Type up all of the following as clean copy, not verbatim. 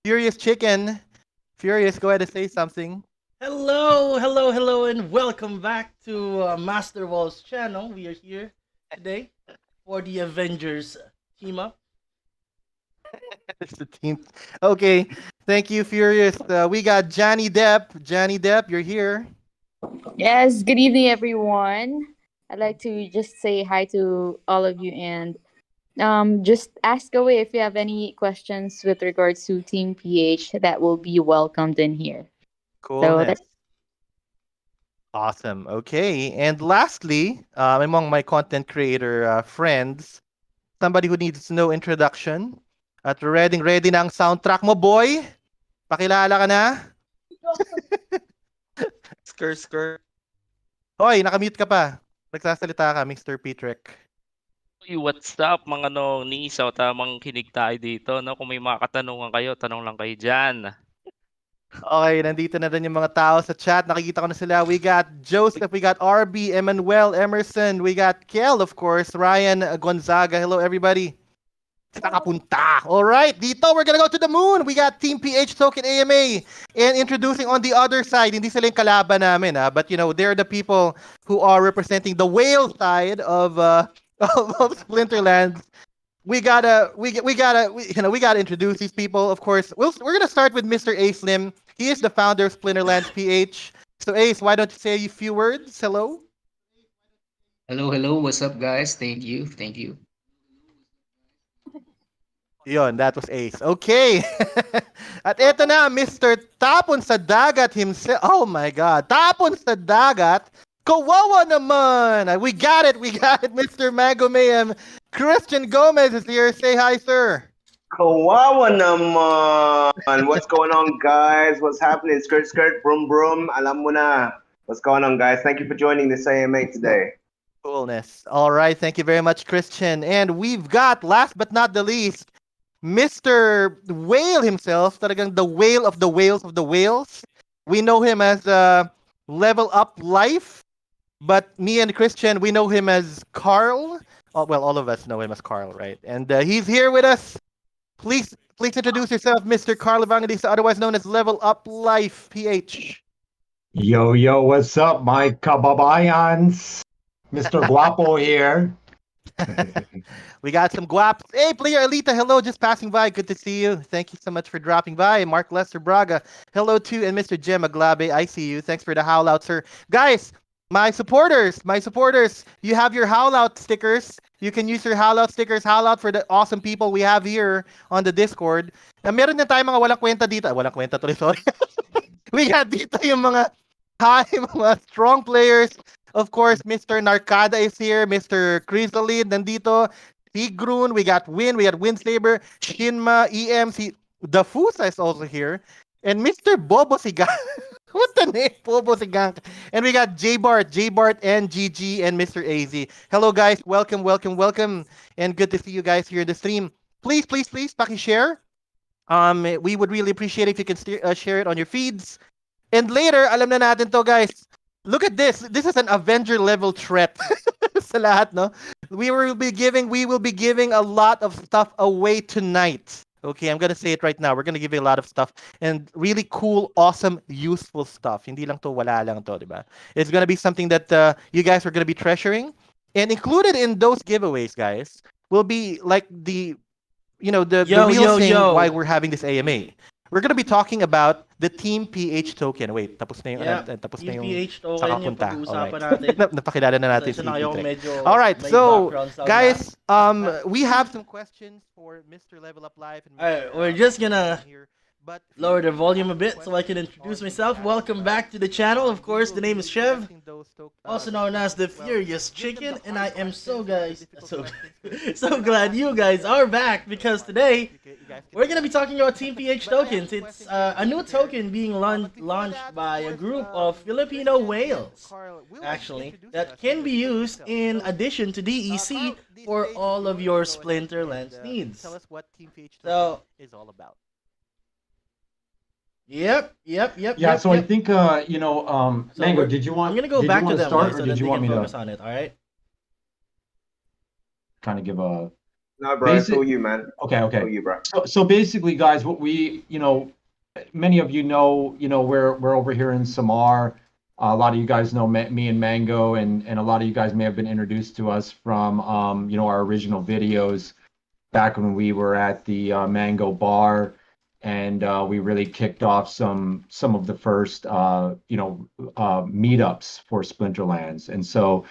Furious Chicken. Furious, go ahead and say something. Hello, and welcome back to Master Wall's channel. We are here today for the Avengers team up. It's the team. Okay, thank you, Furious. We got Johnny Depp. Johnny Depp, you're here. Yes, good evening, everyone. I'd like to just say hi to all of you and just ask away if you have any questions with regards to Team PH that will be welcomed in here. So Coolness. that's Awesome. Okay, and lastly, among my content creator friends, somebody who needs no introduction. At ready na ang soundtrack mo, boy. Pakilala ka na. Skr. Hoy, nakamute ka pa. Nagsasalita ka, Mr. PTREK. Uy, what's up mga niso, tamang kinig tayo dito, no? Kung may mga katanungan kayo, tanong lang kayo dyan. Okay, nandito na rin yung mga tao sa chat. Nakikita ko na sila. We got Joseph, we got RB, Emmanuel, Emerson, we got Kel, of course, Ryan Gonzaga. Hello, everybody. Nakapunta. All right, dito we're gonna go to the moon. We got Team PH Token AMA. And introducing on the other side, hindi sila yung kalaban namin, but you know, they're the people who are representing the whale side of of Splinterlands. We gotta introduce these people. Of course, we're gonna start with Mr. A Slim. He is the founder of Splinterlands PH. So Ace, why don't you say a few words? Hello. Hello. What's up, guys? Thank you. Yon, that was Ace. Okay. At eto na, Mr. Tapon sa Dagat himself. Oh my God. Tapon sa Dagat. Kawawa naman. We got it, Mr. Mango Mayhem. Christian Gomez is here. Say hi, sir. Kawawa naman. What's going on, guys? What's happening? Skirt, broom, broom. Alam mo na. What's going on, guys? Thank you for joining this AMA today. Coolness. All right. Thank you very much, Christian. And we've got, last but not the least, Mr. Whale himself. Talagang the whale of the whales of the whales. We know him as Level Up Life. But me and Christian, we know him as Carl. Oh, well, all of us know him as Carl, right? And he's here with us. Please introduce yourself, Mr. Carl Evangelista, otherwise known as Level Up Life PH. Yo, what's up, my kababayans? Mr. Guapo here. We got some guaps. Hey, Player Alita, hello, just passing by. Good to see you. Thank you so much for dropping by. Mark Lester Braga, hello too. And Mr. Jem Aglabe, I see you. Thanks for the howl out, sir. Guys, my supporters, you have your howl out stickers. You can use your howl out stickers, howl out for the awesome people we have here on the Discord. Na meron na tayong mga walang kwenta dito. Walang kwenta tuloy, sorry. We got dito yung mga mga strong players. Of course, Mr. Narcada is here. Mr. Chrysalid, nandito. Tigrun, we got Windsaber, Shinma, EMC. The Fusa is also here. And Mr. Bobo Sigang. What the name? Bobo Sigang. And we got J-Bart, and GG, and Mr. AZ. Hello, guys. Welcome. And good to see you guys here in the stream. Please, paki-share. We would really appreciate if you can share it on your feeds. And later, alam na natin to, guys. Look at this. This is an Avenger level threat. Sa lahat, no? We will be giving a lot of stuff away tonight. Okay, I'm gonna say it right now. We're gonna give you a lot of stuff and really cool, awesome, useful stuff. Hindi lang to, wala lang to, diba? It's gonna be something that you guys are gonna be treasuring. And included in those giveaways, guys, will be like the real thing why we're having this AMA. We're gonna be talking about the Team PH token. Wait, tapos na yung PH token sa yung kapunta. pag-uusapan natin. Napakilala na natin si medyo All right, may so background sound guys, we have some questions for Mr. Level Up Live. And Alright, we're just gonna but lower the volume a bit so I can introduce myself. Welcome back to the channel. Of course, the name is Chev, also known as the Furious Chicken, and I am so glad you guys are back because today we're gonna be talking about Team PH tokens. It's a new token being launched by a group of Filipino whales, actually, that can be used in addition to DEC for all of your Splinterlands needs. Tell us what Team PH So is all about. Yep. So I think Mango, did you want? I'm gonna go back to them start, so or that did they you want can me focus to on it. All right. kind of give a No, bro, it's all you, man. Okay, It's all okay. you, bro. So basically, guys, what we, many of you know, we're over here in Samar. A lot of you guys know me and Mango, and a lot of you guys may have been introduced to us from, our original videos back when we were at the Mango Bar, and we really kicked off some of the first, meetups for Splinterlands. And so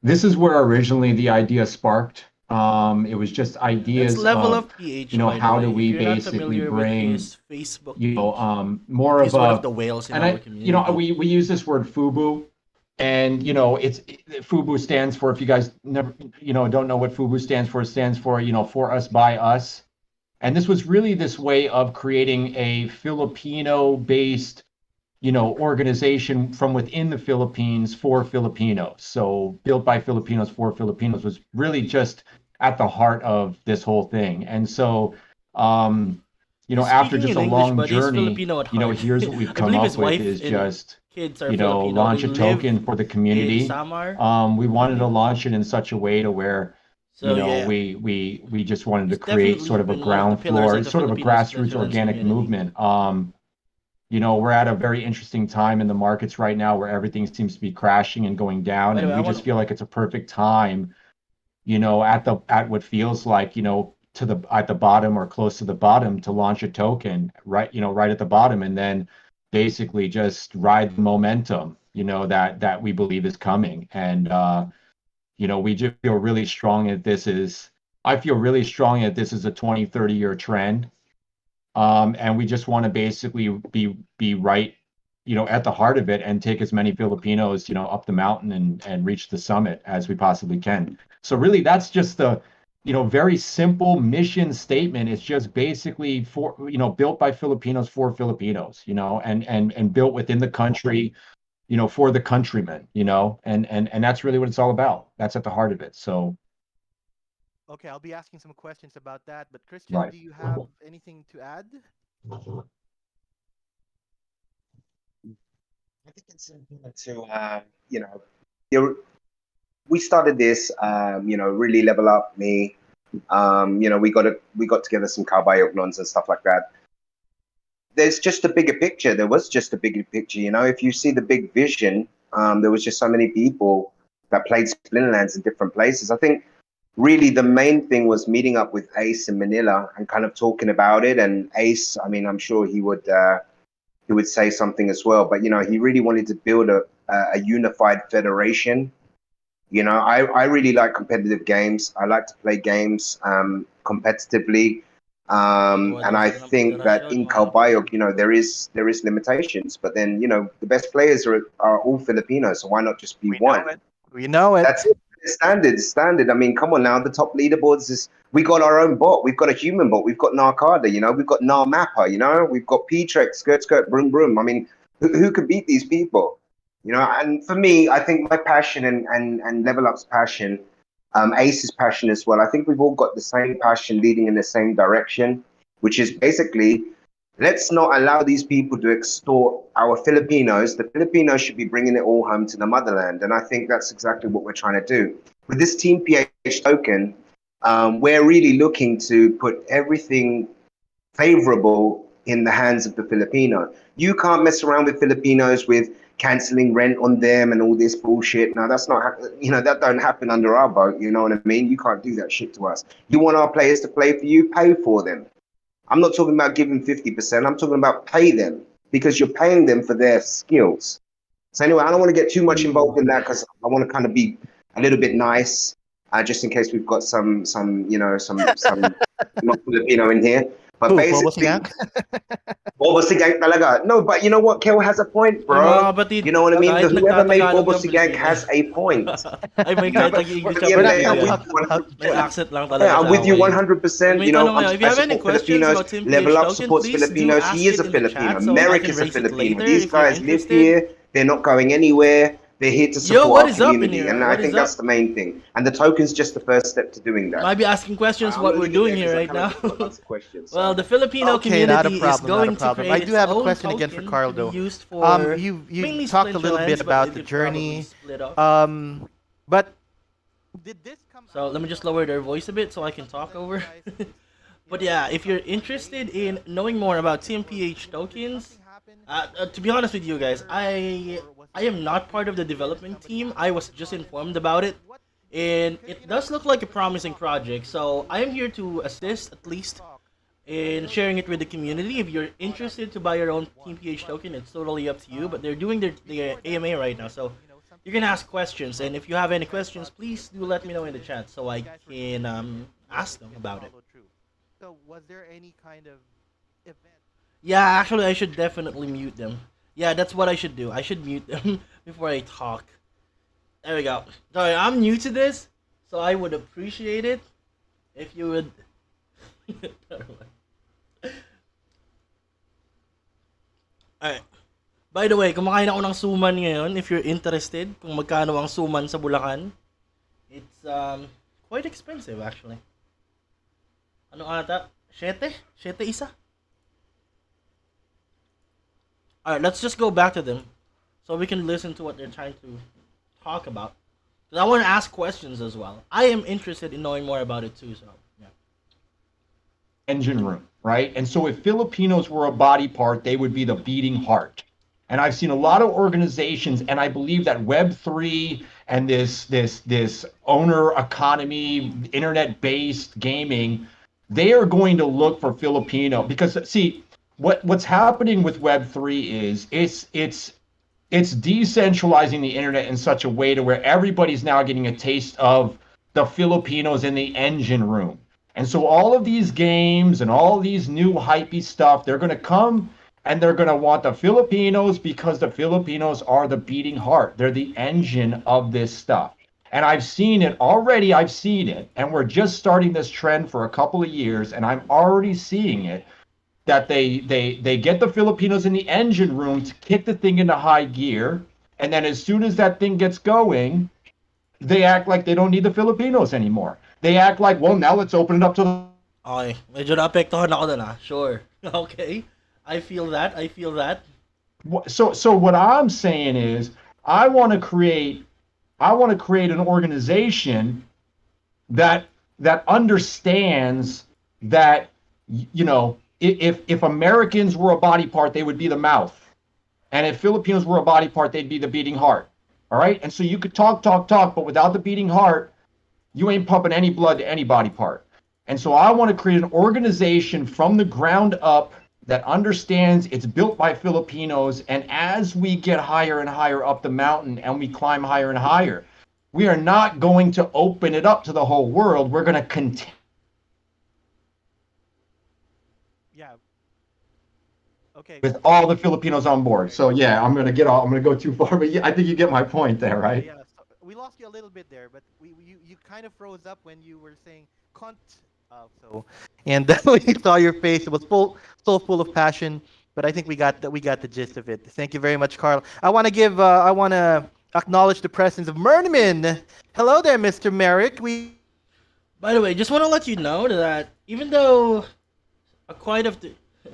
this is where originally the idea sparked. It was just That's ideas Level of, Up PH, by the how way. do If we you're not basically familiar with bring, his Facebook page, more he's of one of a, the whales in and our community. we use this word FUBU, and FUBU stands for, if you guys never, don't know what FUBU stands for, it stands for, for us by us. And this was really this way of creating a Filipino-based, organization from within the Philippines for Filipinos. So built by Filipinos for Filipinos was really just at the heart of this whole thing. And so, He's after speaking just in a English, long but he's journey, Filipino at heart. here's what we've I come believe up his with wife is and just, kids are Filipino. launch They a live token for the in community. Samar. We wanted to launch it in such a way to where, So yeah, we just wanted to he's create definitely sort of a been one of the ground pillars floor, of the sort of a Filipino grassroots Splinterlands organic community. movement. We're at a very interesting time in the markets right now where everything seems to be crashing and going down, By the and way, I we just want feel like it's a perfect time, at what feels like, at the bottom or close to the bottom to launch a token right at the bottom, and then basically just ride the momentum, that we believe is coming. And we just feel really strong that I feel really strong that this is a 20, 30-year trend. And we just want to basically be right, at the heart of it, and take as many Filipinos, up the mountain and reach the summit as we possibly can. So really, that's just the, very simple mission statement. It's just basically for, built by Filipinos for Filipinos, and built within the country, for the countrymen, and that's really what it's all about. That's at the heart of it. So, Okay, I'll be asking some questions about that. But Christian, right. do you have anything to add? I think it's important to, you're, we started this, really level up me. We got together some Kabayoknons and stuff like that. There's just a bigger picture. There was just a bigger picture. If you see the big vision, there was just so many people that played Splinterlands in different places. I think really the main thing was meeting up with Ace in Manila and kind of talking about it. And Ace, I mean, I'm sure he would say something as well. But he really wanted to build a unified federation. I really like competitive games. I like to play games competitively. And I think that in Calbayog, there is limitations. But then, the best players are all Filipinos. So why not just be one? We know it. That's it. Standard. I mean, come on now. The top leaderboards we got our own bot. We've got a human bot. We've got Narcada. We've got Narmapper. We've got PTREK, skirt, broom, broom. I mean, who could beat these people? And for me, I think my passion and Level Up's passion, Ace's passion as well. I think we've all got the same passion leading in the same direction, which is basically, let's not allow these people to extort our Filipinos. The Filipinos should be bringing it all home to the motherland. And I think that's exactly what we're trying to do. With this Team PH token, we're really looking to put everything favorable in the hands of the Filipino. You can't mess around with Filipinos with canceling rent on them and all this bullshit. Now, that's not, that don't happen under our vote. You know what I mean? You can't do that shit to us. You want our players to play for you, pay for them. I'm not talking about giving 50%. I'm talking about pay them, because you're paying them for their skills. So anyway, I don't want to get too much involved in that, because I want to kind of be a little bit nice, just in case we've got some not Filipino in here. But basically, Bobo Sigang talaga. No, but you know what? Kel has a point, bro. You know what I mean? Whoever made Bobo Sigang has a point. Ay, may kahit nag-English Yeah, accent lang talaga. I'm with you 100%. May You know, tanong kayo, if you have any questions about Team Level PH Up token, supports please do Filipinos. ask He is it a in the Filipino. chat so I Merrick can is a raise it Filipino. later These if you're guys live interested. here. They're not going anywhere. They're here to Yo, support what our is up in community, here? and I What think is that's up? the main thing. And the token's just the first step to doing that. Might be asking questions what we're doing here right now. Well, the Filipino Okay, not a community problem, is going not a problem. to I create do have its a own question again for token Carl, to be though. used for You mainly talked a little bit Splinterlands, about but the it could probably journey. split off. But So let me just lower their voice a bit so I can talk over. But yeah, if you're interested in knowing more about TMPH tokens, to be honest with you guys, I am not part of the development team. I was just informed about it, and it does look like a promising project. So I am here to assist at least in sharing it with the community. If you're interested to buy your own TMPH token, it's totally up to you. But they're doing their AMA right now, so you can ask questions. And if you have any questions, please do let me know in the chat so I can ask them about it. So, was there any kind of event? Yeah, actually, I should definitely mute them. Yeah, that's what I should do. I should mute them before I talk. There we go. Sorry, I'm new to this, so I would appreciate it if you would. Alright. By the way, kumakain ako ng suman ngayon. If you're interested kung magkano ang suman sa Bulacan, it's quite expensive actually. Ano ata? 7? 7 isa? Alright, let's just go back to them so we can listen to what they're trying to talk about. Because I want to ask questions as well. I am interested in knowing more about it too, so yeah. Engine room, right? And so if Filipinos were a body part, they would be the beating heart. And I've seen a lot of organizations, and I believe that Web3 and this owner economy, internet-based gaming, they are going to look for Filipino, because see what's happening with Web3 is it's decentralizing the internet in such a way to where everybody's now getting a taste of the Filipinos in the engine room. And so all of these games and all these new hypey stuff, they're going to come and they're going to want the Filipinos because the Filipinos are the beating heart. They're the engine of this stuff. And I've seen it already. I've seen it. And we're just starting this trend for a couple of years. And I'm already seeing it, that they get the Filipinos in the engine room to kick the thing into high gear. And then as soon as that thing gets going, they act like they don't need the Filipinos anymore. They act like, well, now let's open it up to the... Okay, medyo naapektuhan ako dun ah. Sure. Okay. I feel that. So what I'm saying is, I want to create an organization that understands that, you know, if Americans were a body part, they would be the mouth, and if Filipinos were a body part, they'd be the beating heart. All right, and so you could talk, but without the beating heart, you ain't pumping any blood to any body part. And so I want to create an organization from the ground up that understands it's built by Filipinos, and as we get higher and higher up the mountain and we climb higher and higher, we are not going to open it up to the whole world. We're going to continue. Yeah. Okay. With all the Filipinos on board. So yeah, I'm going to go too far, but yeah, I think you get my point there, right? Yeah. So we lost you a little bit there, but you kind of froze up when you were saying cunt. And when you saw your face, it was so full of passion. But I think we got the gist of it. Thank you very much, Carl. I want to acknowledge the presence of Merman. Hello there, Mr. Merrick. By the way, just want to let you know that even though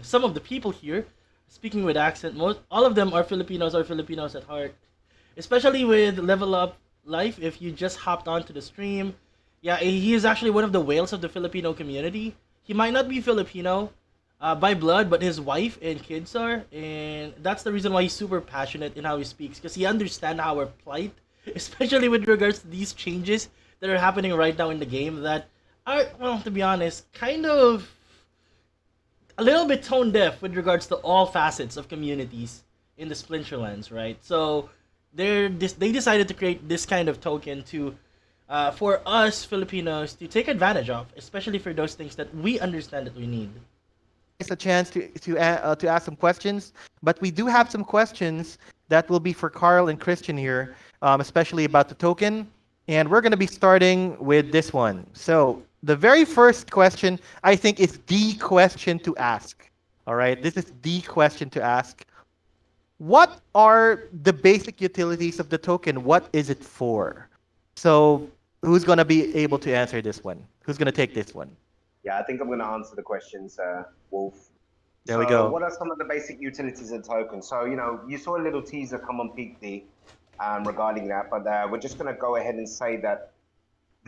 some of the people here, speaking with accent, all of them are Filipinos at heart. Especially with Level Up Life, if you just hopped onto the stream. Yeah, he is actually one of the whales of the Filipino community. He might not be Filipino by blood, but his wife and kids are. And that's the reason why he's super passionate in how he speaks. Because he understands our plight, especially with regards to these changes that are happening right now in the game that are, well, to be honest, kind of a little bit tone deaf with regards to all facets of communities in the Splinterlands, right? So they decided to create this kind of token to... for us Filipinos to take advantage of, especially for those things that we understand that we need. It's a chance to ask some questions, but we do have some questions that will be for Carl and Christian here, especially about the token, and we're going to be starting with this one. So the very first question, I think, is the question to ask. All right, this is the question to ask. What are the basic utilities of the token? What is it for? So who's going to be able to answer this one? Who's going to take this one? Yeah, I think I'm going to answer the questions, Wolf. There we go. What are some of the basic utilities of the token? So, you know, you saw a little teaser come on Peak D regarding that, but we're just going to go ahead and say that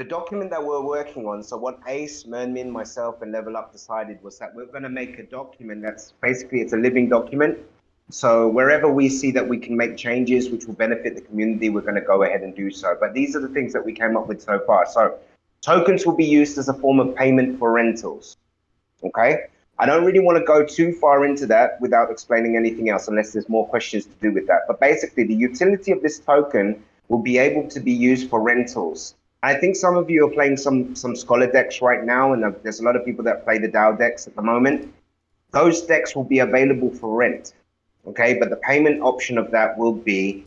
the document that we're working on, so what Ace, Mernmin, myself, and Level Up decided was that we're going to make a document that's basically, it's a living document. So wherever we see that we can make changes which will benefit the community, we're going to go ahead and do so. But these are the things that we came up with so far. So tokens will be used as a form of payment for rentals. Okay? I don't really want to go too far into that without explaining anything else, unless there's more questions to do with that. But basically, the utility of this token will be able to be used for rentals. I think some of you are playing some Scholar decks right now, and there's a lot of people that play the DAO decks at the moment. Those decks will be available for rent, okay? But the payment option of that will be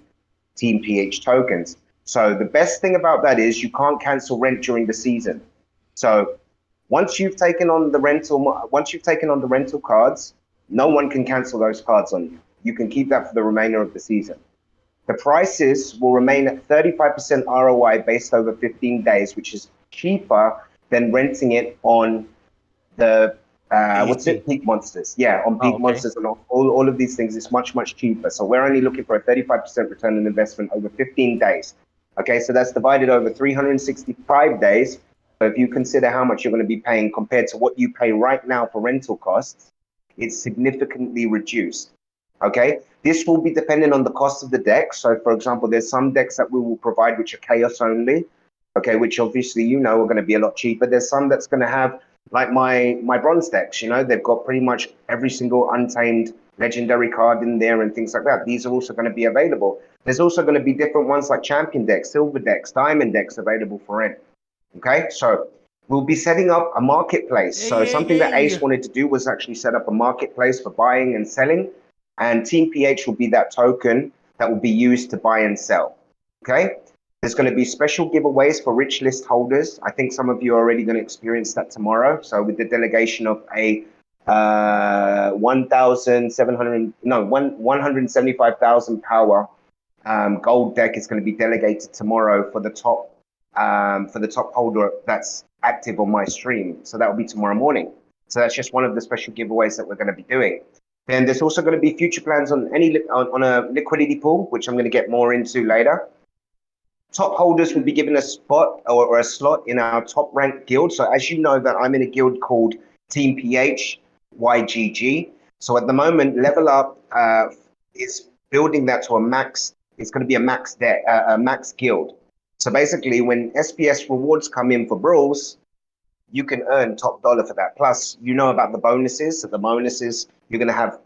Team PH tokens. So the best thing about that is you can't cancel rent during the season. So once you've taken on the rental cards, no one can cancel those cards on you. You can keep that for the remainder of the season. The prices will remain at 35% ROI based over 15 days, which is cheaper than renting it on the Peak Monsters. Yeah, on Peak Monsters and all of these things. It's much, much cheaper. So we're only looking for a 35% return on investment over 15 days. Okay, so that's divided over 365 days. So if you consider how much you're going to be paying compared to what you pay right now for rental costs, it's significantly reduced. Okay, this will be dependent on the cost of the deck. So for example, there's some decks that we will provide which are chaos only, okay, which obviously are going to be a lot cheaper. There's some that's going to have, like my bronze decks, they've got pretty much every single untamed legendary card in there and things like that. These are also going to be available. There's also going to be different ones like champion decks, silver decks, diamond decks available for rent. Okay, so we'll be setting up a marketplace. So something that Ace wanted to do was actually set up a marketplace for buying and selling. And Team PH will be that token that will be used to buy and sell. Okay, there's going to be special giveaways for rich list holders. I think some of you are already going to experience that tomorrow. So with the delegation of a 175,000 power gold deck is going to be delegated tomorrow for the top holder that's active on my stream. So that will be tomorrow morning. So that's just one of the special giveaways that we're going to be doing. Then there's also going to be future plans on a liquidity pool, which I'm going to get more into later. Top holders will be given a spot or a slot in our top ranked guild. So as you know that I'm in a guild called Team PH YGG. So at the moment, Level Up is building that to a max. It's going to be a max guild. So basically, when SPS rewards come in for brawls, you can earn top dollar for that. Plus, about the bonuses. So the bonuses, you're going to have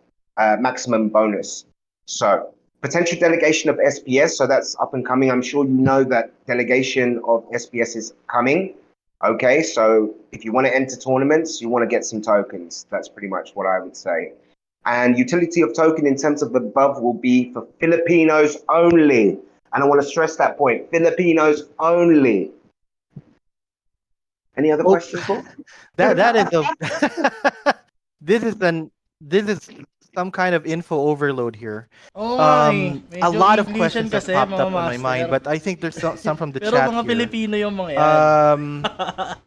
maximum bonus. So potential delegation of SPS. So that's up and coming. I'm sure you know that delegation of SPS is coming. Okay, so if you want to enter tournaments, you want to get some tokens. That's pretty much what I would say. And utility of token in terms of the above will be for Filipinos only. And I want to stress that point, Filipinos only. Any other questions? That is this is some kind of info overload here. A lot of questions have popped up in my mind, but I think there's some from the Pero chat mga here. Pilipino yung mga yan.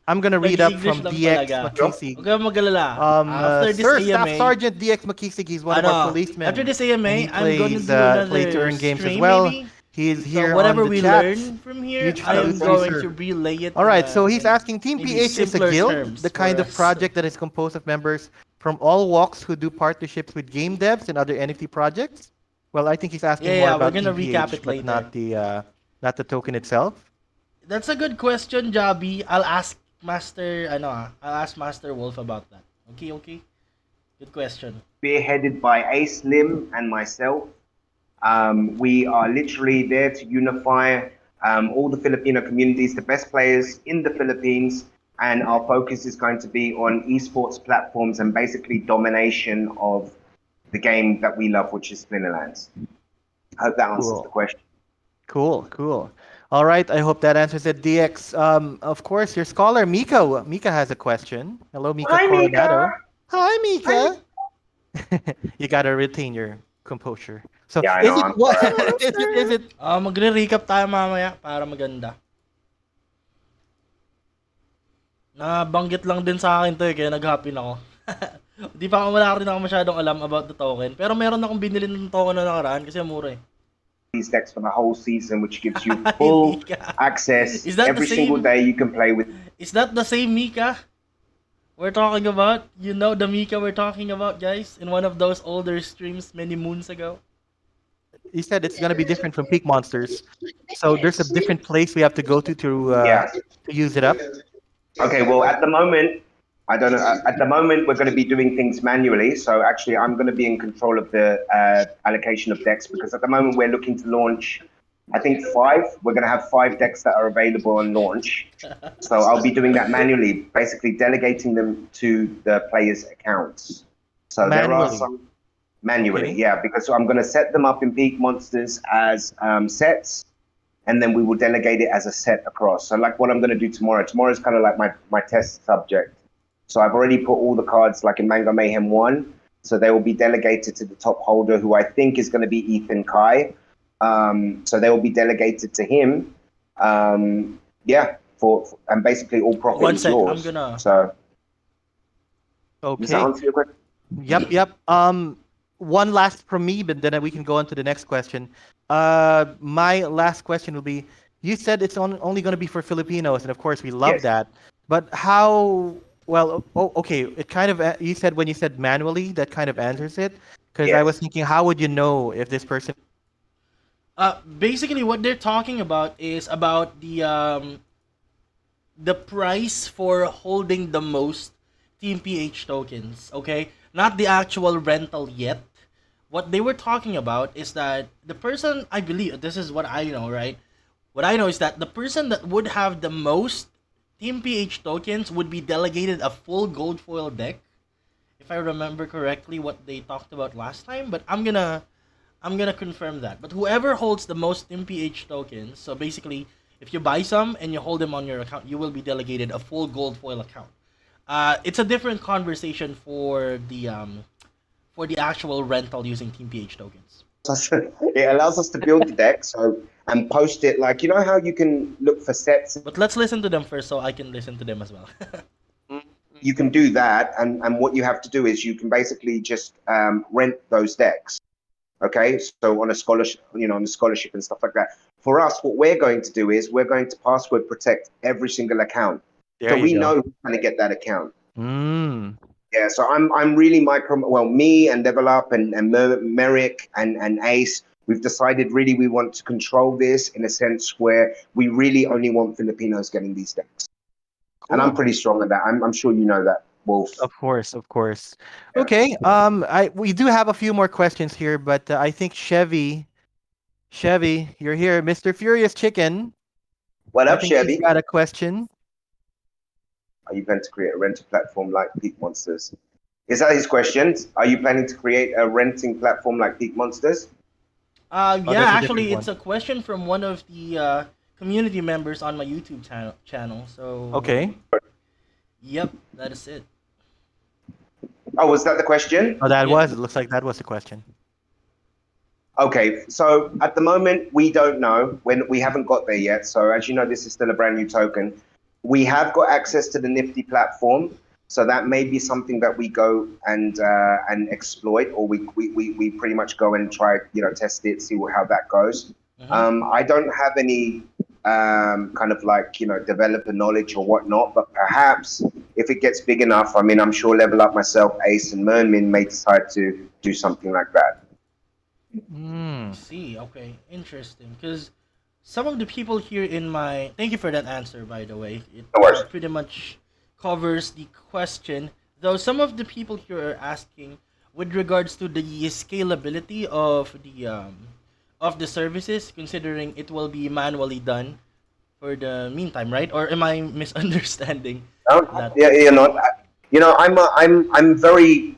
I'm gonna read up from Nag-English lang DX talaga. Makisig. Huwag kang mag-alala. After this Sir, AMA, Staff Sergeant DX Makisig, he's one of our policemen. after this AMA, He I'm going to plays, do another play to earn games as stream well. maybe. He's So here whatever on the we chat. learn from here, Huge I am fan, going sir. to relay it. All right, so he's asking, Team maybe PH is a simpler guild, terms the kind for of us. project that is composed of members from all walks who do partnerships with game devs and other NFT projects. Well, I think he's asking more we're about gonna Team recap PH, it but later. not the token itself. That's a good question, Jabi. I'll ask Master Wolf about that. Okay. Good question. Spearheaded by Ace Lim and myself. We are literally there to unify all the Filipino communities, the best players in the Philippines, and our focus is going to be on esports platforms and basically domination of the game that we love, which is Splinterlands. I hope that answers the question. Cool. All right, I hope that answers it. DX, of course, your scholar, Mika. Mika has a question. Hello, Mika. Hi, Coronado. Mika. Hi, Mika. You gotta retain your composure. So, Yeah, I is know, it I'm what? sorry. is it? Magre-recap tayo mamaya para maganda. Nabanggit lang din sa akin to kaya nag-happy na ako. Di pa wala rin ako masyadong alam about the token. Pero meron akong binili ng token na nakaraan kasi mura eh. these decks for the whole season, which gives you Hi, full Mika. access Is that every the single same? day. You can play with. Is that the same Mika we're talking about? You know the Mika we're talking about, guys, in one of those older streams many moons ago. He said it's gonna be different from Peak Monsters. So there's a different place we have to go Yeah. to use it up. Okay. Well, at the moment, I don't know. At the moment, we're going to be doing things manually. So actually, I'm going to be in control of the allocation of decks because at the moment we're looking to launch. I think 5. We're going to have 5 decks that are available on launch. So I'll be doing that manually, basically delegating them to the players' accounts. So there are Manually. some manually, Okay. yeah, because I'm going to set them up in Peak Monsters as sets, and then we will delegate it as a set across. So like what I'm going to do tomorrow. Tomorrow is kind of like my test subject. So I've already put all the cards like in Mango Mayhem 1. So they will be delegated to the top holder, who I think is going to be Ethan Kai. So they will be delegated to him. Yeah, and basically all profit One is sec, yours. I'm gonna. So does that Okay. answer your question? Yep. One last from me, but then we can go on to the next question. My last question will be: you said it's only going to be for Filipinos, and of course we love Yes. that. But how? Well, okay. It kind of you said when you said manually, that kind of answers it. Because I was Yes. thinking, how would you know if this person? Basically, what they're talking about is about the price for holding the most Team PH tokens. Okay, not the actual rental yet. What they were talking about is that the person, I believe, this is what I know, right? What I know is that the person that would have the most Team PH tokens would be delegated a full gold foil deck, if I remember correctly what they talked about last time. But I'm gonna confirm that. But whoever holds the most Team PH tokens, so basically, if you buy some and you hold them on your account, you will be delegated a full gold foil account. It's a different conversation for the actual rental using Team PH tokens. It allows us to build the deck and post it like, you know how you can look for sets. But let's listen to them first, so I can listen to them as well. You can do that, and what you have to do is you can basically just rent those decks. Okay, so on a scholarship, on a scholarship and stuff like that. For us, what we're going to do is we're going to password protect every single account, There so you we go. know who's going to get that account. Mm. Yeah, so I'm really me and Level Up and Merrick and Ace, we've decided really we want to control this in a sense where we really only want Filipinos getting these decks. And I'm Cool. pretty strong at that. I'm sure you know that, Wolf. Of course. Yeah. Okay. We do have a few more questions here, but I think Chevy, you're here, Mr. Furious Chicken. What I up, think he's Chevy? got a question. Are you going to create a rental platform like Peak Monsters? Is that his question? Are you planning to create a renting platform like Peak Monsters? Yeah, that's a different actually, it's one. a question from one of the community members on my YouTube channel. So Okay. yep, that is it. Oh, was that the question? Oh, that Yeah. was. It looks like that was the question. Okay, so at the moment, we don't know. When we haven't got there yet. So as you know, this is still a brand new token. We have got access to the Nifty platform. So that may be something that we go and exploit, or we pretty much go and try, test it, see how that goes. Mhm. I don't have any kind of like, developer knowledge or whatnot, but perhaps if it gets big enough, I mean, I'm sure Level Up, myself, Ace, and Mermin may decide to do something like that. Mm. See, okay, interesting. Because some of the people here in my thank you for that answer, by the way. It No worries. pretty much covers the question. Though some of the people here are asking with regards to the scalability of the services, considering it will be manually done for the meantime, right? Or am I misunderstanding that? Yeah, I'm very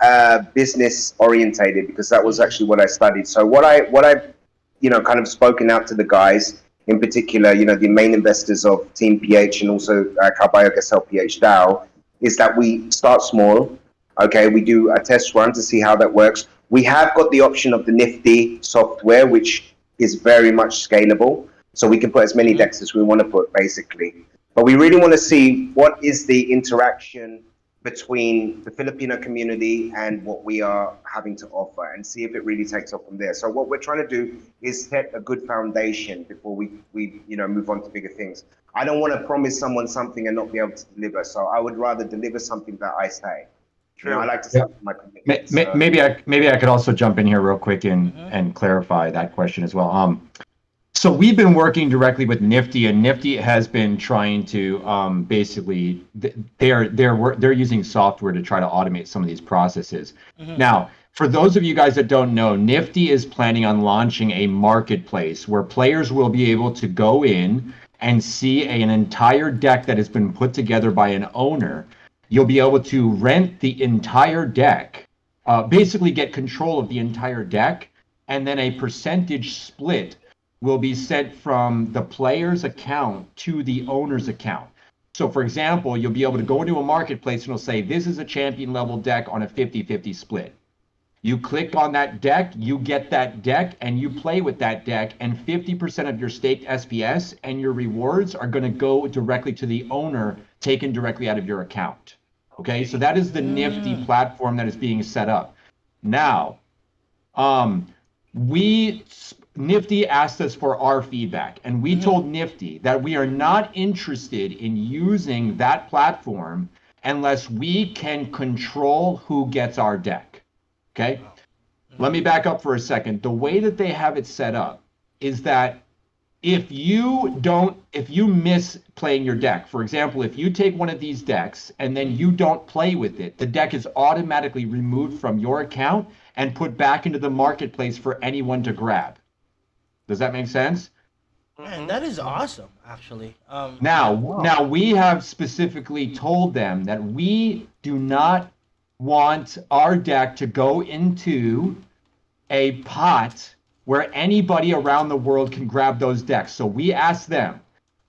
business orientated because that was actually what I studied. So what I kind of spoken out to the guys in particular, the main investors of Team PH and also Carbiogas LPH DAO, is that we start small. Okay, we do a test run to see how that works. We have got the option of the Nifty software, which is very much scalable. So we can put as many decks as we want to put, basically. But we really want to see what is the interaction between the Filipino community and what we are having to offer, and see if it really takes off from there. So what we're trying to do is set a good foundation before we move on to bigger things. I don't want to promise someone something and not be able to deliver. So I would rather deliver something that I say. True. I like to stand for my commitments. Maybe I could also jump in here real quick and clarify that question as well. So we've been working directly with Nifty, and Nifty has been trying to basically they're using software to try to automate some of these processes. Now, for those of you guys that don't know, Nifty is planning on launching a marketplace where players will be able to go in and see an entire deck that has been put together by an owner. You'll be able to rent the entire deck, basically get control of the entire deck, and then a percentage split will be sent from the player's account to the owner's account. So for example, you'll be able to go into a marketplace and it'll say, this is a champion level deck on a 50-50 split. You click on that deck, you get that deck, and you play with that deck, and 50% of your staked SPS and your rewards are going to go directly to the owner, taken directly out of your account. Okay, so that is the Nifty platform that is being set up. Now, Nifty asked us for our feedback, and we told Nifty that we are not interested in using that platform unless we can control who gets our deck. Okay? Let me back up for a second. The way that they have it set up is that if you miss playing your deck, for example, if you take one of these decks and then you don't play with it, the deck is automatically removed from your account and put back into the marketplace for anyone to grab. Does that make sense? Man, that is awesome, actually. Now we have specifically told them that we do not want our deck to go into a pot where anybody around the world can grab those decks. So we asked them,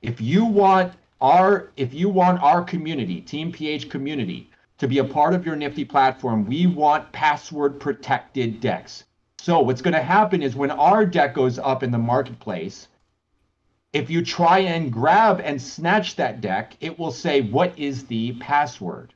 if you want our community, Team PH community, to be a part of your Nifty platform, we want password protected decks. So what's going to happen is when our deck goes up in the marketplace, if you try and grab and snatch that deck, it will say, what is the password?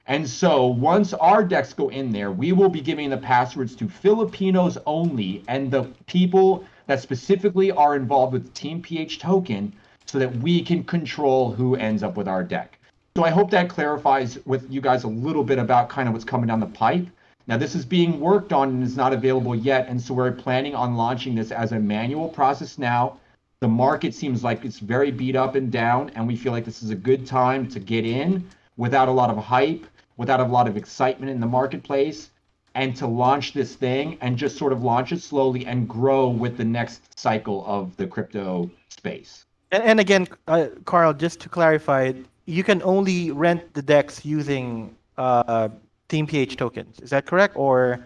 And so once our decks go in there, we will be giving the passwords to Filipinos only and the people that specifically are involved with Team PH token so that we can control who ends up with our deck. So I hope that clarifies with you guys a little bit about kind of what's coming down the pipe. Now, this is being worked on and is not available yet, and so we're planning on launching this as a manual process now. The market seems like it's very beat up and down, and we feel like this is a good time to get in without a lot of hype, without a lot of excitement in the marketplace, and to launch this thing and just sort of launch it slowly and grow with the next cycle of the crypto space. And again, Carl, just to clarify, you can only rent the decks using Team PH tokens. Is that correct, or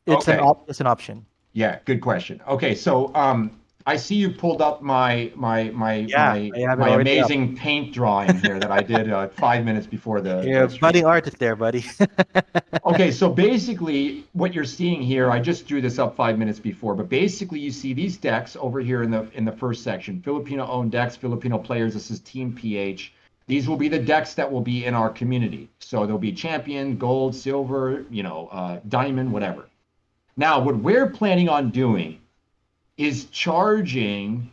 it's an option? Yeah, good question. Okay, so I see you pulled up my amazing paint drawing here that I did 5 minutes before the budding artist there, buddy. Okay, so basically what you're seeing here, I just drew this up 5 minutes before, but basically you see these decks over here in the first section, Filipino owned decks, Filipino players. This is Team PH. These will be the decks that will be in our community. So there'll be champion, gold, silver, diamond, whatever. Now, what we're planning on doing is charging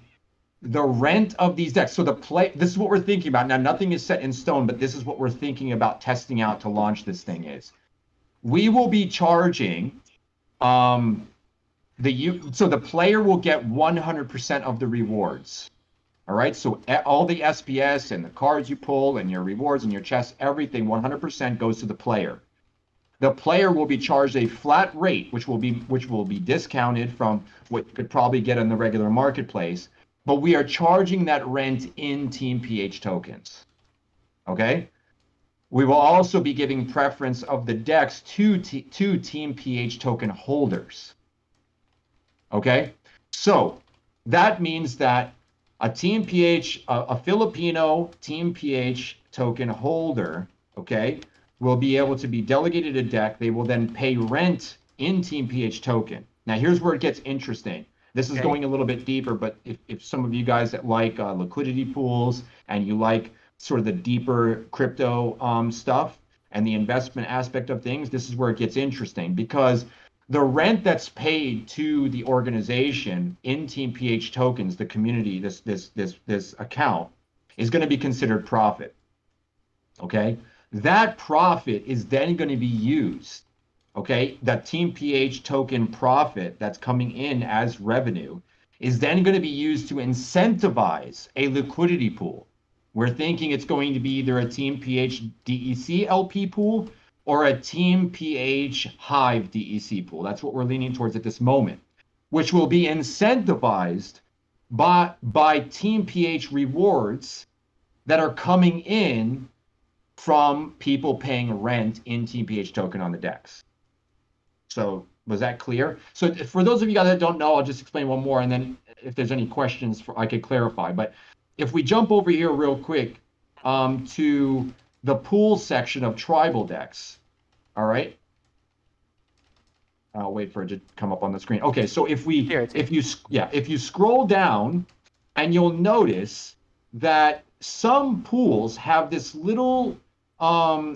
the rent of these decks. So this is what we're thinking about. Now, nothing is set in stone, but this is what we're thinking about testing out to launch this thing is. We will be charging, so the player will get 100% of the rewards. All right, so all the SPS and the cards you pull and your rewards and your chests, everything 100% goes to the player. The player will be charged a flat rate, which will be discounted from what could probably get in the regular marketplace, but we are charging that rent in Team PH tokens. Okay? We will also be giving preference of the decks to Team PH token holders. Okay? So that means that a Team PH, a Filipino Team PH token holder, okay, will be able to be delegated a deck. They will then pay rent in Team PH token. Now, here's where it gets interesting. This is going a little bit deeper, but if some of you guys that like liquidity pools and you like sort of the deeper crypto stuff, and the investment aspect of things, this is where it gets interesting, because the rent that's paid to the organization in Team PH tokens, the community, this account, is going to be considered profit. Okay, that profit is then going to be used. Okay, that Team PH token profit that's coming in as revenue is then going to be used to incentivize a liquidity pool. We're thinking it's going to be either a Team PH DEC LP pool or a Team PH Hive DEC pool. That's what we're leaning towards at this moment, which will be incentivized by Team PH rewards that are coming in from people paying rent in Team PH token on the DEX. So was that clear? So for those of you guys that don't know, I'll just explain one more, and then if there's any questions, I could clarify. But if we jump over here real quick to the pool section of Tribal Decks, all right? I'll wait for it to come up on the screen. Okay, so if you scroll down, and you'll notice that some pools have this little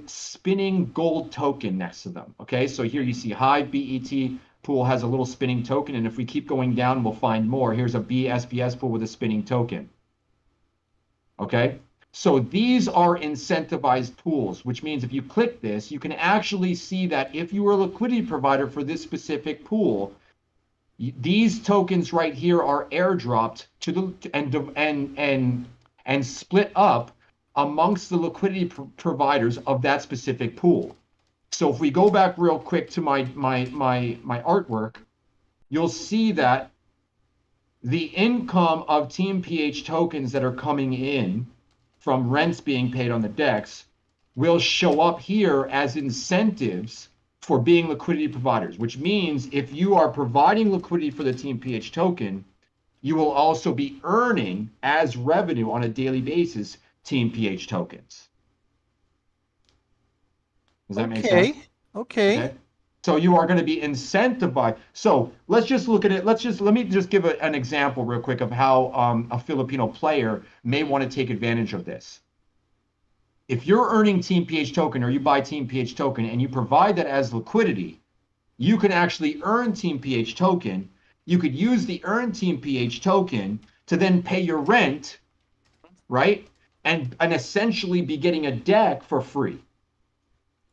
spinning gold token next to them. Okay, so here you see Hive BET pool has a little spinning token, and if we keep going down, we'll find more. Here's a BSPS pool with a spinning token. Okay, so these are incentivized pools, which means if you click this, you can actually see that if you are a liquidity provider for this specific pool, these tokens right here are airdropped to the and split up amongst the liquidity providers of that specific pool. So if we go back real quick to my artwork, you'll see that the income of Team PH tokens that are coming in from rents being paid on the DEX will show up here as incentives for being liquidity providers, which means if you are providing liquidity for the Team PH token, you will also be earning as revenue on a daily basis Team PH tokens. Does that make sense? Okay. So you are going to be incentivized. So let's just look at it. Let me just give an example real quick of how a Filipino player may want to take advantage of this. If you're earning Team PH token or you buy Team PH token and you provide that as liquidity, you can actually earn Team PH token. You could use the earn Team PH token to then pay your rent, right? And essentially be getting a deck for free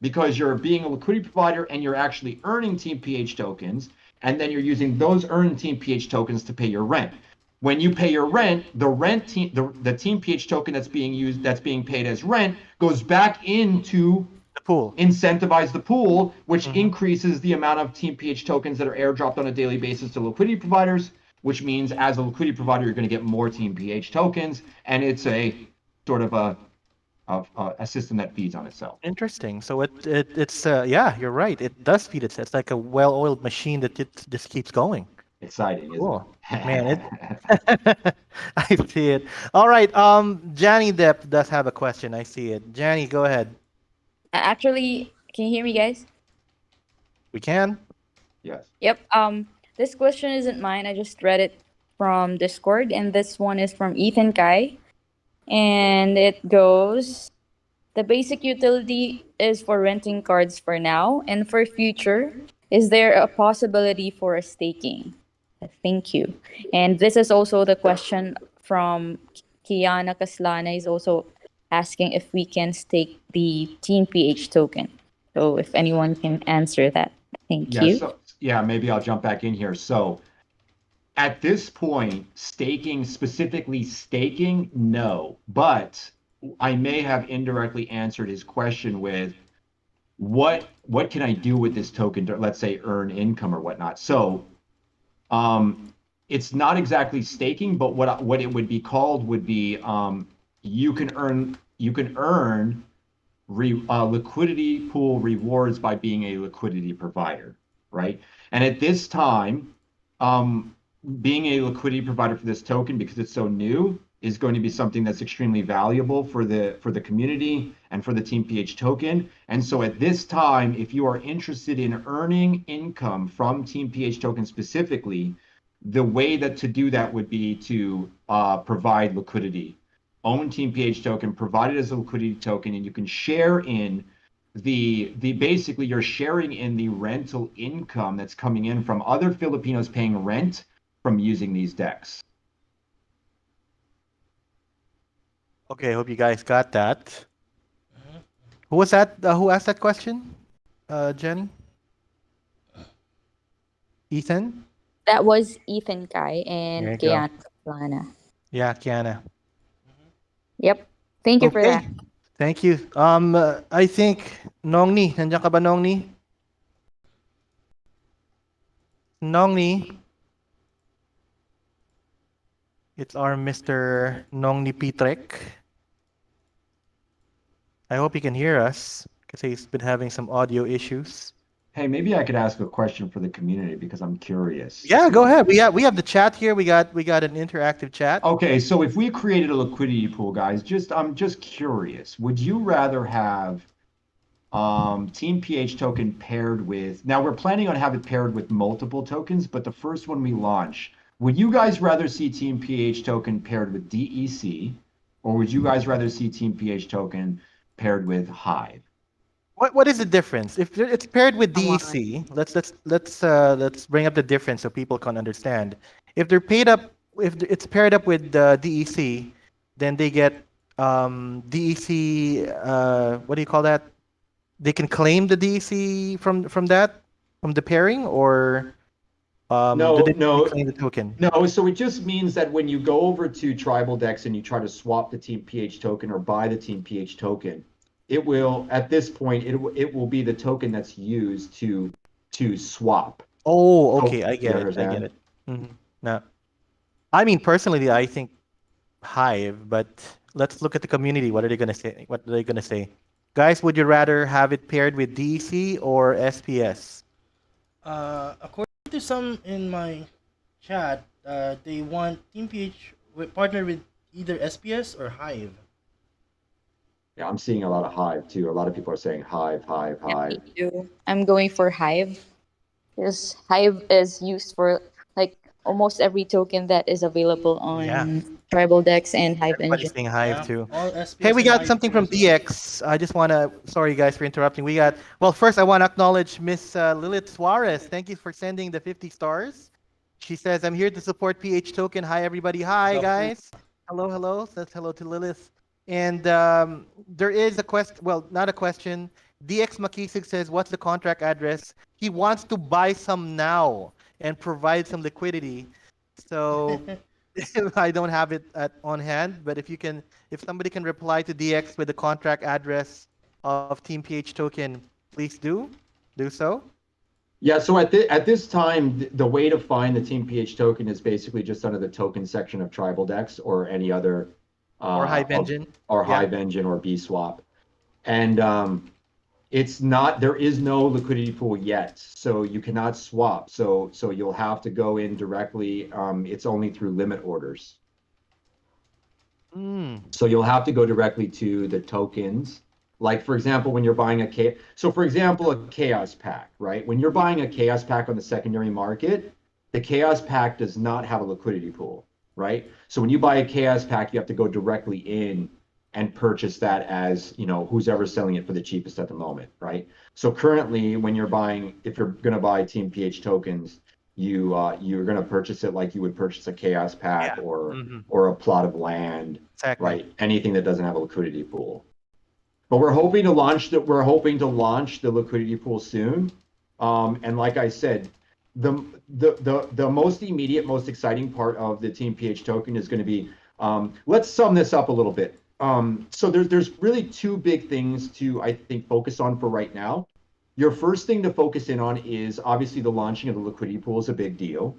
because you're being a liquidity provider and you're actually earning Team PH tokens, and then you're using those earned Team PH tokens to pay your rent. When you pay your rent, the Team PH token that's being paid as rent goes back into the pool, incentivize the pool, which increases the amount of Team PH tokens that are airdropped on a daily basis to liquidity providers, which means as a liquidity provider, you're going to get more Team PH tokens, and it's a sort of a system that feeds on itself. Interesting. So it's yeah, you're right. It does feed itself. It's like a well-oiled machine that just keeps going. Exciting, Cool. isn't it? Man, I see it. All right. Jannidepp does have a question. I see it. Janny, go ahead. Actually, can you hear me, guys? We can. Yes. Yep. This question isn't mine. I just read it from Discord, and this one is from Ethan Kai, and it goes: the basic utility is for renting cards for now, and for future, is there a possibility for a staking? Thank you. And this is also the question from Kiana Kaslana, is also asking if we can stake the Team PH token. So if anyone can answer that. Thank you. So, maybe I'll jump back in here. So at this point, specifically staking, no. But I may have indirectly answered his question with what can I do with this token to, let's say, earn income or whatnot. So it's not exactly staking, but what it would be called would be you can earn liquidity pool rewards by being a liquidity provider, right? And at this time, being a liquidity provider for this token, because it's so new, is going to be something that's extremely valuable for the community and for the Team PH token. And so at this time, if you are interested in earning income from Team PH token specifically, the way to do that would be to provide liquidity. Own Team PH token, provide it as a liquidity token, and you can share in the basically you're sharing in the rental income that's coming in from other Filipinos paying rent from using these decks. Okay, I hope you guys got that. Who was that? Who asked that question? Jenny? Ethan? That was Ethan Kai There and you go. Kiana Plana. Yeah, Kiana. Yep. Thank you for that. Okay. Thank you. I think Nongni, nandiyan ka ba Nongni? Nongni. It's our Mr. Nongni PTREK. I hope he can hear us because he's been having some audio issues. Hey, maybe I could ask a question for the community because I'm curious. Yeah, go ahead. We have the chat here. We got an interactive chat. Okay, so if we created a liquidity pool, guys, I'm just curious. Would you rather have Team PH token paired with, now we're planning on having it paired with multiple tokens, but the first one we launch, would you guys rather see Team PH token paired with DEC, or would you guys rather see Team PH token paired with Hive? What is the difference? If it's paired with DEC, let's bring up the difference so people can understand. If they're paid up, if it's paired up with DEC, then they get DEC. What do you call that? They can claim the DEC from the pairing, or do they claim the token? No, so it just means that when you go over to Tribal Dex and you try to swap the Team PH token or buy the Team PH token, it will, at this point, it will be the token that's used to swap. Oh, okay, I get it. No, I mean personally, I think Hive, but let's look at the community. What are they gonna say? Guys, would you rather have it paired with DEC or SPS? According to some in my chat, they want Team PH partner with either SPS or Hive. Yeah, I'm seeing a lot of Hive too. A lot of people are saying Hive. Yeah, me too. I'm going for Hive because Hive is used for like almost every token that is available on Tribal Dex and Hive Everybody's Engine. saying Hive too. All SPS Hey, we and got Hive something from too as well. DX. I just want to, sorry guys for interrupting. Well, first I want to acknowledge Miss Lilith Suarez. Thank you for sending the 50 stars. She says, I'm here to support PH Token. Hi, everybody. Hi, guys. Hello. Says hello to Lilith. And there is a question, well, not a question. DX Makisig says, what's the contract address? He wants to buy some now and provide some liquidity. So I don't have it on hand, but if somebody can reply to DX with the contract address of Team PH Token, please do so. Yeah, so at this time, the way to find the Team PH token is basically just under the token section of Tribal Dex or any other or Hive Engine Hive Engine or BSwap. And there is no liquidity pool yet, so you cannot swap. So you'll have to go in directly. It's only through limit orders. So you'll have to go directly to the tokens. Like for example, when you're buying a chaos pack, right? When you're buying a chaos pack on the secondary market, the chaos pack does not have a liquidity pool, right? So when you buy a chaos pack, you have to go directly in and purchase that as, who's ever selling it for the cheapest at the moment, right? So currently, when you're buying, if you're going to buy Team PH tokens, you're going to purchase it like you would purchase a chaos pack or a plot of land, right? Anything that doesn't have a liquidity pool. But we're hoping to launch the liquidity pool soon. And like I said, the most immediate, most exciting part of the Team PH token is going to be, let's sum this up a little bit. So there's really two big things to, I think, focus on for right now. Your first thing to focus in on is obviously the launching of the liquidity pool is a big deal.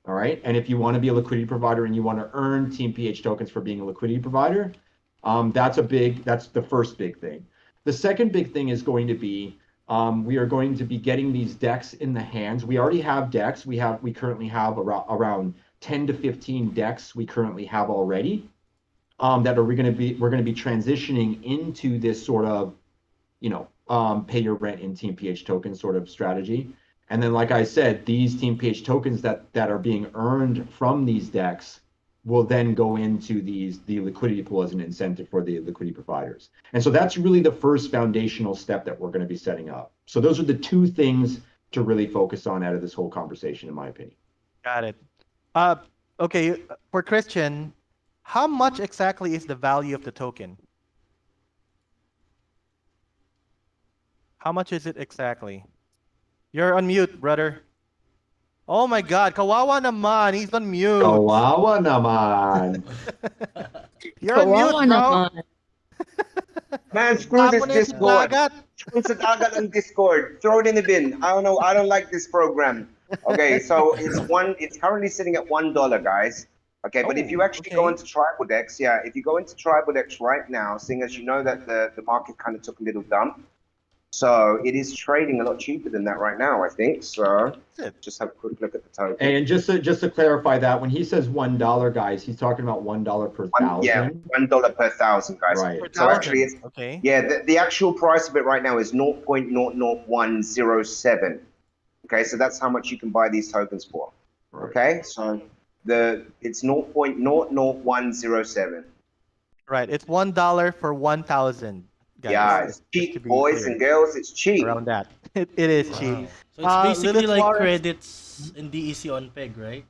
All right. And if you want to be a liquidity provider and you want to earn Team PH tokens for being a liquidity provider, that's the first big thing. The second big thing is going to be, we are going to be getting these decks in the hands. We already have decks. We currently have around 10 to 15 decks we currently have already. We're going to be transitioning into this sort of, pay your rent in Team PH token sort of strategy. And then, like I said, these Team PH tokens that are being earned from these decks, will then go into the liquidity pool as an incentive for the liquidity providers. And so that's really the first foundational step that we're going to be setting up. So those are the two things to really focus on out of this whole conversation, in my opinion. Got it. Okay, for Christian, how much exactly is the value of the token? How much is it exactly? You're on mute, brother. Oh my God, kawawa naman. He's on mute. Kawawa naman. You're on mute, Kawawa bro. naman. Man, screw this Tapo na yun sa Discord. dagat. Screw sa dagat ang Discord. Throw it in the bin. I don't know. I don't like this program. Okay, so it's currently sitting at $1, guys. Okay, but if you actually go into TribleDex, if you go into TribleDex right now, seeing as you know that the market kind of took a little dump, so it is trading a lot cheaper than that right now, I think. So just have a quick look at the token. And just to clarify that, when he says $1, guys, he's talking about $1 per thousand. Yeah, $1 per thousand, guys. Right. So actually, it's the actual price of it right now is 0.00107. Okay, so that's how much you can buy these tokens for. Right. Okay, so it's 0.00107. Right, it's $1 for 1,000. Guys. Yeah, it's cheap, boys and girls. It's cheap. Around that, it is cheap. So it's basically Lilith like Suarez. credits in DEC on PEG, right?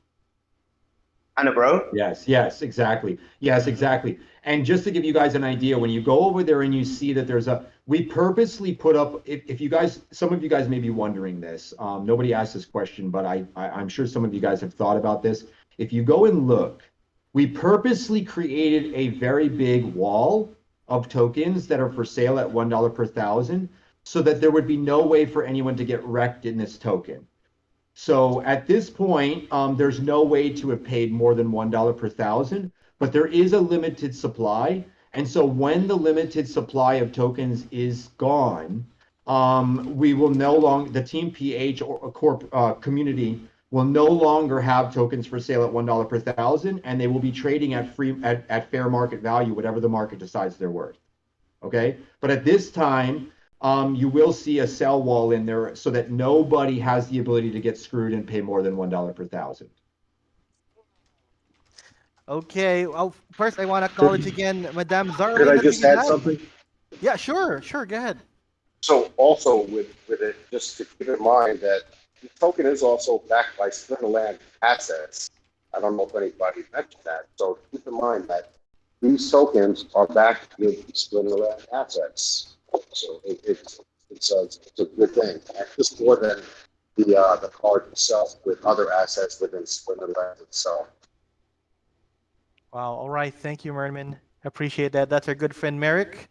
Anna, bro. Yes, exactly. Yes, exactly. And just to give you guys an idea, when you go over there and you see that we purposely put up, if you guys, some of you guys may be wondering this, nobody asked this question, but I'm sure some of you guys have thought about this. If you go and look, we purposely created a very big wall of tokens that are for sale at $1 per thousand, so that there would be no way for anyone to get wrecked in this token. So at this point, there's no way to have paid more than $1 per thousand, but there is a limited supply. And so when the limited supply of tokens is gone, we will no longer, the Team PH or community will no longer have tokens for sale at $1 per thousand, and they will be trading at fair market value, whatever the market decides they're worth. Okay, but at this time, you will see a sell wall in there so that nobody has the ability to get screwed and pay more than $1 per thousand. Okay. Well, first I want to acknowledge again, Madame Zarlina. Could I just add something? Yeah, sure. Go ahead. So also with it, just to keep in mind that the token is also backed by Splinterlands assets. I don't know if anybody mentioned that. So keep in mind that these tokens are backed with Splinterlands assets. So it's a good thing. Just more than the card itself, with other assets within Splinterlands itself. Wow. All right. Thank you, Merman. Appreciate that. That's our good friend Merrick.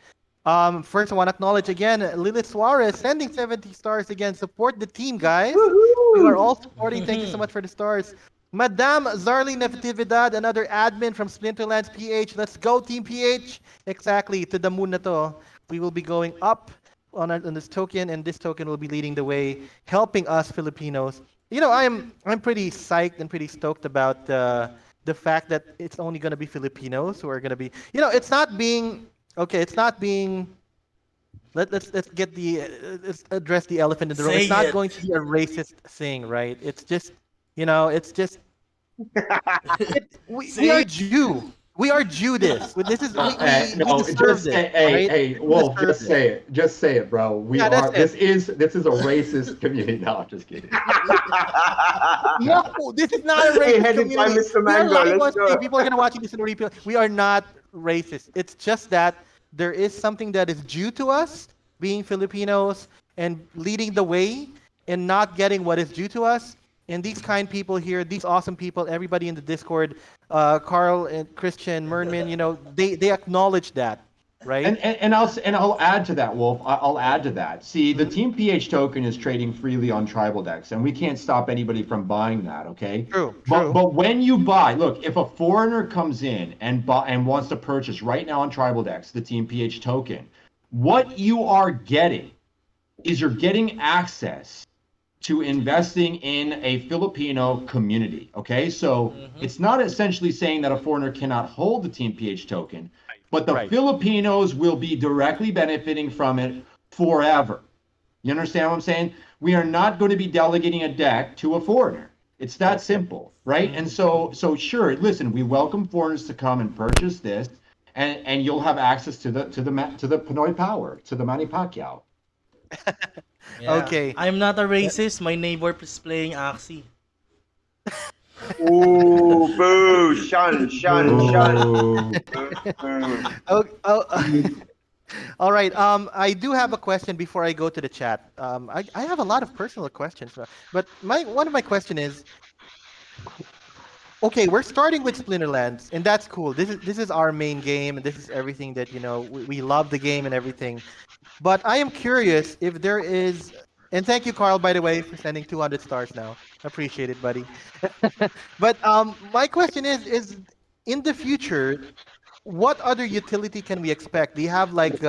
First, I want to acknowledge again Lilith Suarez sending 70 stars again. Support the team, guys. We are all supporting. Thank you so much for the stars. Madame Zarly Natividad, another admin from Splinterlands PH. Let's go, Team PH. Exactly. To the moon na to. We will be going up on this token, and this token will be leading the way, helping us Filipinos. You know, I'm pretty psyched and pretty stoked about the fact that it's only going to be Filipinos who are going to be. You know, it's not being. Okay, it's not being. Let's address the elephant in the room. It's not going to be a racist thing, right? It's just, it's just. we are Jew. We are Judas. This is we deserve this. Hey, Wolf, just say it. Just say it, bro. This is a racist community. No, I'm just kidding. No, this is not a racist community. By Mr. Mango. People are gonna watch this in replay. We are not racist. It's just that there is something that is due to us, being Filipinos, and leading the way, and not getting what is due to us. And these kind people here, these awesome people, everybody in the Discord, Carl and Christian, Merman, they acknowledge that, right? And I'll add to that, Wolf. I'll add to that. See, the Team PH token is trading freely on TribleDex, and we can't stop anybody from buying that. Okay. True. But when you buy, look, if a foreigner comes in and wants to purchase right now on TribleDex the Team PH token, what you are getting is you're getting access to investing in a Filipino community. Okay, so it's not essentially saying that a foreigner cannot hold the Team PH token, but the Filipinos will be directly benefiting from it forever. You understand what I'm saying? We are not going to be delegating a deck to a foreigner. It's that simple, right? And so sure, listen, we welcome foreigners to come and purchase this, and you'll have access to the Pinoy power, to the Manny Pacquiao. Yeah. Okay. I'm not a racist. My neighbor is playing Axie. Ooh, boo, shun. Ooh. Boo. All right. I do have a question before I go to the chat. I have a lot of personal questions, but one of my question is, okay, we're starting with Splinterlands, and that's cool. This is our main game, and this is everything that we love the game and everything. But I am curious if there is, and thank you, Carl, by the way, for sending 200 stars now. Appreciate it, buddy. But my question is in the future, what other utility can we expect? Do you have like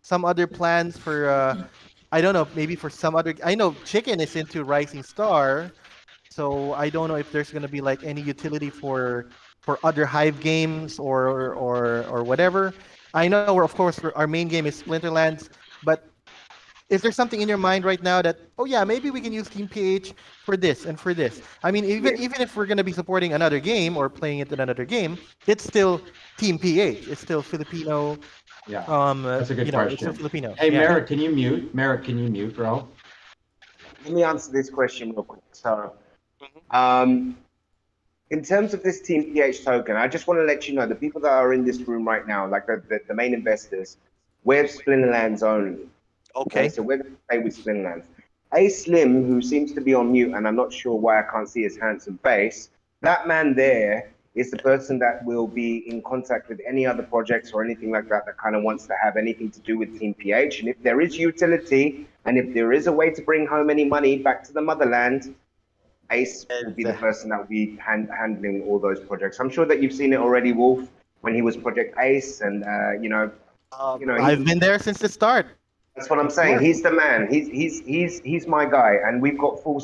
some other plans for I don't know, maybe for some other I know Chicken is into Rising Star, so I don't know if there's gonna be like any utility for other Hive games or whatever. I know we're of course our main game is Splinterlands, but is there something in your mind right now that, oh yeah, maybe we can use Team PH for this and for this? I mean, even if we're gonna be supporting another game or playing it in another game, it's still Team PH. It's still Filipino. Yeah, that's a good It's question. still Filipino. Hey, Yeah. Merrick, can you mute? Merrick, can you mute, bro? Let me answer this question real quick. So, in terms of this Team PH token, I just want to let you know the people that are in this room right now, like the main investors, we're Splinterlands only. Okay. So we're going to play with Splinterlands. A Slim, who seems to be on mute, and I'm not sure why I can't see his handsome face, that man there is the person that will be in contact with any other projects or anything like that that kind of wants to have anything to do with Team PH. And if there is utility, and if there is a way to bring home any money back to the motherland, Ace will be the person that will be handling all those projects. I'm sure that you've seen it already, Wolf, when he was Project Ace, and I've been there since the start. that's what I'm saying. He's the man. He's my guy, and we've got full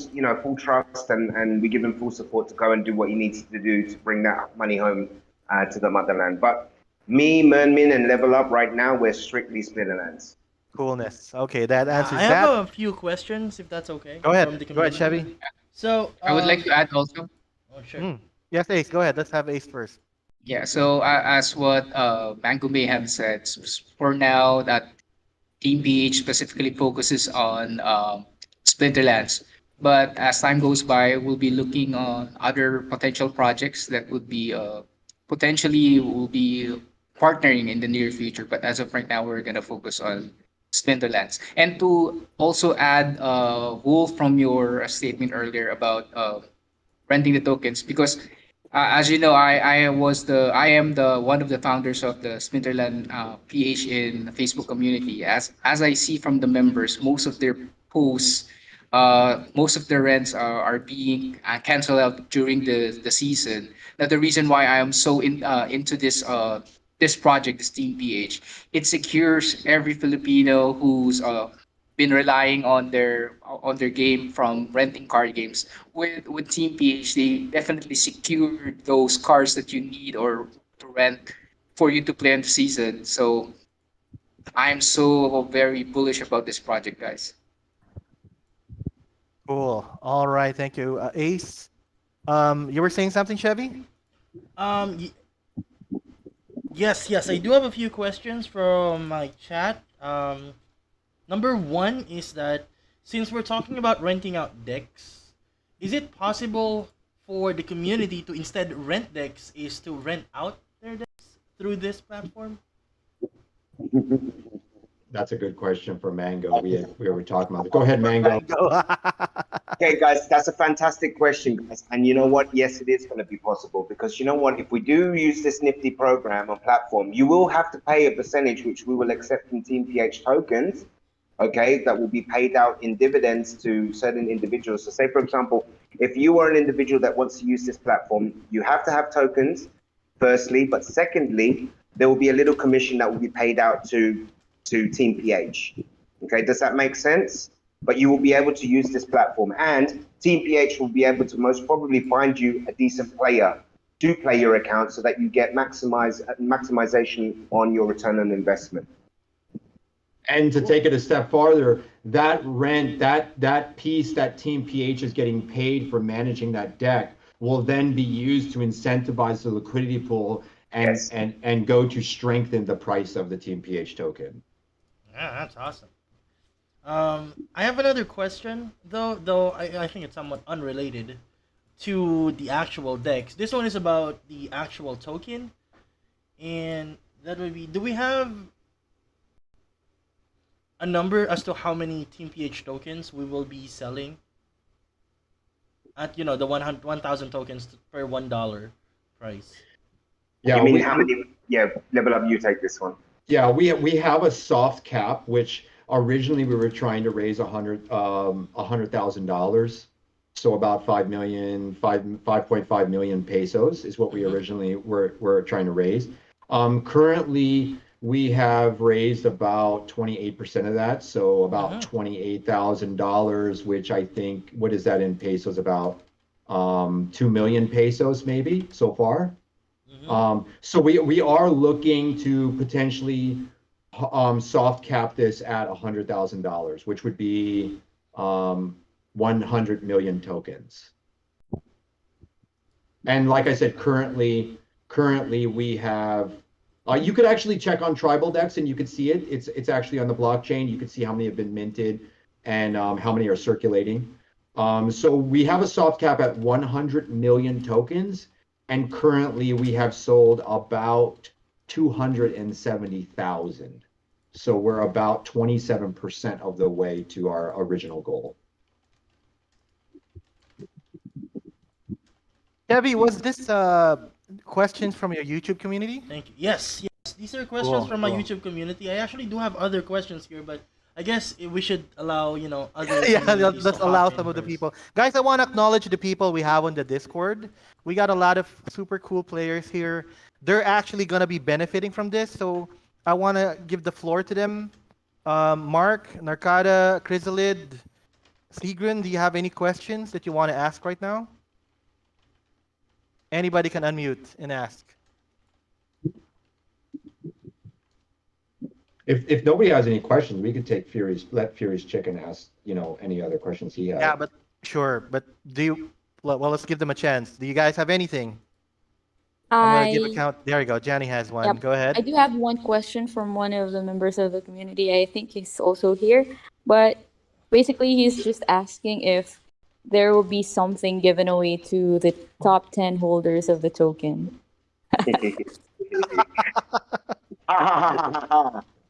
trust, and we give him full support to go and do what he needs to do to bring that money home to the motherland. But me, Mernmin, and Level Up right now, we're strictly Splinterlands. Coolness. Okay, that answers I that. have a few questions, if that's okay. Go ahead. From the Go ahead, community. Chevy. So I would like to add also. Oh, sure. Yes, Ace. Go ahead. Let's have Ace first. Yeah, so as what Mango may have said, for now that Team PH specifically focuses on Splinterlands. But as time goes by, we'll be looking on other potential projects that would be potentially will be partnering in the near future. But as of right now, we're gonna focus on Splinterlands. And to also add, Wolf, from your statement earlier about renting the tokens, because as you know, I am the one of the founders of the Splinterland PH in the Facebook community. As I see from the members, most of their posts, most of their rents are being canceled out during the season. Now the reason why I am so into this project, this Team PH, it secures every Filipino who's been relying on their game from renting card games. With Team PH, they definitely secure those cards that you need or to rent for you to play in the season. So I'm so very bullish about this project, guys. Cool. All right. Thank you, Ace. You were saying something, Chevy? Y- yes, I do have a few questions from my chat. Number one is that since we're talking about renting out decks, is it possible for the community to instead rent decks is to rent out their decks through this platform? That's a good question for Mango. We were talking about it. Go ahead, Mango. Okay, guys, that's a fantastic question, guys. And you know what? Yes, it is going to be possible because you know what? If we do use this nifty program or platform, you will have to pay a percentage, which we will accept in Team PH tokens. Okay, that will be paid out in dividends to certain individuals. So, say for example, if you are an individual that wants to use this platform, you have to have tokens, firstly, but secondly, there will be a little commission that will be paid out to Team PH. Okay, does that make sense? But you will be able to use this platform, and Team PH will be able to most probably find you a decent player to play your account so that you get maximization on your return on investment. And to take it a step farther, that rent, that piece that Team PH is getting paid for managing that deck will then be used to incentivize the liquidity pool and go to strengthen the price of the Team PH token. Yeah, that's awesome. I have another question, though I think it's somewhat unrelated to the actual decks. This one is about the actual token, and that would be: do we have a number as to how many Team PH tokens we will be selling at the 1,000 tokens per $1 price? Yeah, you mean how many? Yeah, Level Up, you take this one. Yeah, we have a soft cap, which originally we were trying to raise $100,000, so about 5.5 million pesos is what we originally were trying to raise. Currently, we have raised about 28% of that, so about $28,000, which I think, what is that in pesos? About 2 million pesos maybe so far. So we are looking to potentially soft cap this at $100,000, which would be 100 million tokens. And like I said, currently we have. You could actually check on Tribal Decks and you could see it. It's actually on the blockchain. You could see how many have been minted and how many are circulating. So we have a soft cap at 100 million tokens, and currently we have sold about 270,000. So we're about 27% of the way to our original goal. Chevy, was this questions from your YouTube community? Thank you. Yes. These are questions from my YouTube community. I actually do have other questions here, but I guess we should allow, other Yeah, let's allow some of the people. Guys, I want to acknowledge the people we have on the Discord. We got a lot of super cool players here. They're actually going to be benefiting from this, so I want to give the floor to them. Mark, Narcada, Chrysalid, Seagrin, do you have any questions that you want to ask right now? Anybody can unmute and ask. If nobody has any questions, we could let Fury's Chicken ask, any other questions he has. Yeah, but sure. But let's give them a chance. Do you guys have anything? I'm gonna give a count. There you go. Janny has one. Yep. Go ahead. I do have one question from one of the members of the community. I think he's also here, but basically he's just asking if there will be something given away to the top 10 holders of the token.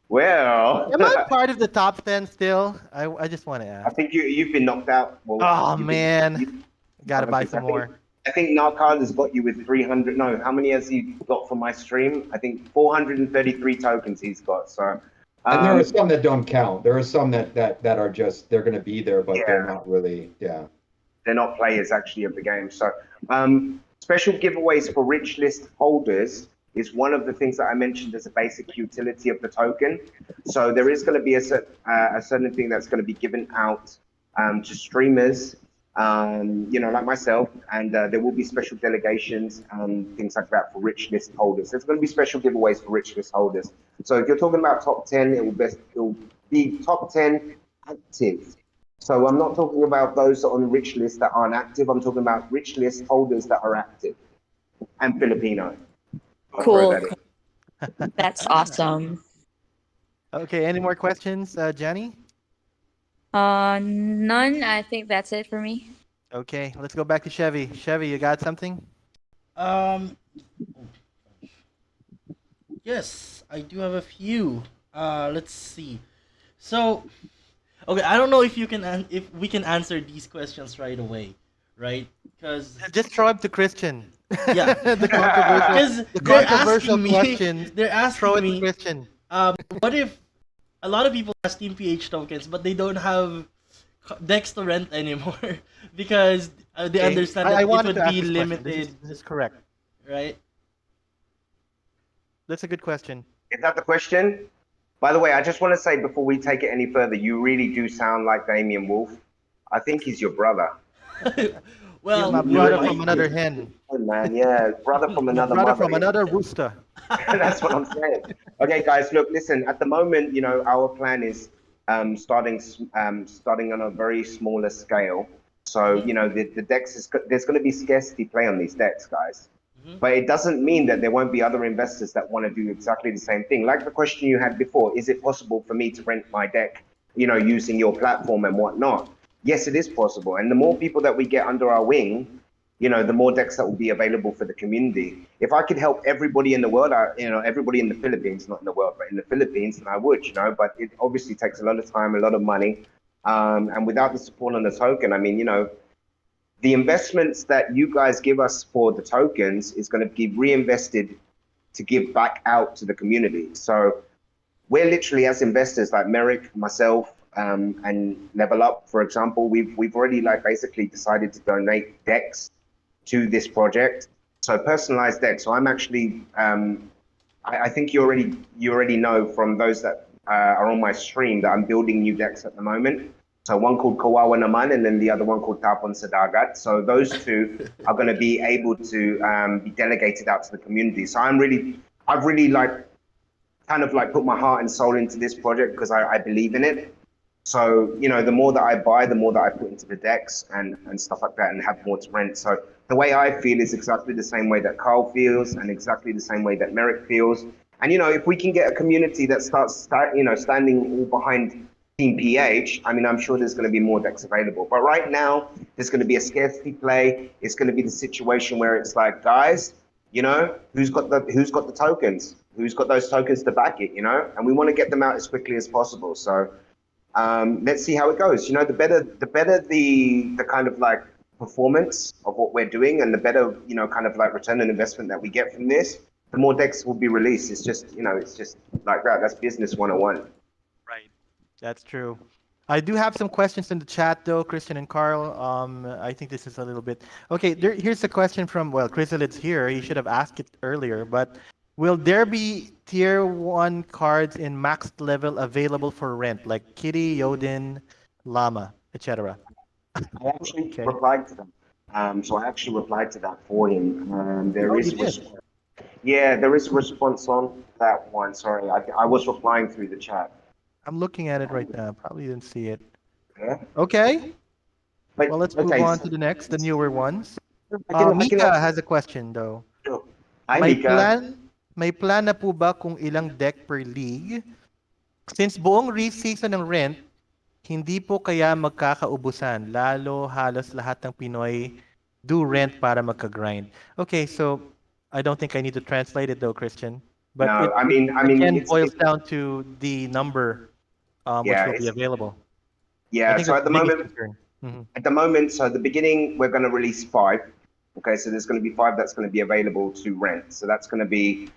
Well, am I part of the top 10 still? I just want to ask. I think you've been knocked out. Well, oh man, gotta buy some more. I think Narcard has got you with 300. No, how many has he got from my stream? I think 433 tokens he's got. So, and there are some that don't count. There are some that are just, they're going to be there, but they're not really. Yeah, they're not players actually of the game. So, special giveaways for rich list holders is one of the things that I mentioned as a basic utility of the token. So there is going to be a certain thing that's going to be given out to streamers, like myself, and there will be special delegations and things like that for rich list holders. There's going to be special giveaways for rich list holders. So if you're talking about top 10, it will be top 10 active. So I'm not talking about those on the rich list that aren't active. I'm talking about rich list holders that are active and Filipino. Cool. That's awesome. Okay, any more questions, Jenny? None. I think that's it for me. Okay, let's go back to Chevy. Chevy, you got something? Yes, I do have a few. Let's see. So, okay, I don't know if we can answer these questions right away, right? Because just throw them to Christian. Yeah, the controversial question. They're asking me, Christian. What if a lot of people have Team PH tokens, but they don't have decks to rent anymore because they understand that it would be limited. This is correct, right? That's a good question. Is that the question? By the way, I just want to say before we take it any further, you really do sound like Damian Wolf. I think he's your brother. Well, My brother from another hen. Oh, man, yeah, brother from My another brother mother. from another rooster. That's what I'm saying. Okay, guys, look, listen. At the moment, our plan is starting on a very smaller scale. So, the decks there's going to be scarcity play on these decks, guys. But it doesn't mean that there won't be other investors that want to do exactly the same thing. Like the question you had before, is it possible for me to rent my deck, using your platform and whatnot? Yes, it is possible. And the more people that we get under our wing, the more decks that will be available for the community. If I could help everybody in the world, everybody in the Philippines, not in the world, but in the Philippines, then I would, but it obviously takes a lot of time, a lot of money. And without the support on the token, I mean, the investments that you guys give us for the tokens is going to be reinvested to give back out to the community. So we're literally, as investors, like Merrick, myself, and Level Up, for example, we've already basically decided to donate decks to this project. So personalized decks. So I'm actually, I think you already know from those that are on my stream that I'm building new decks at the moment. So one called Kawawa Naman and then the other one called Tapon Sadagat. So those two are going to be able to be delegated out to the community. So I've really kind of put my heart and soul into this project because I believe in it. So, the more that I buy, the more that I put into the decks and stuff like that and have more to rent. So the way I feel is exactly the same way that Carl feels and exactly the same way that Merrick feels. And, if we can get a community that starts, standing all behind Team PH, I mean, I'm sure there's going to be more decks available. But right now, there's going to be a scarcity play. It's going to be the situation where it's like, guys, who's got the tokens? Who's got those tokens to back it, And we want to get them out as quickly as possible. So let's see how it goes. The better the kind of performance of what we're doing and the better, kind of return on investment that we get from this, the more decks will be released. It's just, it's just like that. That's business 101. Right. That's true. I do have some questions in the chat though, Christian and Carl. I think this is a little bit okay. Here's a question from Chrysalid's here. He should have asked it earlier, but will there be tier 1 cards in maxed level available for rent, like Kitty, Yodin, Llama, etc.? I actually replied to them. So I actually replied to that for him. There is a response on that one. Sorry, I was replying through the chat. I'm looking at it right now. Probably didn't see it. Yeah. Okay. Well, let's move on to the newer ones. Mika has a question though. Sure. Hi, Mika. May plan na po ba kung ilang deck per league? Since buong season ng rent, hindi po kaya magkakaubusan, lalo halos lahat ng Pinoy do rent para magka-grind. Okay, so I don't think I need to translate it though, Christian. But no, it boils down to the number which will be available. Yeah, so at the moment, so at the beginning, we're going to release 5. Okay, so there's going to be 5 that's going to be available to rent. So that's going to be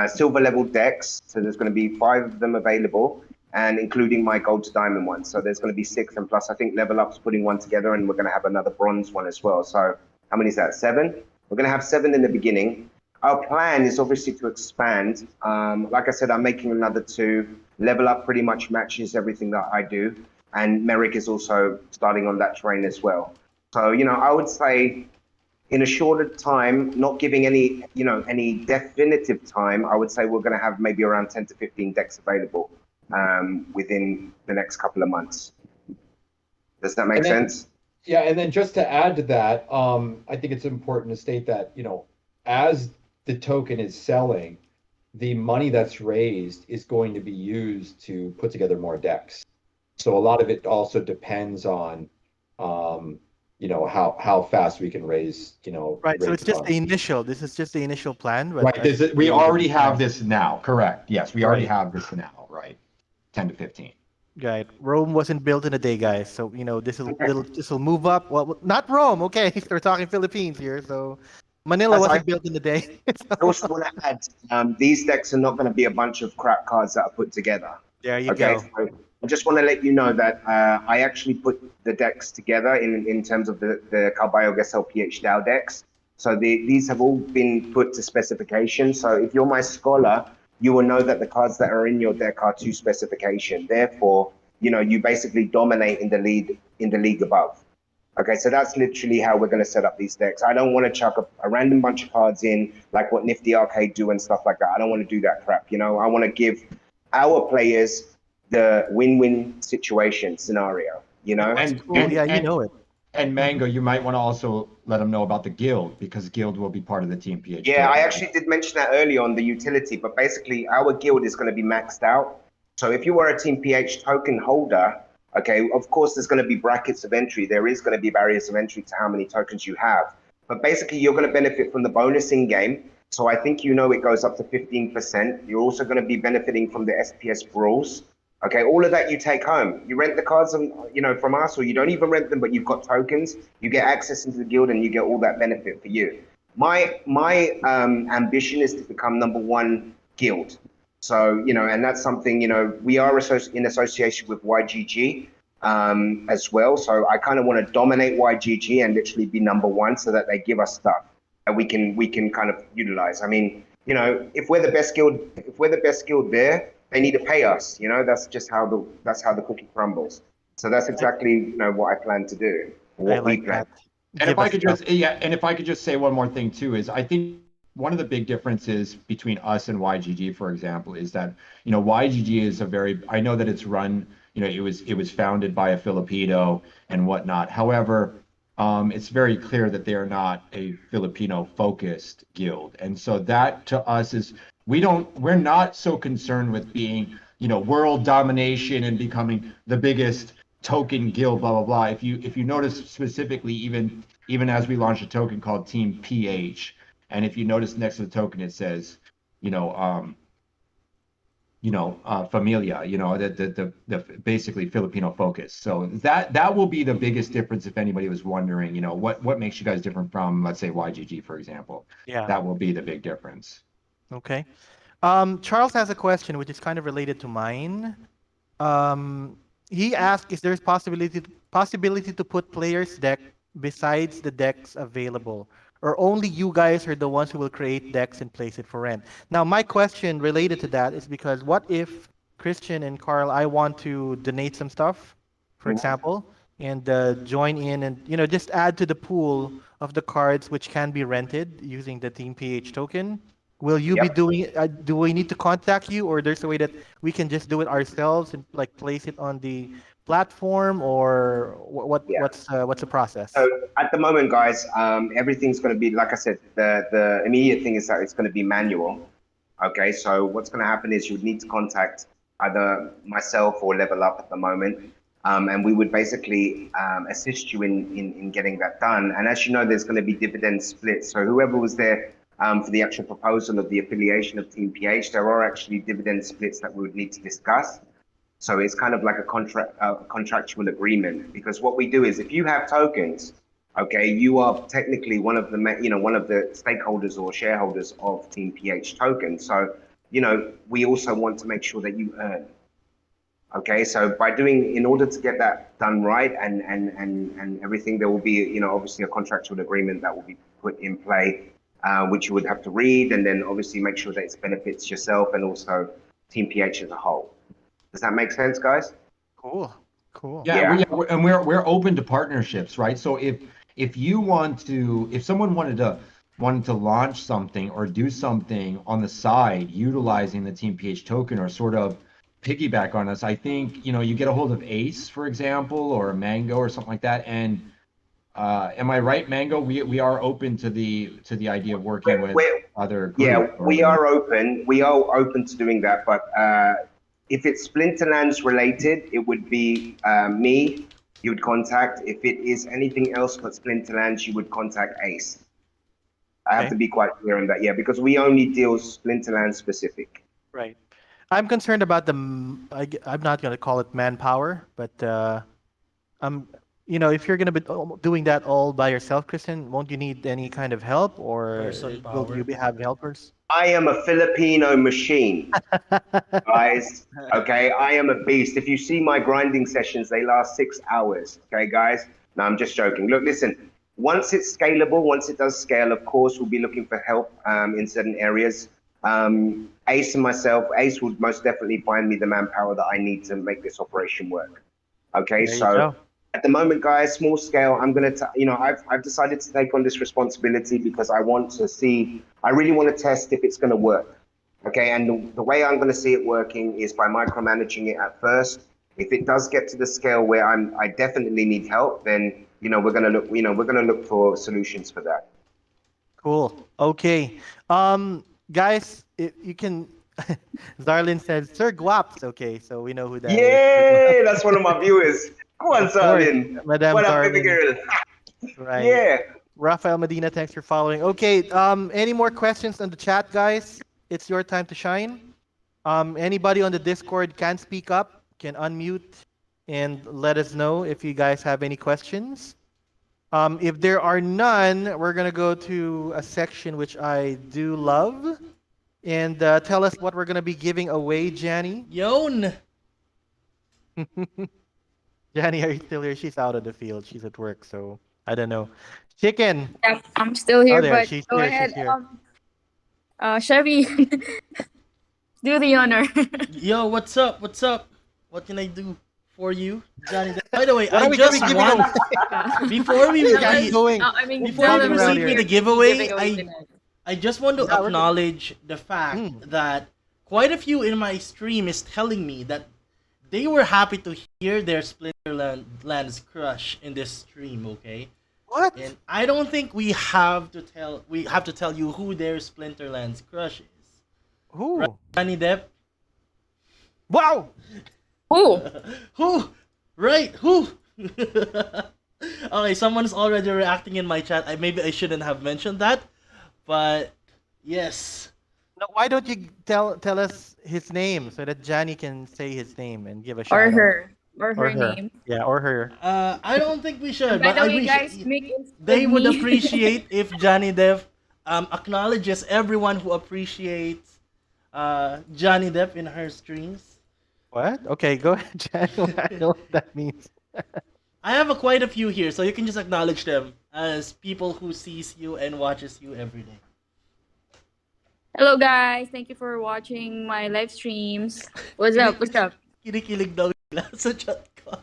silver level decks. So there's going to be 5 of them available, and including my gold to diamond one. So there's going to be 6, and plus I think Level Up's putting one together, and we're going to have another bronze one as well. So how many is that? 7? We're going to have 7 in the beginning. Our plan is obviously to expand. Like I said, I'm making another 2. Level Up pretty much matches everything that I do, and Merrick is also starting on that train as well. So I would say, in a shorter time, not giving any definitive time, I would say we're going to have maybe around 10 to 15 decks available within the next couple of months. Does that make sense? Yeah, and then just to add to that, I think it's important to state that, as the token is selling, the money that's raised is going to be used to put together more decks. So a lot of it also depends on how fast we can raise, right. So it's just the initial. This is just the initial plan. But right. We already have this now. Correct. Yes, we already have this now. Right. 10 to 15. Right. Rome wasn't built in a day, guys. So this will move up. Well, not Rome. Okay, we're talking Philippines here. So Manila wasn't built in a day. I also want to add, these decks are not going to be a bunch of crap cards that are put together. There you go. So I just want to let you know that I actually put the decks together in terms of the Caballo Gesell PH DAO decks. So these have all been put to specification. So if you're my scholar, you will know that the cards that are in your deck are to specification. Therefore, you basically dominate in the league above. Okay, so that's literally how we're going to set up these decks. I don't want to chuck a random bunch of cards in like what Nifty Arcade do and stuff like that. I don't want to do that crap. You know, I want to give our players the win-win situation scenario. You know, Yeah, you know it. And Mango, you might want to also let them know about the guild, because guild will be part of the Team PH. Yeah, I actually did mention that earlier on the utility, but basically our guild is going to be maxed out. So if you are a Team PH token holder, okay, of course there's going to be brackets of entry. There is going to be barriers of entry to how many tokens you have. But basically you're going to benefit from the bonus in game. So I think you know it goes up to 15%. You're also going to be benefiting from the SPS brawls. Okay, all of that you take home. You rent the cards, from us, or you don't even rent them, but you've got tokens. You get access into the guild, and you get all that benefit for you. My ambition is to become #1 guild. So and that's something we are in association with YGG as well. So I kind of want to dominate YGG and literally be #1, so that they give us stuff that we can kind of utilize. I mean, if we're the best guild there, they need to pay us. That's just how the cookie crumbles. So that's exactly what I plan to do. What we plan. And if I could just say one more thing too, is I think one of the big differences between us and YGG, for example, is that YGG is I know that it's run, it was founded by a Filipino and whatnot. However, it's very clear that they are not a Filipino focused guild, and so that to us is we're not so concerned with being world domination and becoming the biggest token guild, blah blah blah. If you notice specifically, even as we launched a token called Team PH, and if you notice next to the token it says familia, the basically Filipino focus. So that will be the biggest difference if anybody was wondering, what makes you guys different from, let's say, YGG, for example. Yeah, that will be the big difference. Okay. Charles has a question which is kind of related to mine. He asked, is there possibility to put players' deck besides the decks available, or only you guys are the ones who will create decks and place it for rent? Now, my question related to that is because what if Christian and Carl, I want to donate some stuff, for example, and join in and just add to the pool of the cards which can be rented using the Team PH token? Will you be doing it? Do we need to contact you, or there's a way that we can just do it ourselves and like place it on the platform, or what's the process? So at the moment, guys, everything's going to be, like I said, the immediate thing is that it's going to be manual. Okay, so what's going to happen is you would need to contact either myself or Level Up at the moment, and we would basically assist you in getting that done. And as you know, there's going to be dividend splits. So whoever was there for the actual proposal of the affiliation of Team PH, there are actually dividend splits that we would need to discuss. So it's kind of like a contractual agreement, because what we do is, if you have tokens, okay, you are technically one of the stakeholders or shareholders of Team PH tokens. So we also want to make sure that you earn. Okay, so in order to get that done right and everything, there will be obviously a contractual agreement that will be put in play, which you would have to read, and then obviously make sure that it benefits yourself and also Team PH as a whole. Does that make sense, guys? Cool. Yeah. We're open to partnerships, right? So if someone wanted to launch something or do something on the side utilizing the Team PH token, or sort of piggyback on us, I think you get a hold of Ace, for example, or Mango or something like that, and am I right, Mango? We are open to the idea of working with other groups. Yeah, we are open. We are open to doing that. But if it's Splinterlands related, it would be me you would contact. If it is anything else but Splinterlands, you would contact Ace. I have to be quite clear on that, because we only deal Splinterlands specific. Right. I'm concerned about I'm not going to call it manpower, but if you're going to be doing that all by yourself, Christian, won't you need any kind of help, or will you have helpers? I am a Filipino machine, guys. Okay, I am a beast. If you see my grinding sessions, they last 6 hours. Okay, guys. No, I'm just joking. Look, listen. Once it's scalable, once it does scale, of course, we'll be looking for help in certain areas. Ace and myself, Ace would most definitely find me the manpower that I need to make this operation work. Okay, so At the moment, guys, small scale. I'm gonna, I've decided to take on this responsibility because I want to see. I really want to test if it's gonna work. Okay, and the way I'm gonna see it working is by micromanaging it at first. If it does get to the scale where I definitely need help, then we're gonna look. We're gonna look for solutions for that. Cool. Okay. Guys, you can. Zarlin says, Sir Guaps. Okay, so we know who that is. Yeah, that's one of my viewers. Go on, Of course, Salin. Madame What up, baby Zarlin. girl? Right. Yeah. Rafael Medina, thanks for following. Okay, any more questions on the chat, guys? It's your time to shine. Anybody on the Discord can speak up, can unmute, and let us know if you guys have any questions. If there are none, we're gonna go to a section which I do love, and tell us what we're gonna be giving away, Janny. Yon. Janny, are you still here? She's out of the field. She's at work, so I don't know. Chicken. Yep, I'm still here, there, but she's go here, ahead. she's here. Chevy, do the honor. Yo, what's up? What's up? What can I do for you, Johnny? By the way, What are I we gonna just be giving won. away? Before we You guys really, going? I mean, before tell we them around proceed here. with the giving giveaway, away tonight. I just want to Yeah, we're gonna- acknowledge the fact that quite a few in my stream is telling me that they were happy to hear their Splinterlands crush in this stream. Okay. What? And I don't think we have to tell you who their Splinterlands crush is. Who? Jannidepp. Wow! Who? Who? Right? Who? Okay, someone's already reacting in my chat. Maybe I shouldn't have mentioned that, but yes. No, why don't you tell us his name so that Johnny can say his name and give a shout Or out? her. Or her Or her. name. Yeah, or her. I don't think we should. By But the I way, wish guys, make it they with would me. appreciate if Jannidepp acknowledges everyone who appreciates Jannidepp in her streams. What? Okay, go ahead, Johnny. I don't know what that means. I have quite a few here, so you can just acknowledge them as people who sees you and watches you every day. Hello, guys. Thank you for watching my live streams. What's up? What's up? Kinikilig daw sila sa chat ko.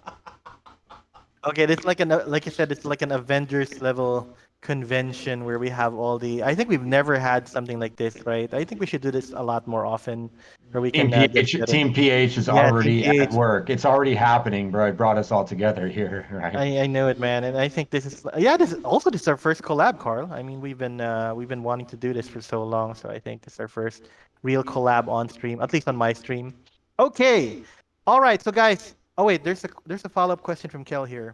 Okay, it's like like I said, it's like an Avengers level convention where we have all the. I think we've never had something like this, right? I think we should do this a lot more often, where we Team can. PH, Team PH is Yeah, Team already at PH. work. It's already happening, bro. It brought us all together here, right? I know it, man, and I think this is this is our first collab, Carl. I mean, we've been wanting to do this for so long, so I think this is our first real collab on stream, at least on my stream. Okay, all right, so guys. Oh wait, there's a follow-up question from Kel here.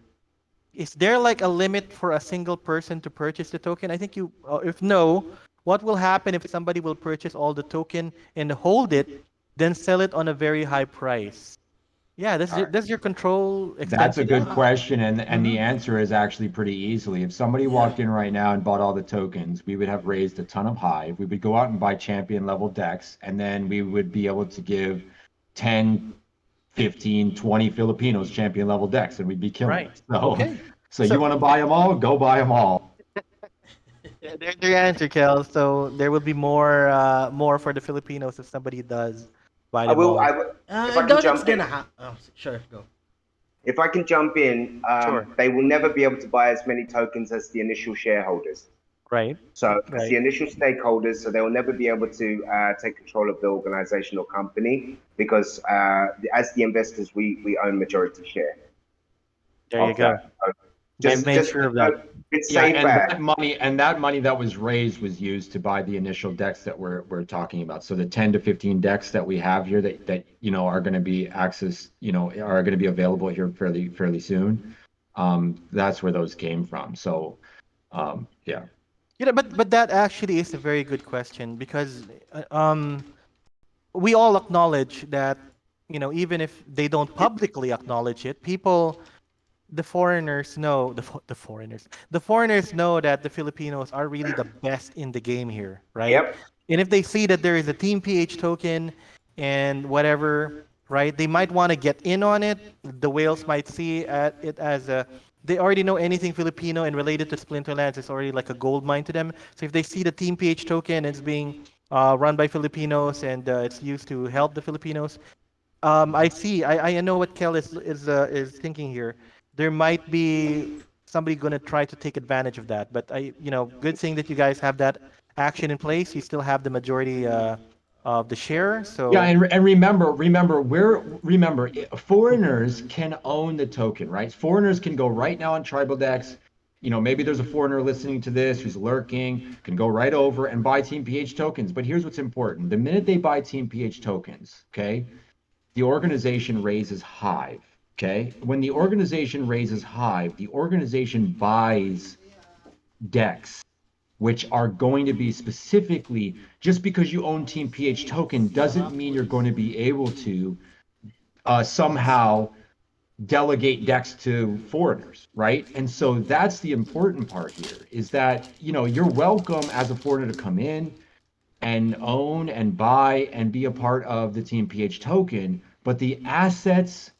Is there like a limit for a single person to purchase the token? I think if no, what will happen if somebody will purchase all the token and hold it, then sell it on a very high price? Yeah, does your control extend That's a to good that? question, and the answer is actually pretty easily. If somebody walked in right now and bought all the tokens, we would have raised a ton of hive. We would go out and buy champion level decks, and then we would be able to give 10, 15, 20 Filipinos champion level decks, and we'd be killing Right. it. So, Okay. so you want to buy them all? Go buy them all. Yeah, there's your answer, Kel. So there will be more for the Filipinos if somebody does buy I them will. all. I will. If I I can doubt jump it's gonna in. happen. Oh, sure, go. If I can jump in, Sure. they will never be able to buy as many tokens as the initial shareholders. Right. So it's Right. the initial stakeholders, so they will never be able to take control of the organization or company because as the investors, we own majority share. There you of go. that. So I've made sure of that. It's Yeah, safe and bet. that money that was raised was used to buy the initial decks that we're talking about. So the 10 to 15 decks that we have here that are going to be are going to be available here fairly soon. That's where those came from. So yeah. But that actually is a very good question because we all acknowledge that even if they don't publicly acknowledge it, the foreigners know the foreigners know that the Filipinos are really the best in the game here, right? Yep. And if they see that there is a Team PH token and whatever, right, they might want to get in on it. The whales might see it as they already know anything Filipino and related to Splinterlands is already like a gold mine to them. So if they see the Team PH token is being run by Filipinos and it's used to help the Filipinos, I know what Kel is thinking here. there might be somebody going to try to take advantage of that. But good thing that you guys have that action in place. You still have the majority of the share. So Yeah, and remember, foreigners can own the token, right? Foreigners can go right now on Tribal Dex. Maybe there's a foreigner listening to this who's lurking, can go right over and buy Team PH tokens. But here's what's important. The minute they buy Team PH tokens, okay, the organization raises Hive, okay? When the organization raises Hive, the organization buys Dex, which are going to be specifically, just because you own Team PH token doesn't mean you're going to be able to somehow delegate Dex to foreigners, right? And so that's the important part here, is that, you're welcome as a foreigner to come in and own and buy and be a part of the Team PH token, but the assets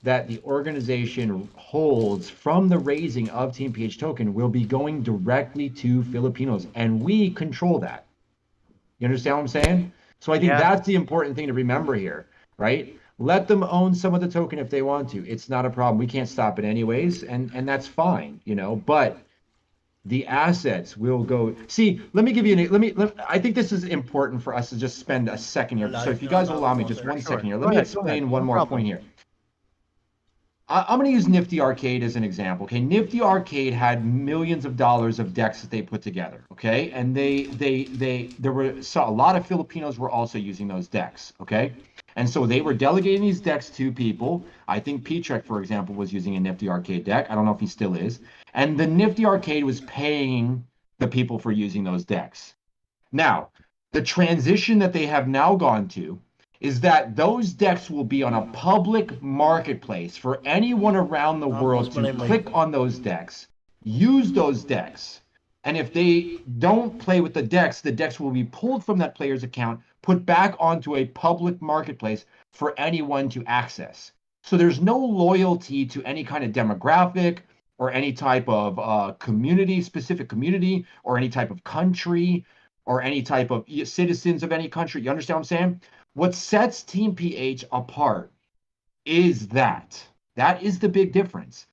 that the organization holds from the raising of Team PH token will be going directly to Filipinos, and we control that. You understand what I'm saying? So I think that's the important thing to remember here, right? Let them own some of the token if they want to. It's not a problem. We can't stop it anyways, and that's fine, but the assets will go. See, let me give you I think this is important for us to just spend a second here. So if you guys will allow me just 1 second here, let me explain one more point here. I'm going to use Nifty Arcade as an example. Okay, Nifty Arcade had millions of dollars of decks that they put together. Okay, and there were a lot of Filipinos were also using those decks. Okay, and so they were delegating these decks to people. I think PTREK, for example, was using a Nifty Arcade deck. I don't know if he still is. And the Nifty Arcade was paying the people for using those decks. Now, the transition that they have now gone to is that those decks will be on a public marketplace for anyone around the world to click on those decks, use those decks, and if they don't play with the decks will be pulled from that player's account, put back onto a public marketplace for anyone to access. So there's no loyalty to any kind of demographic or any type of specific community, or any type of country, or any type of citizens of any country. You understand what I'm saying? What sets Team PH apart is that is the big difference.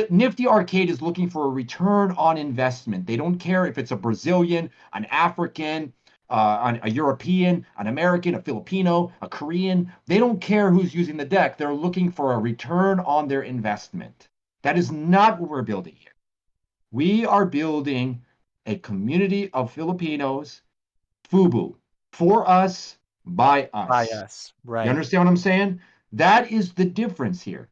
Nifty Arcade is looking for a return on investment. They don't care if it's a Brazilian, an African, a European, an American, a Filipino, a Korean. They don't care who's using the deck. They're looking for a return on their investment. That is not what we're building here. We are building a community of Filipinos, FUBU, for us, by us. By us, right. You understand what I'm saying? That is the difference here.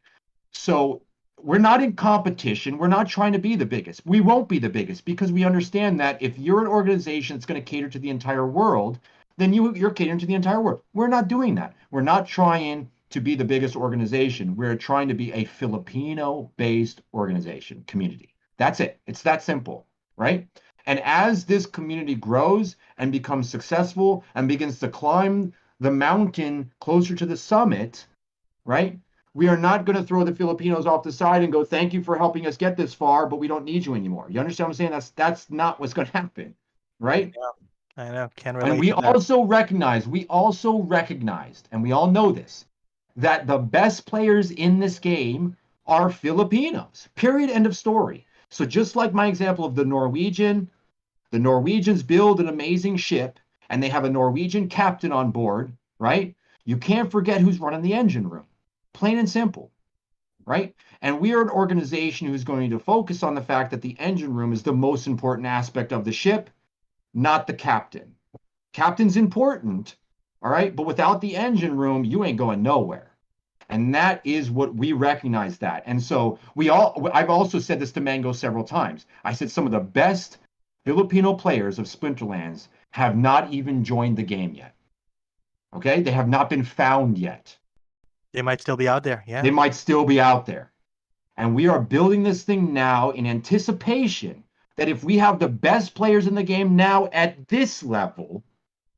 So we're not in competition. We're not trying to be the biggest. We won't be the biggest, because we understand that if you're an organization that's going to cater to the entire world, then you're catering to the entire world. We're not doing that. We're not trying to be the biggest organization. We're trying to be a Filipino-based organization, community. That's it. It's that simple, right? And as this community grows and becomes successful and begins to climb the mountain closer to the summit, right? We are not going to throw the Filipinos off the side and go, thank you for helping us get this far, but we don't need you anymore. You understand what I'm saying? That's not what's going to happen, right? Yeah, I know. Can relate. And we also recognized, and we all know this, that the best players in this game are Filipinos. Period. End of story. So just like my example of the Norwegians build an amazing ship, and they have a Norwegian captain on board, right? You can't forget who's running the engine room. Plain and simple, right? And we are an organization who's going to focus on the fact that the engine room is the most important aspect of the ship, not the captain. Captain's important, all right? But without the engine room, you ain't going nowhere. And that is what we recognize that. And so I've also said this to Mango several times. I said some of the best Filipino players of Splinterlands have not even joined the game yet. Okay? They have not been found yet. They might still be out there. Yeah. They might still be out there. And we are building this thing now in anticipation that if we have the best players in the game now at this level,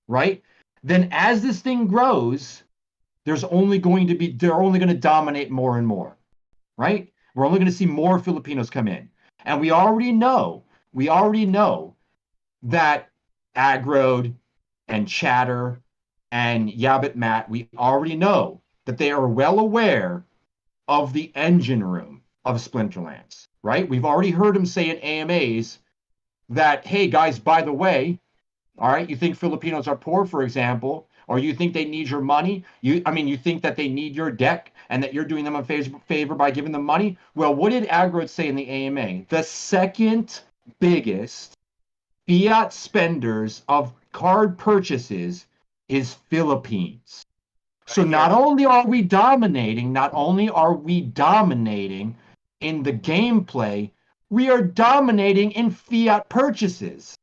right? Then as this thing grows, they're only going to dominate more and more, right? We're only going to see more Filipinos come in. And we already know that Aggroed and Chatter and Yabbit Matt, we already know that they are well aware of the engine room. of Splinterlands, right? We've already heard him say in AMAs that, hey guys, by the way, all right, you think Filipinos are poor, for example, or you think they need your money? You think that they need your deck and that you're doing them a favor by giving them money? Well, what did Agro say in the AMA? The second biggest fiat spenders of card purchases is Philippines. So not only are we dominating, in the gameplay, we are dominating in fiat purchases.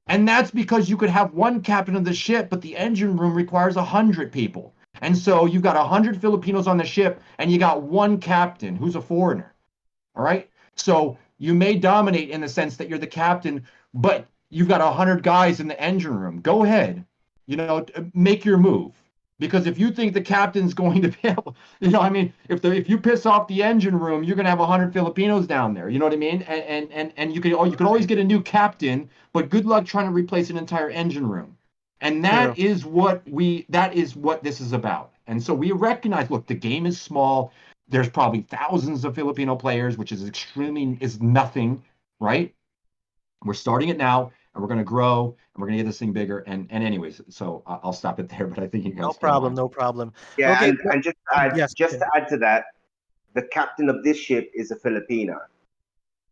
And that's because you could have one captain of the ship, but the engine room requires 100 people. And so you've got 100 Filipinos on the ship, and you got one captain who's a foreigner. All right? So you may dominate in the sense that you're the captain, but you've got 100 guys in the engine room. Go ahead, make your move. Because if you think the captain's going to be able, if you piss off the engine room, you're going to have 100 Filipinos down there. You know what I mean? And you could always get a new captain, but good luck trying to replace an entire engine room. And that is what this is about. And so we recognize, look, the game is small. There's probably thousands of Filipino players, which is nothing, right? We're starting it now, and we're going to grow, and we're going to get this thing bigger. And anyways, so I'll stop it there. But I think you guys. No problem. Yeah, Okay. and just to add to that, the captain of this ship is a Filipino.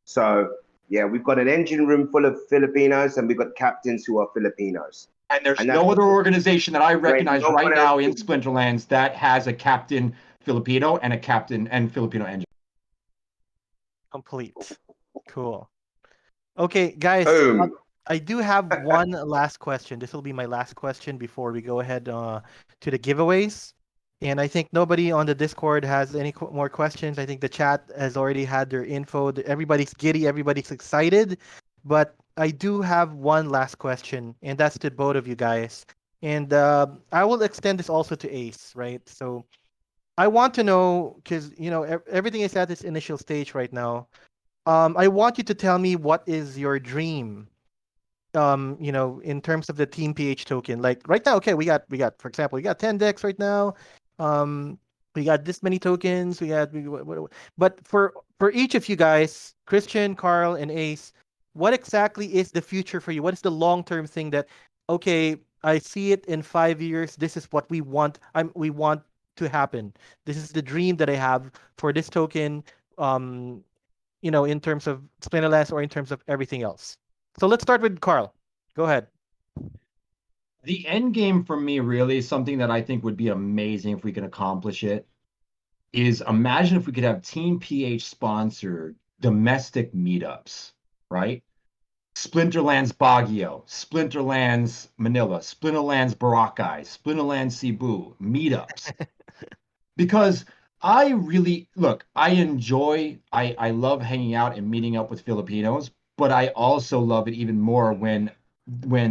So yeah, we've got an engine room full of Filipinos, and we've got captains who are Filipinos. And there's no other organization that I recognize right now in Splinterlands that has a captain Filipino and a captain and Filipino engine. Complete. Cool. Okay, guys, I do have one last question. This will be my last question before we go ahead to the giveaways. And I think nobody on the Discord has any more questions. I think the chat has already had their info. Everybody's giddy, everybody's excited. But I do have one last question, and that's to both of you guys. And I will extend this also to Ace, right? So I want to know, because everything is at its initial stage right now. I want you to tell me what is your dream, in terms of the Team PH token. Like right now, okay, we got, for example, we got 10 decks right now. We got this many tokens. But for each of you guys, Christian, Carl, and Ace, what exactly is the future for you? What is the long-term thing that, okay, I see it in 5 years. This is what we want. We want to happen. This is the dream that I have for this token. In terms of Splinterlands or in terms of everything else. So let's start with Carl. Go ahead. The end game for me, really, something that I think would be amazing if we can accomplish it, is imagine if we could have Team PH sponsored domestic meetups, right? Splinterlands Baguio, Splinterlands Manila, Splinterlands Boracay, Splinterlands Cebu, meetups. Because I love hanging out and meeting up with Filipinos, but I also love it even more when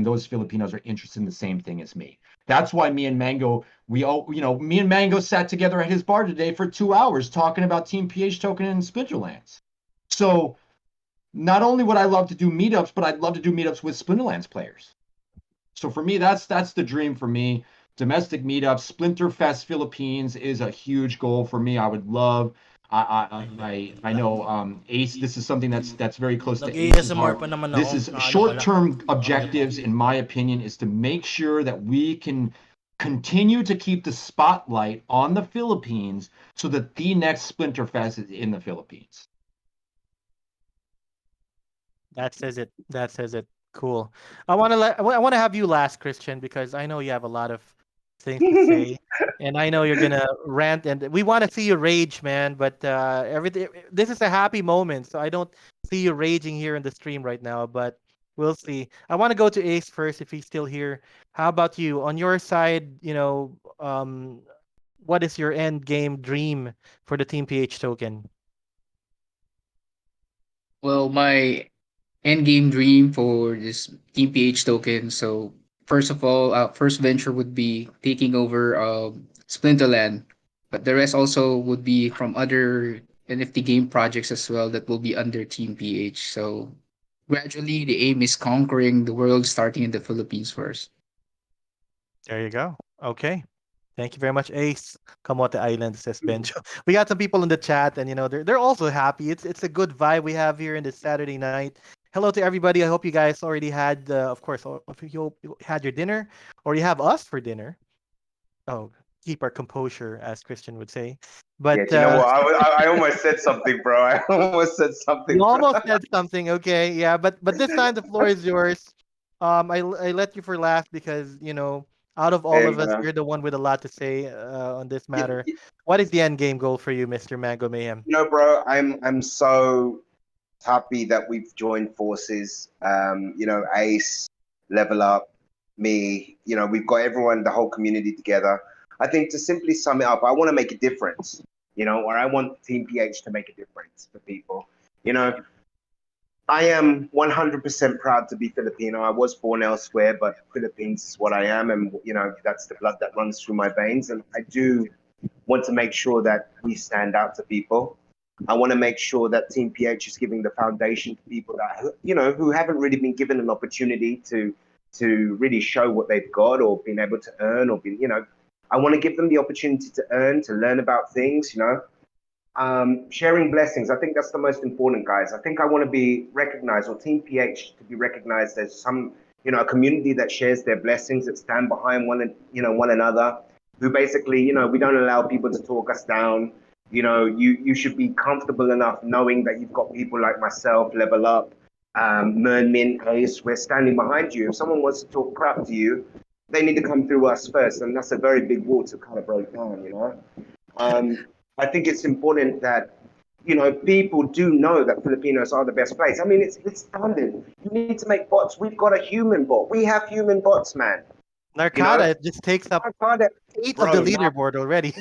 those Filipinos are interested in the same thing as me. That's why me and Mango sat together at his bar today for 2 hours talking about Team PH token and Splinterlands. So not only would I love to do meetups, but I'd love to do meetups with Splinterlands players. So for me, that's the dream for me. Domestic meetups, Splinterfest Philippines is a huge goal for me. I would love. I know Ace. This is something that's very close to Ace's heart. This is short-term objectives, in my opinion, is to make sure that we can continue to keep the spotlight on the Philippines, so that the next Splinterfest is in the Philippines. That says it. Cool. I want to have you last, Christian, because I know you have a lot of things to say, and I know you're gonna rant, and we want to see you rage, man. But everything. This is a happy moment, so I don't see you raging here in the stream right now. But we'll see. I want to go to Ace first, if he's still here. How about you? On your side, what is your end game dream for the Team PH token? Well, my end game dream for this Team PH token. So first of all, first venture would be taking over Splinterland, but the rest also would be from other NFT game projects as well that will be under Team PH. So gradually, the aim is conquering the world, starting in the Philippines first. There you go. Okay. Thank you very much, Ace. Kamote Island says Benjo. We got some people in the chat, and they're also happy. It's a good vibe we have here in this Saturday night. Hello to everybody. I hope you guys already had, of course, if you hope you had your dinner, or you have us for dinner. Oh, keep our composure, as Christian would say. Yeah, But do you know what? I almost said something, bro. I almost said you something, bro. almost said something, okay? Yeah, but this time the floor is yours. I let you for last because out of all Hey, of us, man. you're the one with a lot to say on this Y- matter. y- What is the end game goal for you, Mr. Mango Mayhem? bro, I'm so happy that we've joined forces. Ace, Level Up, me. We've got everyone, the whole community together. I think to simply sum it up, I want to make a difference. Or I want Team PH to make a difference for people. I am 100% proud to be Filipino. I was born elsewhere, but Philippines is what I am, and that's the blood that runs through my veins. And I do want to make sure that we stand out to people. I want to make sure that Team PH is giving the foundation to people that who haven't really been given an opportunity to really show what they've got or been able to earn or I want to give them the opportunity to earn, to learn about things. Sharing blessings. I think that's the most important, guys. I think I want to be recognized, or Team PH to be recognized as a community that shares their blessings, that stand behind one another, who basically, we don't allow people to talk us down. You should be comfortable enough knowing that you've got people like myself, Level Up, Min, Ace, we're standing behind you. If someone wants to talk crap to you, they need to come through us first, and that's a very big wall to kind of break down. I think it's important that people do know that Filipinos are the best place. I mean, it's standard. You need to make bots. We've got a human bot. We have human bots, man. Narcada, it just takes up Narcada, 8 of the bro, leaderboard already.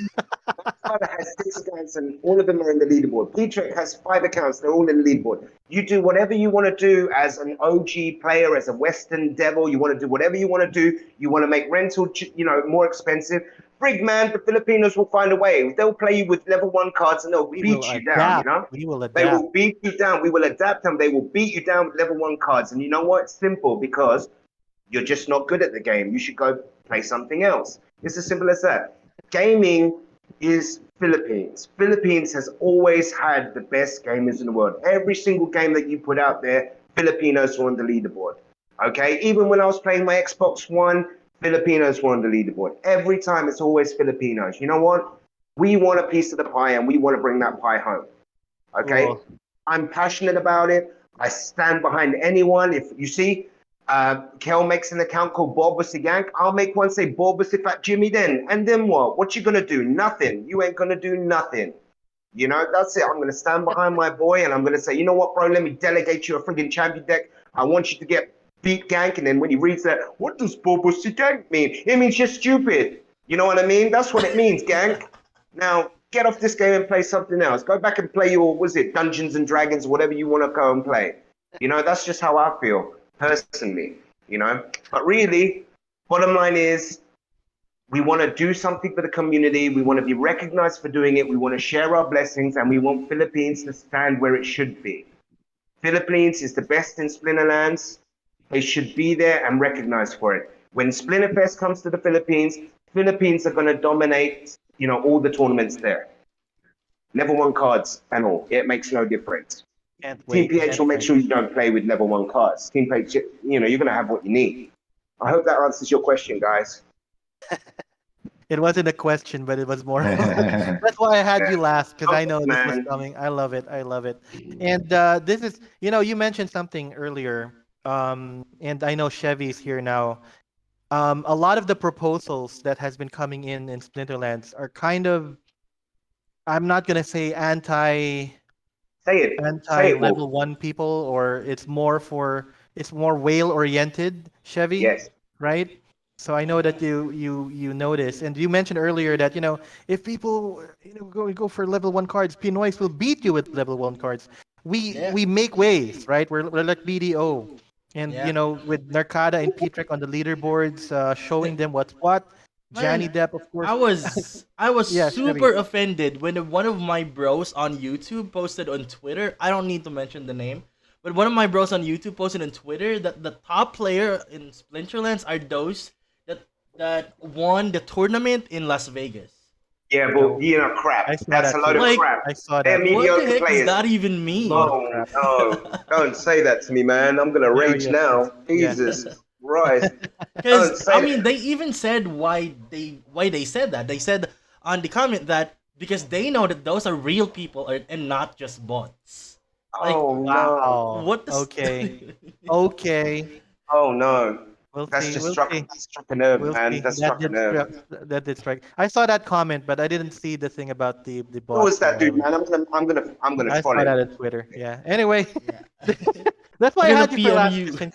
Narcada has 6 accounts and all of them are in the leaderboard. PTREK has 5 accounts. They're all in the leaderboard. You do whatever you want to do as an OG player, as a Western devil. You want to do whatever you want to do. You want to make rental, more expensive. Brig, man, the Filipinos will find a way. They'll play you with level 1 cards and they'll We will beat you down, adapt. We will They adapt. will beat you down. We will adapt them. They will beat you down with level 1 cards. And you know what? It's simple because you're just not good at the game. You should go play something else. It's as simple as that. Gaming is Philippines. Philippines has always had the best gamers in the world. Every single game that you put out there, Filipinos were on the leaderboard. Okay? Even when I was playing my Xbox One, Filipinos were on the leaderboard. Every time it's always Filipinos. You know what? We want a piece of the pie and we want to bring that pie home. Okay? Cool. I'm passionate about it. I stand behind anyone. If you see, Kel makes an account called Borbus Yank. I'll make one say Borbus if at Jimmy then. And then what? What you gonna do? Nothing. You ain't gonna do nothing. That's it. I'm gonna stand behind my boy and I'm gonna say, you know what, bro? Let me delegate you a friggin' champion deck. I want you to get beat gank. And then when he reads that, what does Borbus Yank mean? It means you're stupid. You know what I mean? That's what it means, gank. Now get off this game and play something else. Go back and play your, Dungeons and Dragons, whatever you want to go and play. That's just how I feel personally, But really, bottom line is, we want to do something for the community. We want to be recognized for doing it. We want to share our blessings, and we want Philippines to stand where it should be. Philippines is the best in Splinterlands. They should be there and recognized for it. When Splinterfest comes to the Philippines, Philippines are going to dominate, all the tournaments there. Level 1 cards and all. It makes no difference. Can't Team wait. PH will make sure you don't play with level 1 cards. Team PH, you're going to have what you need. I hope that answers your question, guys. It wasn't a question, but it was more. That's why I had you last, because I know this was Man. coming. I love it. I love it. And this is, you mentioned something earlier, and I know Chevy's here now. A lot of the proposals that has been coming in Splinterlands are kind of, I'm not gonna say Say it. Say it, level Wolf. 1 people, or it's more whale oriented, Chevy. Yes. Right? So I know that you notice, and you mentioned earlier that if people go for level 1 cards, Pinoys will beat you with level 1 cards. We make ways, right? We're like BDO, and with Narcada and PTREK on the leaderboards, showing them what's what. Man, Jannidepp, of course. I was Yeah, super Chevy. offended when one of my bros on YouTube posted on Twitter. I don't need to mention the name, but one of my bros on YouTube posted on Twitter that the top player in Splinterlands are those that that won the tournament in Las Vegas. Yeah, but crap. I saw That's that a load too. of Like, crap. I saw They're that. what the mediocre heck does players. that even mean? Load of Oh crap. no! Don't say that to me, man. I'm gonna Very rage now. offensive. Yeah. Jesus Christ! Don't Because say I that. mean, they even said why they said that. They said on the comment that because they know that those are real people and not just bots. Like, Oh no! Wow. what the? Okay. Okay. Oh no! We'll That's see. just We'll struck see. struck a nerve, We'll man. see. That That struck a did nerve. strike. That did strike. I saw that comment, but I didn't see the thing about the Who was bots and that dude, whatever. man? I'm gonna I follow saw that him. on Twitter. Yeah. Anyway, Yeah. that's why I I'm gonna had you for PM last you. question.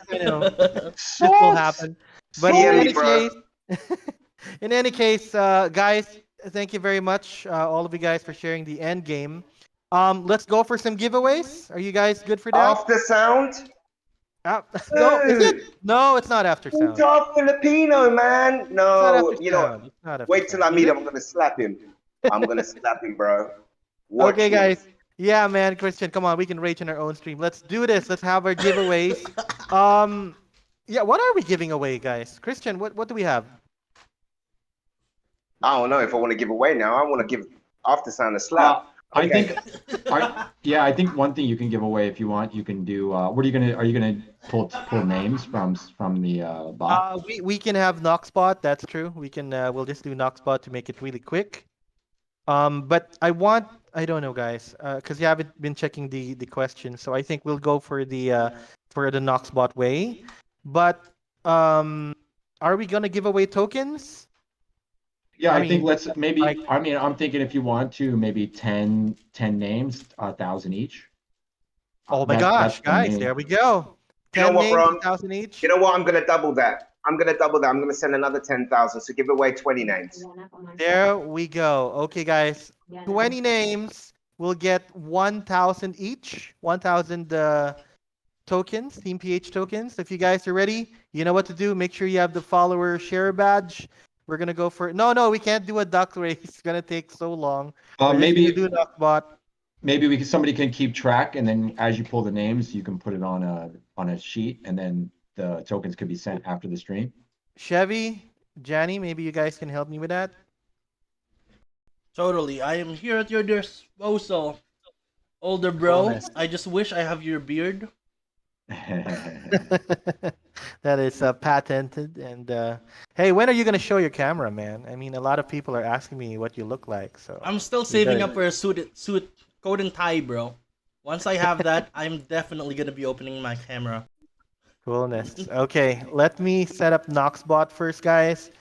This will happen. But in PM me, any bro. case, in any case, guys, thank you very much, all of you guys, for sharing the end game. Let's go for some giveaways. Are you guys good for that? After sound. No, is it? Dude, No, it's not after he's sound. half Filipino, man. It's not after No, sound. It's not after wait till I sound. Is meet it? him. I'm gonna slap him. I'm gonna slap him, bro. Watch Okay, me. guys. Yeah, man, Christian, come on. We can rage in our own stream. Let's do this. Let's have our giveaways. Um, yeah, what are we giving away, guys? Christian, what do we have? I don't know if I want to give away now. I want to give after sound a slap. I Okay. think, I think one thing you can give away if you want, you can do. What are you gonna pull names from the bot? We can have Knockspot. That's true. We can. We'll just do Knockspot to make it really quick. But I don't know, guys, because you haven't been checking the questions, so I think we'll go for the Knoxbot way. But are we gonna give away tokens? Yeah, I I think mean, let's maybe. like- I mean, I'm thinking if you want to, maybe 10 names, 1,000 each. Oh my That- gosh, that's the guys, main- there we go. You know 10 what, names, bro? 1,000 each. You know what? I'm gonna double that. I'm gonna send another 10,000. So give away 20 names. There we go. Okay, guys, 20 names will get 1,000 each. 1,000 tokens, Team PH tokens. If you guys are ready, you know what to do. Make sure you have the follower share badge. We're gonna go for no, we can't do a duck race. It's gonna take so long. We're just maybe gonna do Knockbot. maybe somebody can keep track, and then as you pull the names, you can put it on a sheet, and then the tokens could be sent after the stream. Chevy, Janny, maybe you guys can help me with that. Totally. I am here at your disposal. Older bro, Honest. I just wish I have your beard. That is patented. And hey, when are you gonna show your camera, man? I mean, a lot of people are asking me what you look like. So I'm still saving better- up for a suit coat and tie, bro. Once I have that, I'm definitely gonna be opening my camera. coolness. Okay, let me set up Knoxbot first, guys.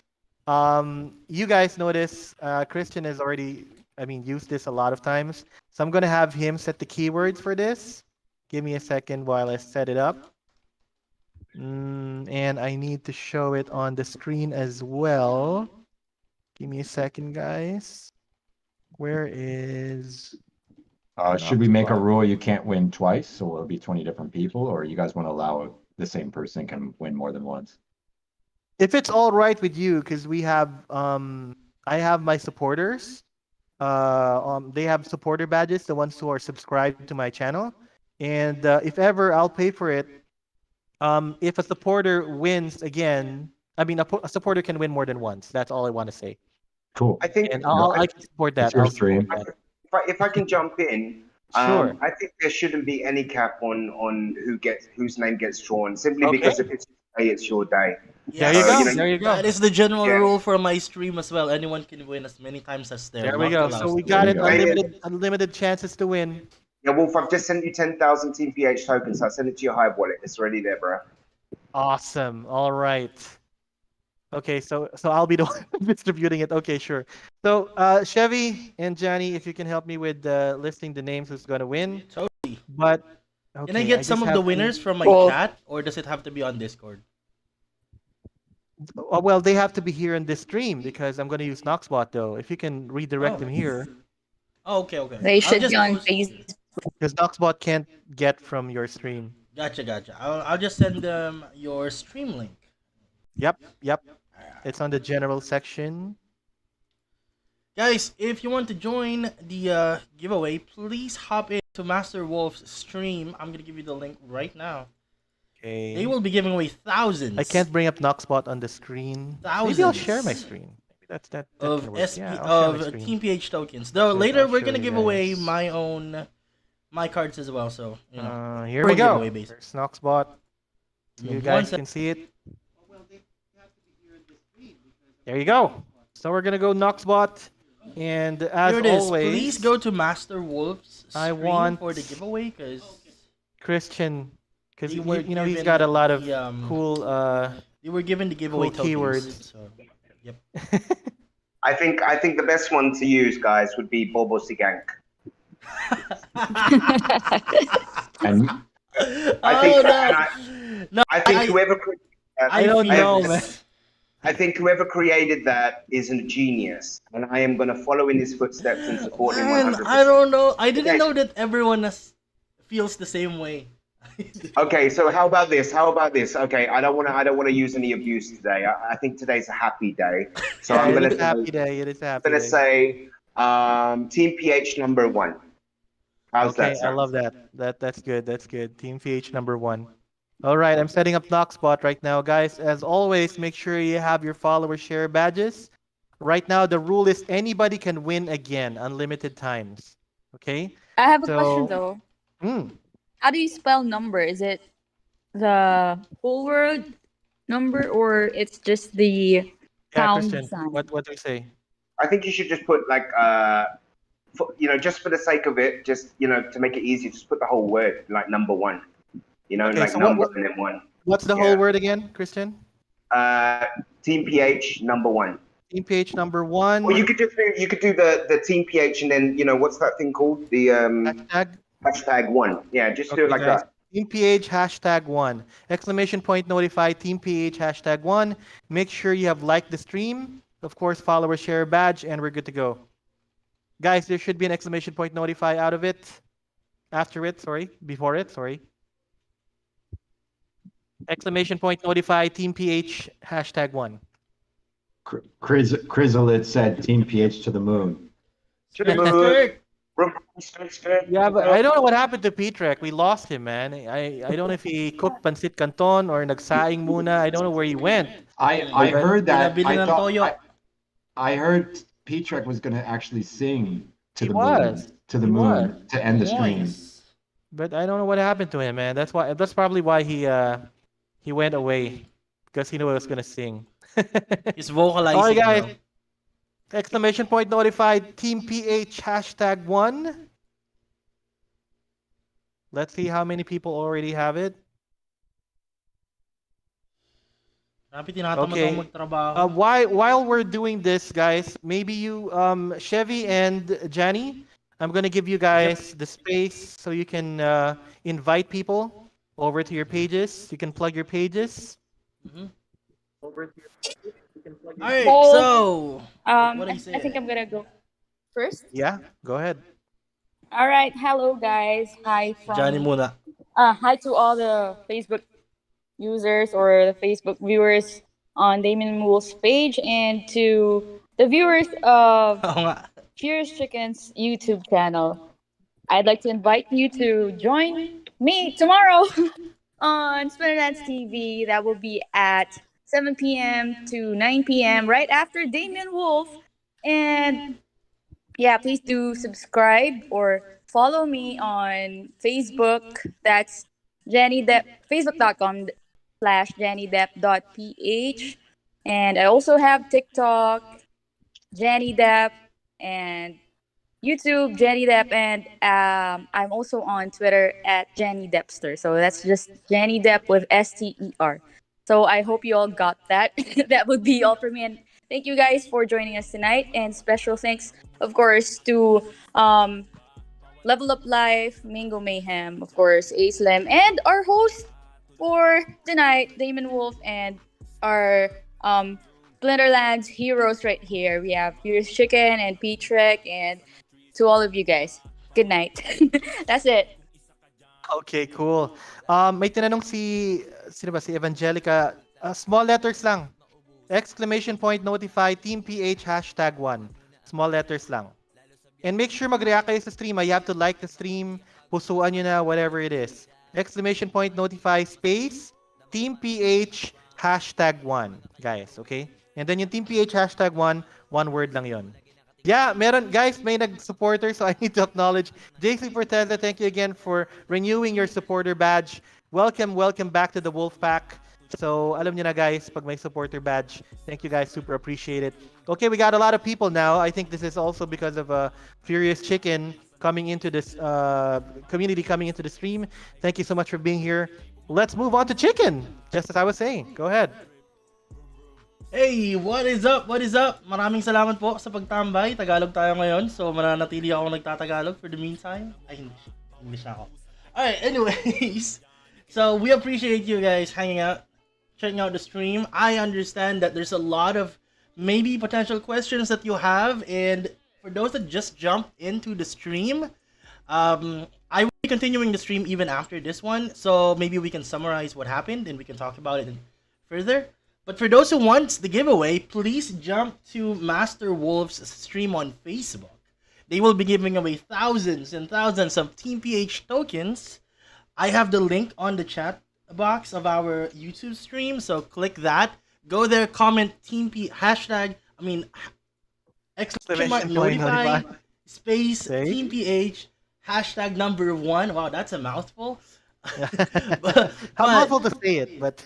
You guys notice Christian has already, used this a lot of times. So I'm gonna have him set the keywords for this. Give me a second while I set it up. And I need to show it on the screen as well. Give me a second, guys. Where is... Should we make a rule you can't win twice, so it'll be 20 different people, or you guys want to allow the same person can win more than once? If it's all right with you, because we have, I have my supporters. They have supporter badges, the ones who are subscribed to my channel. And if ever, I'll pay for it. If a supporter wins again, a supporter can win more than once. That's all I want to say. Cool. I think And I can support that. It's your I'll support stream. that. if I can jump in, Sure. I think there shouldn't be any cap on whose name gets drawn, simply Okay. because if it's your day, it's your day. There you So, go. you know, There you go. That is the general Yeah. rule for my stream as well. Anyone can win as many times as they're There we not go. allowed So we to. got There it. you go. Unlimited chances to win. Yeah, Wolf, I've just sent you 10,000 Team PH tokens. I sent it to your Hive wallet. It's already there, bro. Awesome. All right. Okay, so I'll be the one distributing it. Okay, sure. So Chevy and Johnny, if you can help me with listing the names who's gonna win. Totally. But Can I okay, get some just of have the to- winners from my Well- chat, or does it have to be on Discord? Well, they have to be here in this stream because I'm gonna use Knoxbot though. If you can redirect them here, Oh, okay. They I'll should just be on post- Facebook. because Knoxbot can't get from your stream. Gotcha. I'll just send them your stream link. Yep. It's on the general section. Guys, if you want to join the giveaway, please hop into Master Wolf's stream. I'm gonna give you the link right now. Okay. They will be giving away thousands. I can't bring up Knoxbot on the screen. Maybe I'll share my Thousands screen. Maybe that of can work. SP Yeah, I'll share my of screen. Team PH tokens. Though Wait, later I'll we're show gonna you give away guys. my own my cards as well. So Here free we go. giveaway basically. There's Knoxbot. You guys can see it. There you go. So we're gonna go Knoxbot, and as Here it is. always, Please go to Master Wolf's I stream want for the giveaway because Christian, because they were you know he's given got a lot of the, cool they were given the giveaway cool tokens. keywords. So yep. I think the best one to use, guys, would be Bobo Sigank. And I think, Oh, no. and No, I think I- whoever I don't feel know, this. man. I think whoever created that is a genius, and I am going to follow in his footsteps and support him Man, 100%. I don't know. I didn't Okay. know that everyone feels the same way. Okay, so how about this? Okay, I don't want to use any abuse today. I think today's a happy day, so I'm Yeah, going it is a happy to day. It is a happy gonna day. say Team PH number 1. How's Okay, that I sound? love that. That's good. That's good. Team PH number 1. All right, I'm setting up Knoxbot right now, guys. As always, make sure you have your follower share badges. Right now, the rule is anybody can win again, unlimited times. Okay. I have a So- question though. Hmm. How do you spell number? Is it the whole word number or it's just the Yeah, pound Christian. sign? What do you say? I think you should just put like just for the sake of it, just to make it easy, just put the whole word like number 1. Okay, like so number what- and then 1. What's the whole word again, Christian? Team PH number 1. Team PH number 1. Or you could do the Team PH and then what's that thing called? The Hashtag. hashtag 1. Yeah, just do Okay, it like guys. that. Team PH hashtag 1. Exclamation point notify Team PH hashtag 1. Make sure you have liked the stream. Of course, follower share badge, and we're good to go. Guys, there should be an exclamation point notify out of it. After it, sorry. Before it, sorry. Exclamation point notify Team PH hashtag 1. Chrysalit said Team PH to the moon. To the Skirt. moon. Yeah, but I don't know what happened to PTREK. We lost him, man. I don't know if he cooked pancit canton or nagsaing muna. I don't know where he went. I heard that. Binabili I ng thought toyo. I heard PTREK was going to actually sing to He the was. moon, to the He moon was. to end the stream. Nice. But I don't know what happened to him, man. That's probably why he went away, because he knew I was gonna sing. He's vocalizing. Alright, guys. now. Exclamation point notified Team PH hashtag 1. Let's see how many people already have it. Grabe, tinatamad Okay. akong magtrabaho. While we're doing this, guys, maybe you Chevy and Janny, I'm gonna give you guys the space so you can invite people over to your pages. You can plug your pages. Mhm. Over to your pages. You can plug your Alright, Oh. so what do you say? I think I'm gonna go first. Yeah, go ahead. All right, hello guys. Hi from Johnny muna. hi to all the Facebook users or the Facebook viewers on Damon Wool's page and to the viewers of Oo nga. Furious Chicken's YouTube channel. I'd like to invite you to join me tomorrow on Splinterlands TV. That will be at 7 p.m. to 9 p.m. right after Damien Wolf. And yeah, please do subscribe or follow me on Facebook. That's Jannidepp, facebook.com/jannidepp.ph. And I also have TikTok, Jannidepp, and YouTube, Jannidepp, and I'm also on Twitter at JannyDeppster. So that's just Jannidepp with STER. So I hope you all got that. That would be all for me. And thank you guys for joining us tonight. And special thanks, of course, to Level Up Life, Mingo Mayhem, of course, Aslem, and our host for tonight, Damon Wolf, and our Splinterlands heroes right here. We have Furious Chicken and PTREK, and to all of you guys, good night. That's it. Okay, cool. May tinanong sino ba? Si Evangelica. Small letters lang. Exclamation point notify Team PH hashtag 1. Small letters lang. And make sure mag-react kayo sa stream. You have to like the stream, pusuan nyo na, whatever it is. exclamation point notify space Team PH hashtag 1, guys, okay? And then yung Team PH hashtag 1, one word lang yon. Yeah, meron, guys, may nag-supporter, so I need to acknowledge JC Forteza. Thank you again for renewing your supporter badge. Welcome, welcome back to the Wolf Pack. So, alam niyo na guys, pag may supporter badge, thank you guys, super appreciate it. Okay, we got a lot of people now. I think this is also because of Furious Chicken coming into this community, coming into the stream. Thank you so much for being here. Let's move on to Chicken, just as I was saying. Go ahead. Hey, what is up? What is up? Maraming salamat po sa pagtambay. Tagalog tayo ngayon. So, mananatili ako nagtatagalog for the meantime. Ay, hindi. English na ako. Alright, anyways. So, we appreciate you guys hanging out, checking out the stream. I understand that there's a lot of maybe potential questions that you have. And for those that just jumped into the stream, I will be continuing the stream even after this one. So, maybe we can summarize what happened and we can talk about it further. But for those who want the giveaway, please jump to Master Wolf's stream on Facebook. They will be giving away thousands and thousands of Team PH tokens. I have the link on the chat box of our YouTube stream, so click that. Go there, comment Team P hashtag, exclamation mark notify space Team PH hashtag number 1. Wow, that's a mouthful. How mouthful to say it, but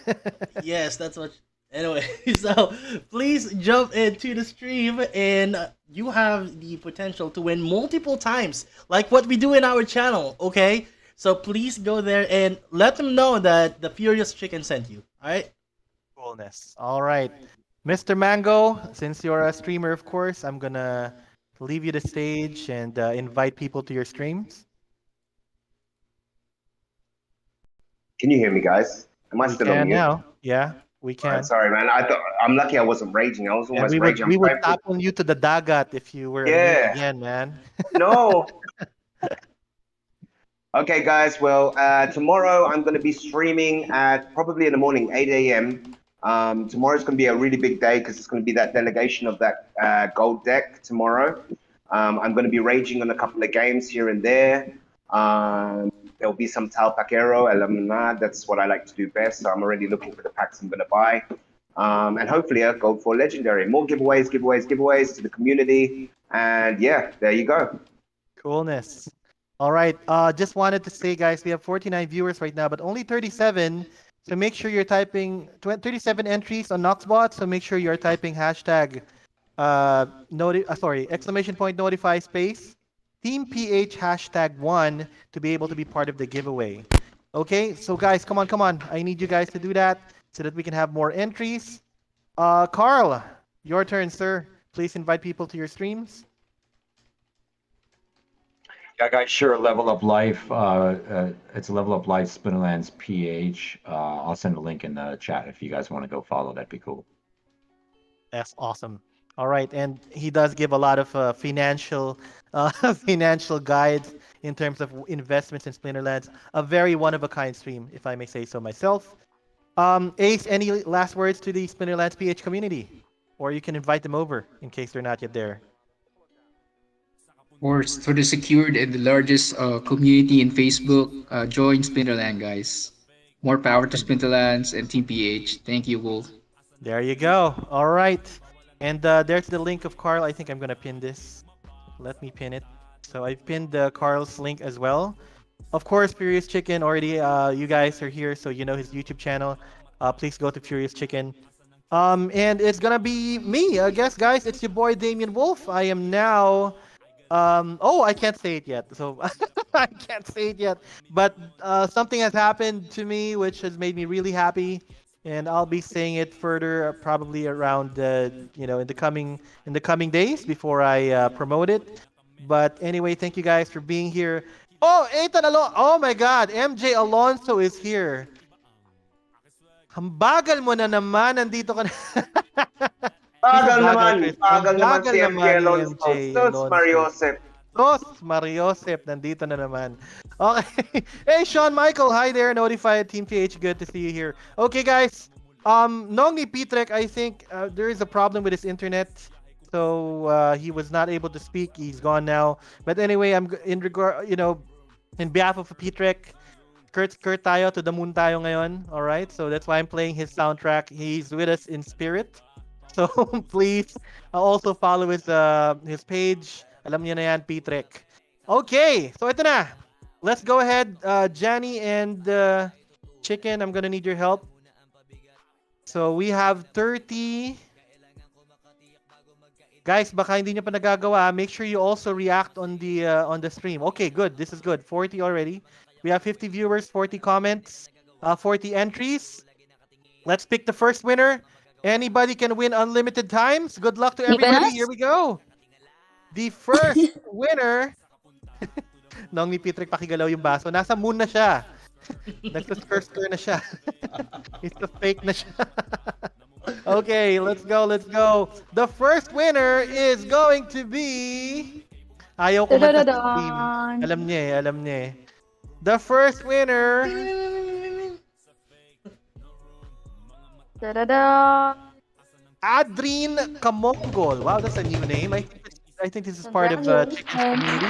yes, that's what. Anyway, so please jump into the stream and you have the potential to win multiple times, like what we do in our channel, okay? So please go there and let them know that the Furious Chicken sent you, alright? coolness. All right. Mr. Mango, since you're a streamer, of course, I'm gonna leave you the stage and invite people to your streams. Can you hear me, guys? Am I We still on can mute? now. Yeah, we can. Alright, sorry, man. I'm lucky I wasn't raging. I was And almost we would raging. I'm we would trying to- tap on you to the dagat if you were Yeah. again, man. No. Okay, guys. Well, tomorrow I'm going to be streaming at probably in the morning, 8 a.m. Tomorrow's going to be a really big day because it's going to be that delegation of that gold deck tomorrow. I'm going to be raging on a couple of games here and there. There'll be some Tal Paquero, Alumna. That's what I like to do best. So I'm already looking for the packs I'm going to buy. And hopefully a gold for legendary. More giveaways to the community. And yeah, there you go. Coolness. All right. Just wanted to say, guys, we have 49 viewers right now, but only 37. So make sure you're typing 37 entries on Noxbot. So make sure you're typing hashtag exclamation point notify space Team PH hashtag 1 to be able to be part of the giveaway. Okay. So guys, come on. I need you guys to do that so that we can have more entries. Carl, your turn, sir. Please invite people to your streams. Yeah, guys, sure. Level Up Life. It's Level Up Life Splinterlands PH. I'll send a link in the chat if you guys want to go follow. That'd be cool. That's awesome. All right, and he does give a lot of financial guides in terms of investments in Splinterlands. A very one-of-a-kind stream, if I may say so myself. Ace, any last words to the Splinterlands PH community? Or you can invite them over in case they're not yet there. For the secured and the largest community in Facebook, join Splinterland, guys. More power to Splinterlands and Team PH. Thank you, Wolf. There you go. All right. And there's the link of Carl. I think I'm going to pin this. Let me pin it. So I've pinned Carl's link as well. Of course, Furious Chicken already, you guys are here, so you know his YouTube channel. Please go to Furious Chicken. And it's going to be me, I guess, guys. It's your boy, Damien Wolf. I am now... I can't say it yet. So I can't say it yet. But something has happened to me which has made me really happy, and I'll be saying it further probably around in the coming days before I promote it. But anyway, thank you guys for being here. Oh, Ethan Alonso. Oh my God, MJ Alonso is here. Hambagal mo na naman, nandito ka na. Bagal naman si naman MJ ni Alonso. MJ Alonso. Mariosep. Mariosep, nandito na naman. Okay. Hey, Sean Michael, hi there. Notified Team PH, good to see you here. Okay, guys. Nong ni PTREK, I think there is a problem with his internet. So he was not able to speak. He's gone now. But anyway, I'm in behalf of PTREK, skirt tayo, to the moon tayo ngayon. Alright, so that's why I'm playing his soundtrack. He's with us in spirit. So please also follow his page. Alam niyo na yan, PTREK. Okay, so ito na. Let's go ahead, Janny and Chicken. I'm gonna need your help. So we have 30. Guys, baka hindi nyo pa nagagawa. Make sure you also react on the stream. Okay, good. This is good. 40 already. We have 50 viewers, 40 comments, 40 entries. Let's pick the first winner. Anybody can win unlimited times. Good luck to everybody. Here we go. The first winner. Nung ni Patrick pakigalaw yung baso. Nasa moon na siya. Nagsa-skir na siya. It's a fake na siya. Okay, let's go. The first winner is going to be... Ayaw ko mag-stream. Alam niya eh. The first winner... Adrien Kamongol. Wow, that's a new name. I think this is part of Chicken's community.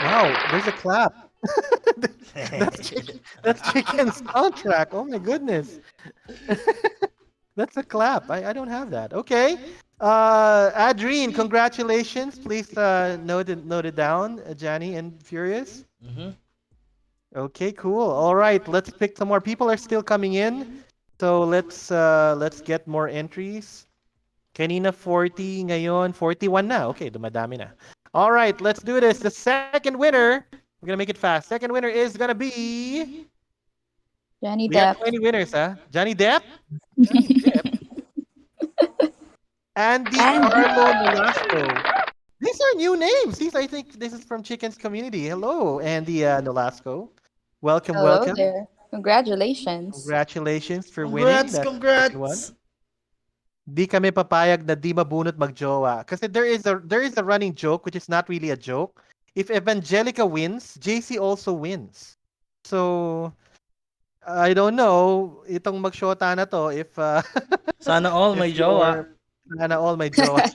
Wow, there's a clap. That's Chicken's soundtrack. Oh my goodness. That's a clap. I don't have that. Okay. Adrien, congratulations. Please note it down, Janny and Furious. Mm-hmm. Okay, cool. All right, let's pick some more. People are still coming in. So let's get more entries. Kanina 40, ngayon 41 na. Okay, dumadami na. All right, let's do this. The second winner, we're gonna make it fast. Second winner is gonna be Jannidepp. We have 20 winners, huh? Jannidepp? Andy Carlo Nolasco. These are new names. I think this is from Chicken's community. Hello, Andy Nolasco. Welcome. There. Congratulations. Congratulations for winning. Congrats. Di kami papayag na di mabunot magjowa. Kasi there is a running joke, which is not really a joke. If Evangelica wins, JC also wins. So, I don't know, itong magshota na to, if... Sana all may jowa. Sana all may jowa.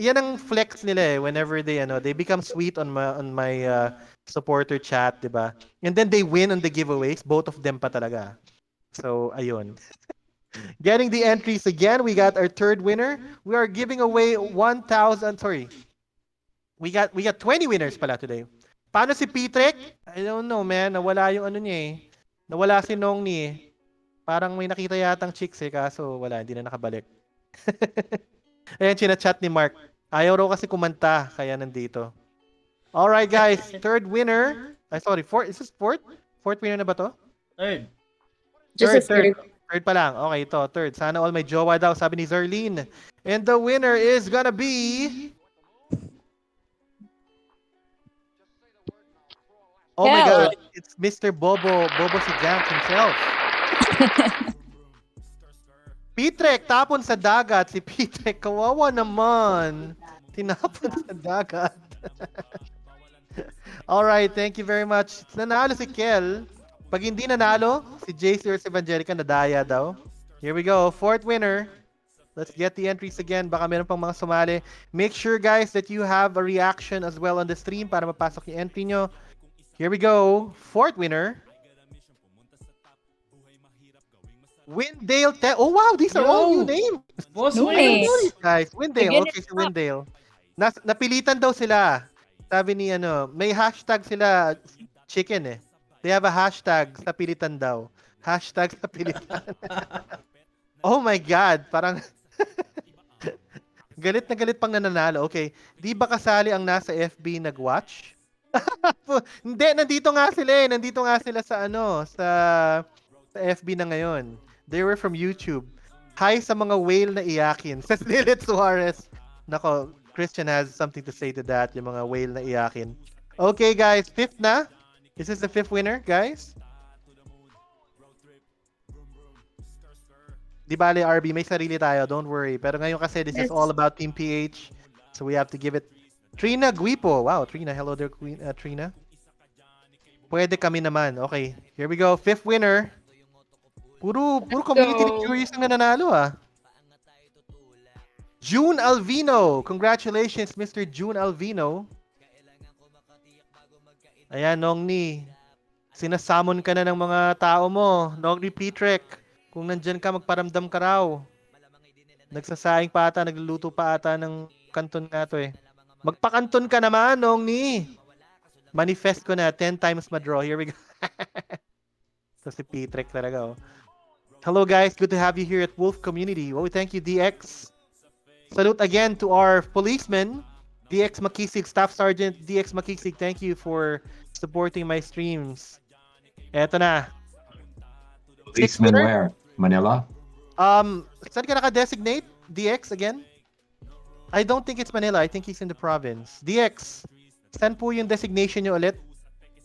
Yan ang flex nila eh, whenever they become sweet on my supporter chat, diba? And then they win on the giveaways, both of them pa talaga. So, ayun. Getting the entries again, we got our third winner. We are giving away 1,000, sorry. We got 20 winners pala today. Paano si PTREK? I don't know, man. Nawala yung niya eh. Nawala si Nong ni eh. Parang may nakita yatang chicks eh, kaso wala, hindi na nakabalik. Ayan, chinachat ni Mark. Ayaw raw kasi kumanta, kaya nandito. Alright guys, third winner. Fourth. Is this fourth? Fourth winner na ba to? Third. Third. Third pa lang. Okay, ito. Third. Sana all may jowa daw, sabi ni Zerlene. And the winner is gonna be... Oh my God. It's Mr. Bobo si Jank himself. PTREK, tapon sa dagat. Si PTREK, kawawa naman. Tinapon sa dagat. Alright, thank you very much. Nanalo si Kel. Pag hindi nanalo, si JC or si Evangelica nadaya daw. Here we go. Fourth winner. Let's get the entries again. Baka meron pang mga sumali. Make sure guys that you have a reaction as well on the stream para mapasok yung entry nyo. Here we go. Fourth winner. Windale. Oh wow, these are all new names. Boss Nice. Guys, Windale. Okay, si Windale. Napilitan daw sila. Sabi ni may hashtag sila Chicken eh. They have a hashtag sa pilitan daw. Hashtag sa pilitan. Oh my God. Parang galit na galit pang nananalo. Okay. Di ba kasali ang nasa FB nag-watch? Hindi, nandito nga sila eh. Nandito nga sila sa sa FB na ngayon. They were from YouTube. Hi sa mga whale na iyakin. Sa Lilith Suarez. Nako, Christian has something to say to that. Yung mga whale na iyakin. Okay guys, fifth na. Is this the fifth winner, guys? Di bale, RB, may sarili tayo. Don't worry. Pero ngayon kasi this is all about Team PH. So we have to give it... Trina Guipo. Wow, Trina. Hello there, Queen, Trina. Pwede kami naman. Okay, here we go. Fifth winner. Puro community curious ang nananalo ah. June Alvino. Congratulations, Mr. June Alvino. Ayan, Nongni. Sinasamon ka na ng mga tao mo. Nongni PTREK. Kung nandyan ka, magparamdam ka raw. Nagsasaing pa ata, nagluluto pa ata ng kanton nga to eh. Magpakanton ka naman, Nongni. Manifest ko na, 10 times ma-draw. Here we go. So si PTREK talaga, oh. Hello guys, good to have you here at Wolf Community. Oh, thank you, DX. Salute again to our policemen, DX Makisig, Staff Sergeant DX Makisig. Thank you for supporting my streams. Eto na. Policeman where? Manila? Saan ka naka-designate? DX again? I don't think it's Manila. I think he's in the province. DX, saan po yung designation niyo ulit?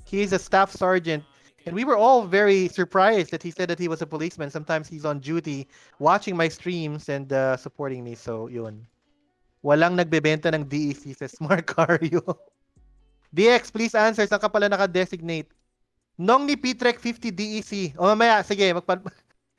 He is a staff sergeant. And we were all very surprised that he said that he was a policeman. Sometimes he's on duty watching my streams and supporting me. So, yun. Walang nagbebenta ng DEC sa Smart Cario. DX, please answer. Saan ka pala naka-designate? Nongni PTREK 50 DEC. O mamaya, sige.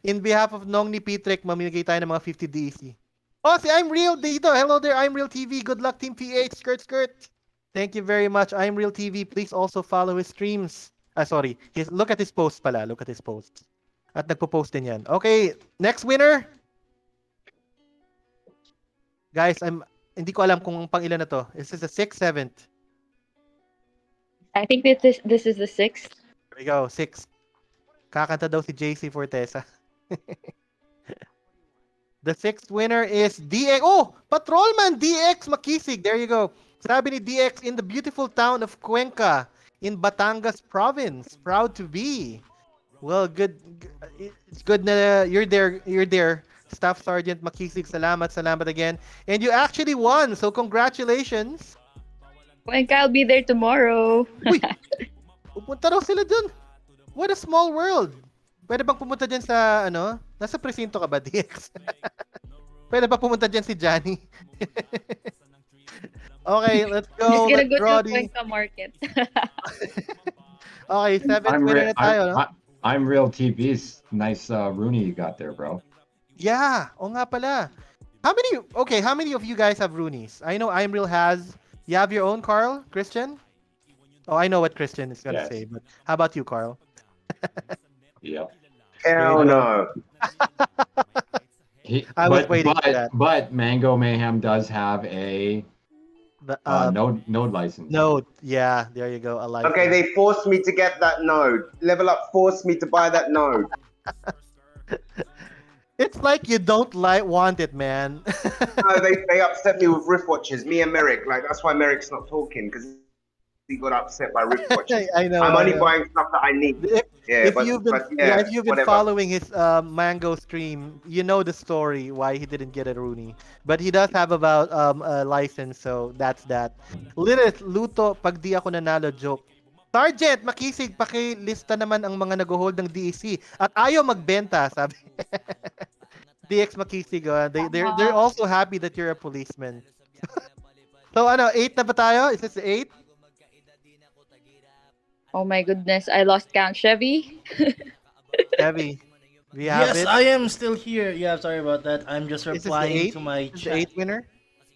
In behalf of Nongni PTREK, mamimigay tayo ng mga 50 DEC. Oh, si I'm Real dito. Hello there, I'm Real TV. Good luck, Team PH. Skirt, skirt. Thank you very much, I'm Real TV. Please also follow his streams. Sorry. Look at his post pala. Look at his post. At nagpo-post din yan. Okay, next winner. Guys, hindi ko alam kung pang ilan na to. Is this the 6th, 7th? I think this is the 6th. There we go, 6th. Kakanta daw si JC Fortesa. The 6th winner is DX. Oh, Patrolman DX Makisig. There you go. Sabi ni DX, in the beautiful town of Cuenca, in Batangas province. Proud to be. Well, good. It's good na you're there. You're there. Staff Sergeant Makisig, salamat again. And you actually won, so congratulations. Cuenca, I'll be there tomorrow. Uy, pupunta raw sila dun. What a small world. Pwede bang pumunta dyan sa, nasa presinto ka ba, DX? Pwede ba pumunta dyan si Johnny? Okay, let's go. Just gonna Let's go draw to Cuenca Market. Okay, 7th winner na tayo, no? I'm Real TV's nice Rooney you got there, bro. Yeah, o nga pala. How many of you guys have Roonies? I know I'm Real has. You have your own, Carl? Christian? Oh, I know what Christian is gonna say, but how about you, Carl? Yep. Hell no. I was waiting for that. But Mango Mayhem does have a node license. Node, yeah, there you go. A license. Okay, they forced me to get that node. Level Up forced me to buy that node. It's like you don't want it, man. No, they upset me with Rift Watches. Me and Merrick, like that's why Merrick's not talking because he got upset by Rift Watches. I know. I'm only buying stuff that I need. If you've been following his Mango stream, you know the story why he didn't get a Rooney. But he does have about a license, so that's that. Lilith, Luto, pag di ako nanalo, joke. Sergeant, Makisig, pakilista naman ang mga nag-hold ng DEC at ayaw magbenta, sabi. DX Makisig, they're also happy that you're a policeman. So 8 na ba tayo? Is this 8? Oh my goodness, I lost count. Chevy? Chevy, we have Yes, it. I am still here. Yeah, sorry about that. I'm just Is this the replying 8? to my Is this chat. the 8 winner?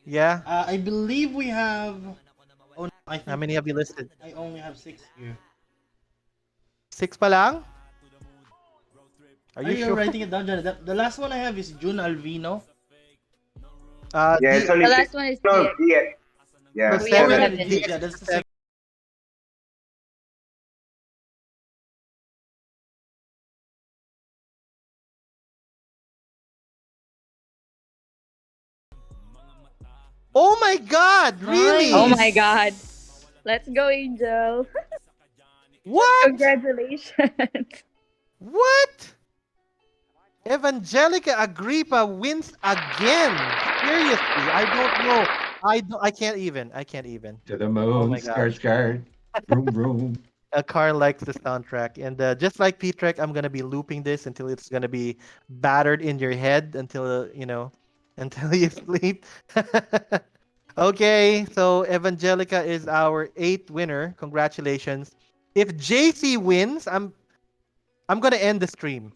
Yeah. I believe we have. Oh, no, I think How many have you listed? I only have 6 here. 6 pa lang? Are Are you you sure? writing it down, Jannidepp? The last one I have is June Alvino. Yeah, it's only The six. last one is No, DX. yeah. So We have 7, 7. Yeah, that's the second. Oh my God! Really? Nice. Oh my god. Let's go, Angel. What? Congratulations. What? Evangelica Agrippa wins again. Seriously, I don't know. I can't even. To the moon, my skirt, skirt. Vroom, vroom. Carl likes the soundtrack, and just like PTREK, I'm gonna be looping this until it's gonna be battered in your head until until you sleep. Okay, so Evangelica is our 8th winner. Congratulations. If JC wins, I'm gonna end the stream.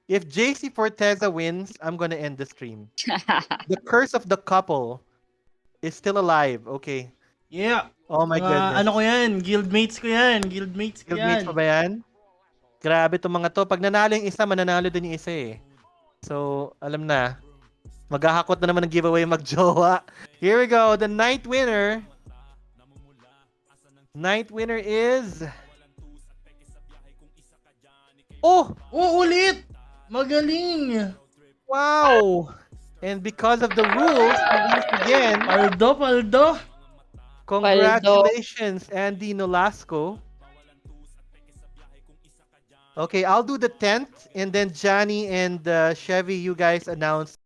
If JC Forteza wins, I'm gonna end the stream. The curse of the couple is still alive. Okay. Yeah. Oh my Mga goodness. ano ko yan, guildmates ko yan. Guildmates ko Guildmates yan. pa ba yan? Grabe itong mga to. Pag nanalo yung isa, mananalo din yung isa eh. So, alam na. Maghahakot na naman ng giveaway magjowa. Here we go. The ninth winner. Ninth winner is... Oh! Oh, ulit! Magaling! Wow! And because of the rules, once again, Paldo. congratulations, Andy Nolasco. Okay, I'll do the 10th, and then Johnny and Chevy, you guys announce.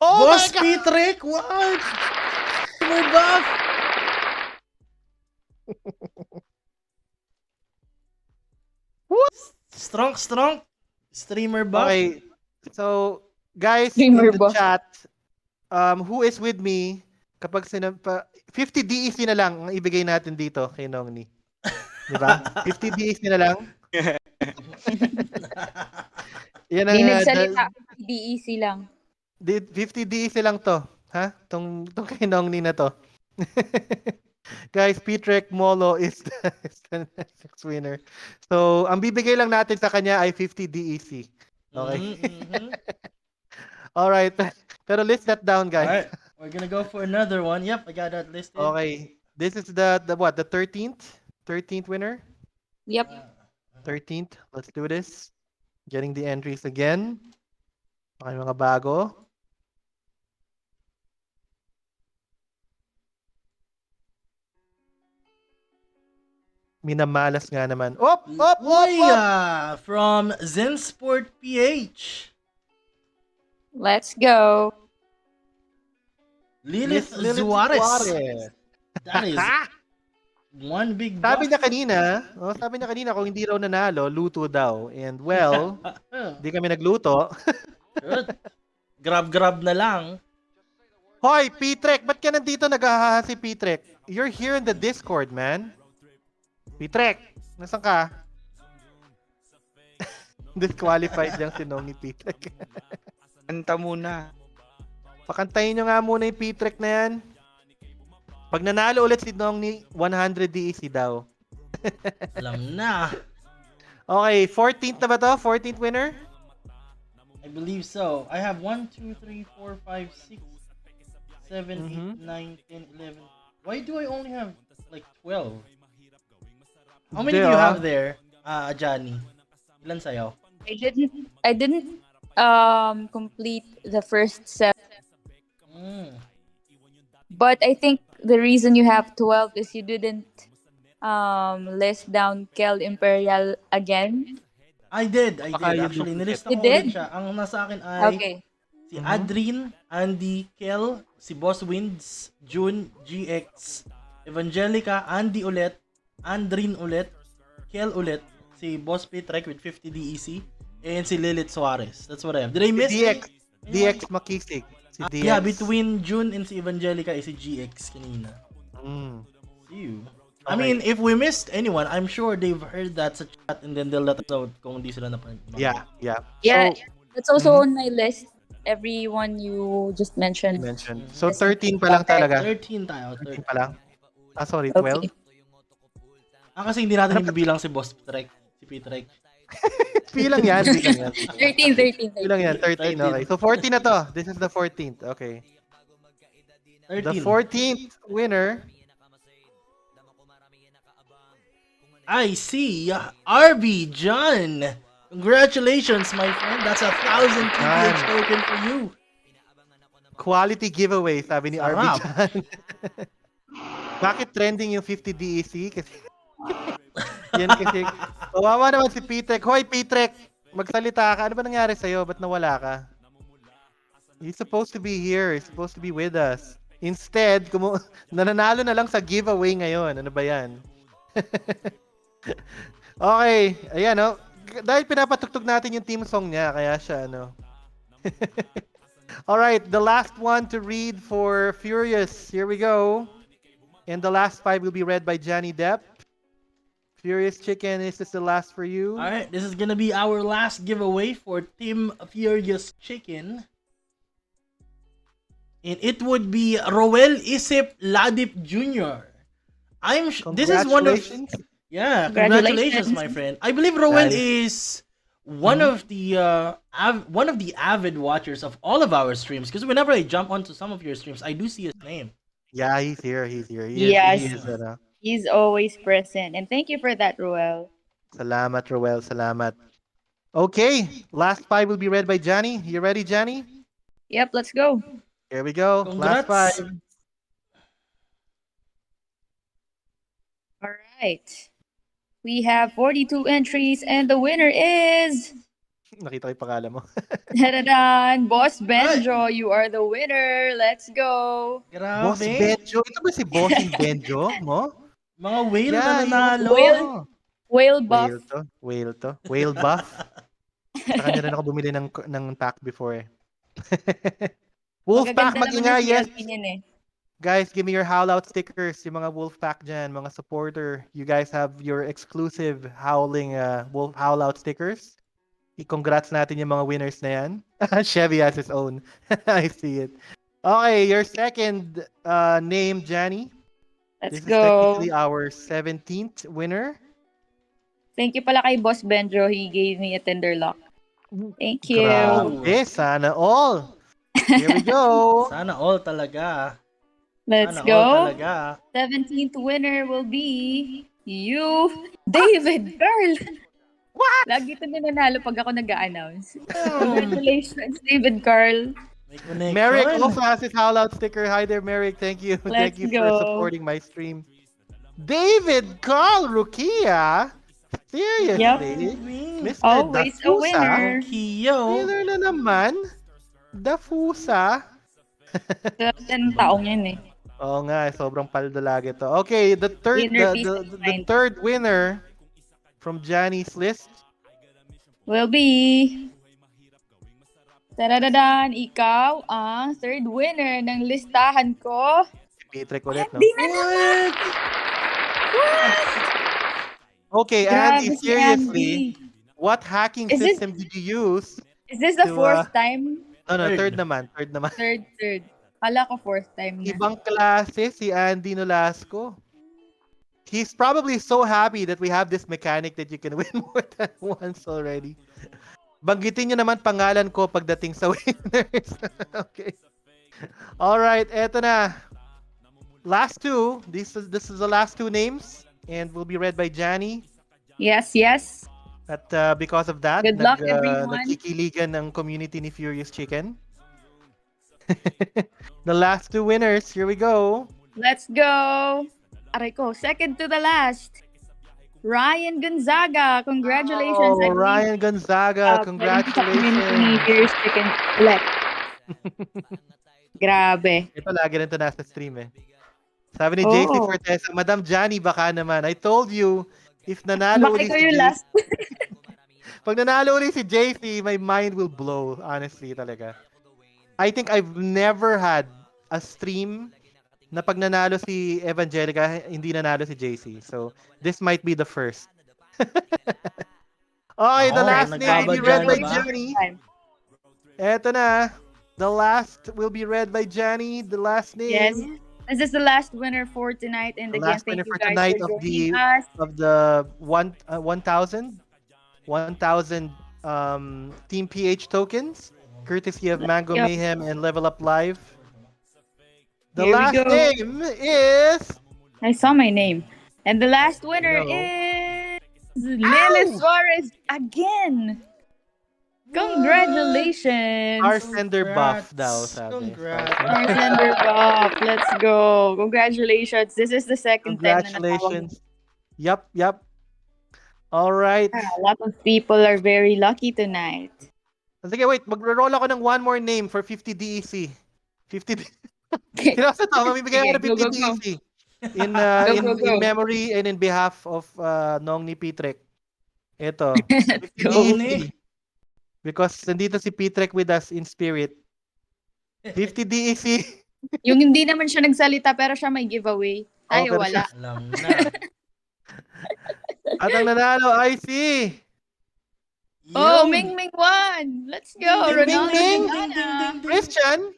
Oh Boss my God! PTREK, what? Streamer buff! Strong. Streamer buff. Okay, so guys Streamer in the buff. chat, who is with me? Kapag 50 DEC na lang ang ibigay natin dito kay Nongni. Di ba? 50 DEC na lang. Yan ang Di nagsalita. DEC lang. 50 DEC lang to. Ha? Tong kay Nongni na to. Guys, PTREK Molo is the next winner. So, ang bibigay lang natin sa kanya ay 50 DEC. Okay? Mm-hmm. All right. Pero list that down, guys. Alright, we're gonna go for another one. Yep, I got that listed. Okay. This is the what? The 13th? 13th winner? Yep. 13th. Let's do this. Getting the entries again. Okay, mga bago. Minamalas nga naman. Op! From Zensport PH. Let's go. Lilith Suarez. That is one big buff. Sabi niya kanina, kung hindi raw nanalo, luto daw. And well, di kami nagluto. Good. Grab na lang. Hoy, PTREK, ba't ka nandito naghahaha si PTREK? You're here in the Discord, man. PTREK, nasan ka? Disqualified lang si Nong ni PTREK. Kanta muna. Pakantayin nyo nga muna yung PTREK na yan. Pag nanalo ulit si Nong ni 100 DEC daw. Alam na. Okay, 14th na ba to? 14th winner? I believe so. I have 1, 2, 3, 4, 5, 6, 7, 8, 9, 10, 11. Why do I only have like 12? How many do you have there, Johnny? Ilan sa'yo? I didn't complete the first 7, Mm. but I think the reason you have 12 is you didn't list down Kel Imperial again. I did. Baka yung Actually, duplicate. nilista You ko ulit did? siya. Ang nasa akin ay Okay. si Adrin, Andy, Kel, si Boss Winds, June, GX, Evangelica, Andy ulit, Andrin ulit, Kel ulit, si Boss PTREK with 50 DEC, and si Lilith Suarez. That's what I have. Did I Si miss DX. any? DX Makisig. Si DX. Yeah, between June and si Evangelica is si GX kanina. Mm. See you. Okay. I mean, if we missed anyone, I'm sure they've heard that sa chat and then they'll let us know kung hindi sila napanood. Yeah. Yeah, So, that's also on my list. Everyone you just you mentioned. mentioned. So, 13 pa lang Okay. talaga. 13 tayo. 13 pa lang. Ah, sorry, 12. Okay. Kasi hindi natin ibibilang si Boss Trek, si P-Trek. Bilang yan, bilang yan. 13. Bilang yan, 13. Okay. So, 14 na to. This is the 14th. Okay. 13. The 14th winner. I see. RB John. Congratulations, my friend. That's 1,000 TPH token for you. Quality giveaway, sabi ni RB Sarap. Chan. Bakit trending yung 50 DEC? Kasi yan kasi. Kawawa naman si Pitrek. Hoy, Pitrek! Magsalita ka. Ano ba nangyari sa'yo? Ba't nawala ka? He's supposed to be here. He's supposed to be with us. Instead, nananalo na lang sa giveaway ngayon. Ano ba yan? Okay. Ayan, no? Dahil pinapatugtog natin yung team song niya, kaya siya, ano. Alright, the last one to read for Furious. Here we go. And the last 5 will be read by Jannidepp. Furious Chicken, is this the last for you? Alright, this is gonna be our last giveaway for Team Furious Chicken. And it would be Roel Isip Ladip Jr. This is one of... Yeah, congratulations, my friend. I believe Roel is one of the avid watchers of all of our streams, because whenever I jump onto some of your streams, I do see his name. Yeah, he's here. Yes. He's always present. And thank you for that, Ruel. Salamat, Roel. Salamat. Okay, last 5 will be read by Johnny. You ready, Johnny? Yep, let's go. Here we go. Congrats. Last 5. All right. We have 42 entries, and the winner is... Nakita ko yung pangalan mo. Tadadaan! Boss Benjo, you are the winner. Let's go. Grabe. Boss Benjo? Ito ba si Bossing Benjo mo? Mga whale na yung nanalo. Whale buff. Whale to. Whale buff. Sa kanya rin ako bumili ng pack before eh. Wolfpack, mag-ingay, yes. Guys, give me your howlout stickers. Yung mga Wolfpack dyan, mga supporter. You guys have your exclusive howling howlout stickers. I-congrats natin yung mga winners na yan. Chevy has his own. I see it. Okay, your second name, Janny. Let's This go. is technically our 17th winner. Thank you pala kay Boss Benjo. He gave me a tender lock. Thank you. Grabe, sana all. Here we go. Sana all talaga. Let's Sana go. all talaga. 17th winner will be you, David Carl. What? Lagi ito nanalo pag ako nag-a-announce. Congratulations, David Carl. Merrick also has his howlout sticker. Hi there, Merrick. Thank you. Let's Thank you go. for supporting my stream. David Carl Rukia. Seriously? Mr. Always a winner. Winner na naman. Dafusa. 10 taong yan eh. Oo nga, sobrang paldo lagi to. Okay, the third winner from Johnny's list will be... Tadadadan, ikaw ang third winner ng listahan ko. PTREK ulit, no? Di na naman! Okay, Grabe Andy, si seriously, Andy. what hacking system did you use? Is this the fourth time? No, third naman. Third. Kala ko fourth time na. Ibang klase si Andy Nolasco. He's probably so happy that we have this mechanic that you can win more than once already. Banggitin nyo naman pangalan ko pagdating sa winners. Okay. Alright, eto na. Last two. This is the last two names and will be read by Janny. Yes. At because of that, Good luck, everyone. nagkikiligan ng community ni Furious Chicken. The last two winners, here we go. Let's go. Aray ko, second to the last. Ryan Gonzaga. Congratulations. I Oh, believe Ryan Gonzaga, galing sa community ni congratulations. Furious Chicken Select. Grabe. Ito lagi rin ito nasa stream eh. Sabi ni JC Oh. Fortesa, Madam Johnny, baka naman. I told you, if nanalo Baka uli ikaw si yung JC, last. pag nanalo uli si JC, my mind will blow, honestly talaga. I think I've never had a stream na pag nanalo si Evangelica, hindi nanalo si JC. So, this might be the first. Okay, the Oh, last name will be read by nagbabadyan ba? Johnny. Eto na. The last will be read by Johnny. The last Yes. name. This is the last winner for tonight. And The again, last winner thank you for guys tonight for of joining the us. 1,000 Team PH tokens, courtesy of Mango Yep. Mayhem and Level Up Live. The Here we last go. name is I saw my name. And the last winner know. is Lily Suarez again. Congratulations. Starsender buff daw, sabi. Congrats. Starsender. Bartender Bob. Let's go. Congratulations. This is the second time na natawag. Congratulations. Yup. All right. A lot of people are very lucky tonight. Sige, wait. Mag-roll ako ng one more name for 50 DEC. 50 Sino sa to? Mamibigay ako ng 50 Go. DEC. In Go. memory and in behalf of Nong ni PTREK. Ito. 50 Go. DEC. Because nandito si PTREK with us in spirit. 50 DEC. Yung hindi naman siya nagsalita pero siya may giveaway. Tayo pero wala. Alam na. At ang nanalo ay si Oh, Yun. Ming Ming won. Let's go. Ming Ronaldo Ming. Quintana. Christian.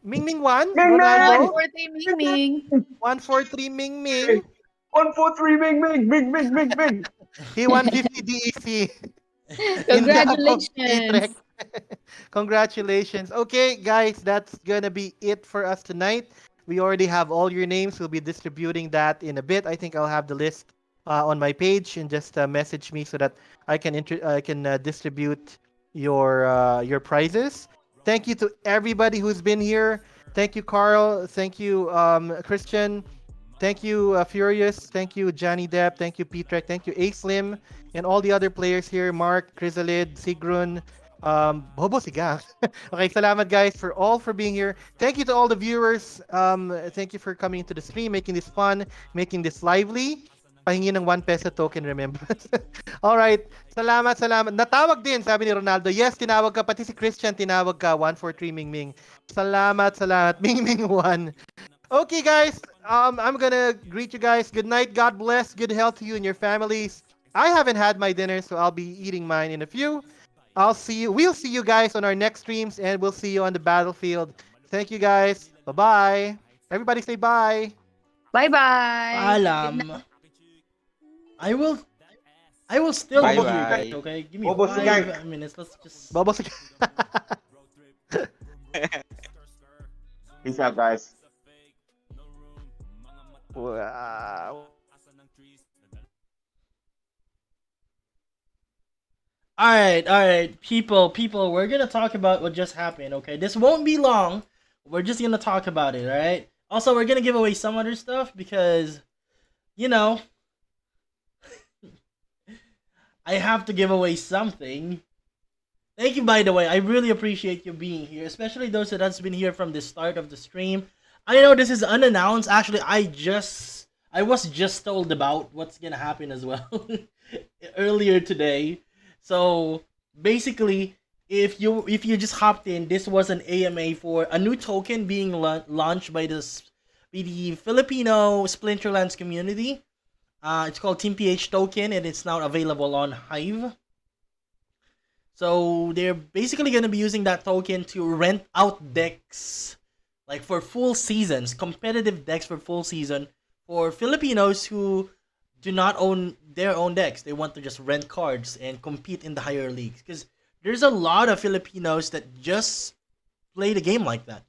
Ming Ming 1. Ming Ming. Ronaldo. 143 Ming Ming. 143 Ming Ming. 143 Ming. He won 50 DEC. In behalf of Congratulations. PTREK. Congratulations. Okay, guys, that's gonna be it for us tonight. We already have all your names. We'll be distributing that in a bit. I think I'll have the list on my page, and just message me so that I can distribute your prizes. Thank you to everybody who's been here. Thank you, Carl. Thank you, Christian. Thank you, Furious. Thank you, Jannidepp. Thank you, PTREK. Thank you, A-Slim. And all the other players here, Mark, Chrysalid, Sigrun, Bobo Sigang. Okay, salamat guys for being here. Thank you to all the viewers. Thank you for coming to the stream, making this fun, making this lively. Pahingi ng 1 peso token remembrance. All right. Salamat. Natawag din, sabi ni Ronaldo. Yes, tinawag ka. Pati si Christian, tinawag ka. 143 Mingming. Salamat. Mingming 1. Okay, guys. I'm gonna greet you guys. Good night. God bless. Good health to you and your families. I haven't had my dinner, so I'll be eating mine in a few. We'll see you guys on our next streams, and we'll see you on the battlefield. Thank you, guys. Bye-bye. Everybody say bye. Bye-bye. Alam. I will still Bye be bye. here. Okay, give me Bobo 5 Sigang. minutes. Let's just. Bobo Peace out, guys. Wow. All right, people. We're gonna talk about what just happened. Okay, this won't be long. We're just gonna talk about it. All right. Also, we're gonna give away some other stuff because, I have to give away something. Thank you, by the way. I really appreciate you being here, especially those that has been here from the start of the stream. I know this is unannounced. Actually, I was just told about what's gonna happen as well earlier today. So basically, if you just hopped in, this was an AMA for a new token being launched by the Filipino Splinterlands community. It's called Team PH token, and it's now available on Hive. So they're basically gonna be using that token to rent out decks, like for full seasons, competitive decks for full season for Filipinos who do not own their own decks. They want to just rent cards and compete in the higher leagues, because there's a lot of Filipinos that just play the game like that,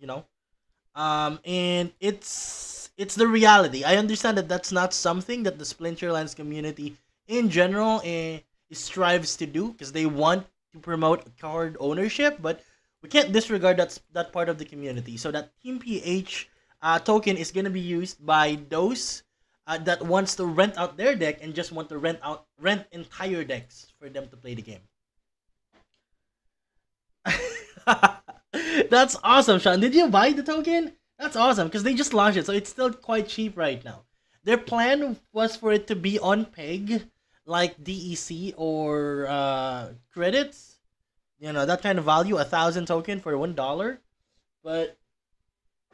and it's the reality. I understand that that's not something that the Splinterlands community in general strives to do because they want to promote card ownership, but we can't disregard that part of the community. So that Team PH token is gonna be used by those that wants to rent out their deck and just want to rent entire decks for them to play the game. That's awesome, Sean. Did you buy the token? That's awesome because they just launched it, so it's still quite cheap right now. Their plan was for it to be on peg, like DEC or credits. You know, that kind of value, 1,000 token for $1. But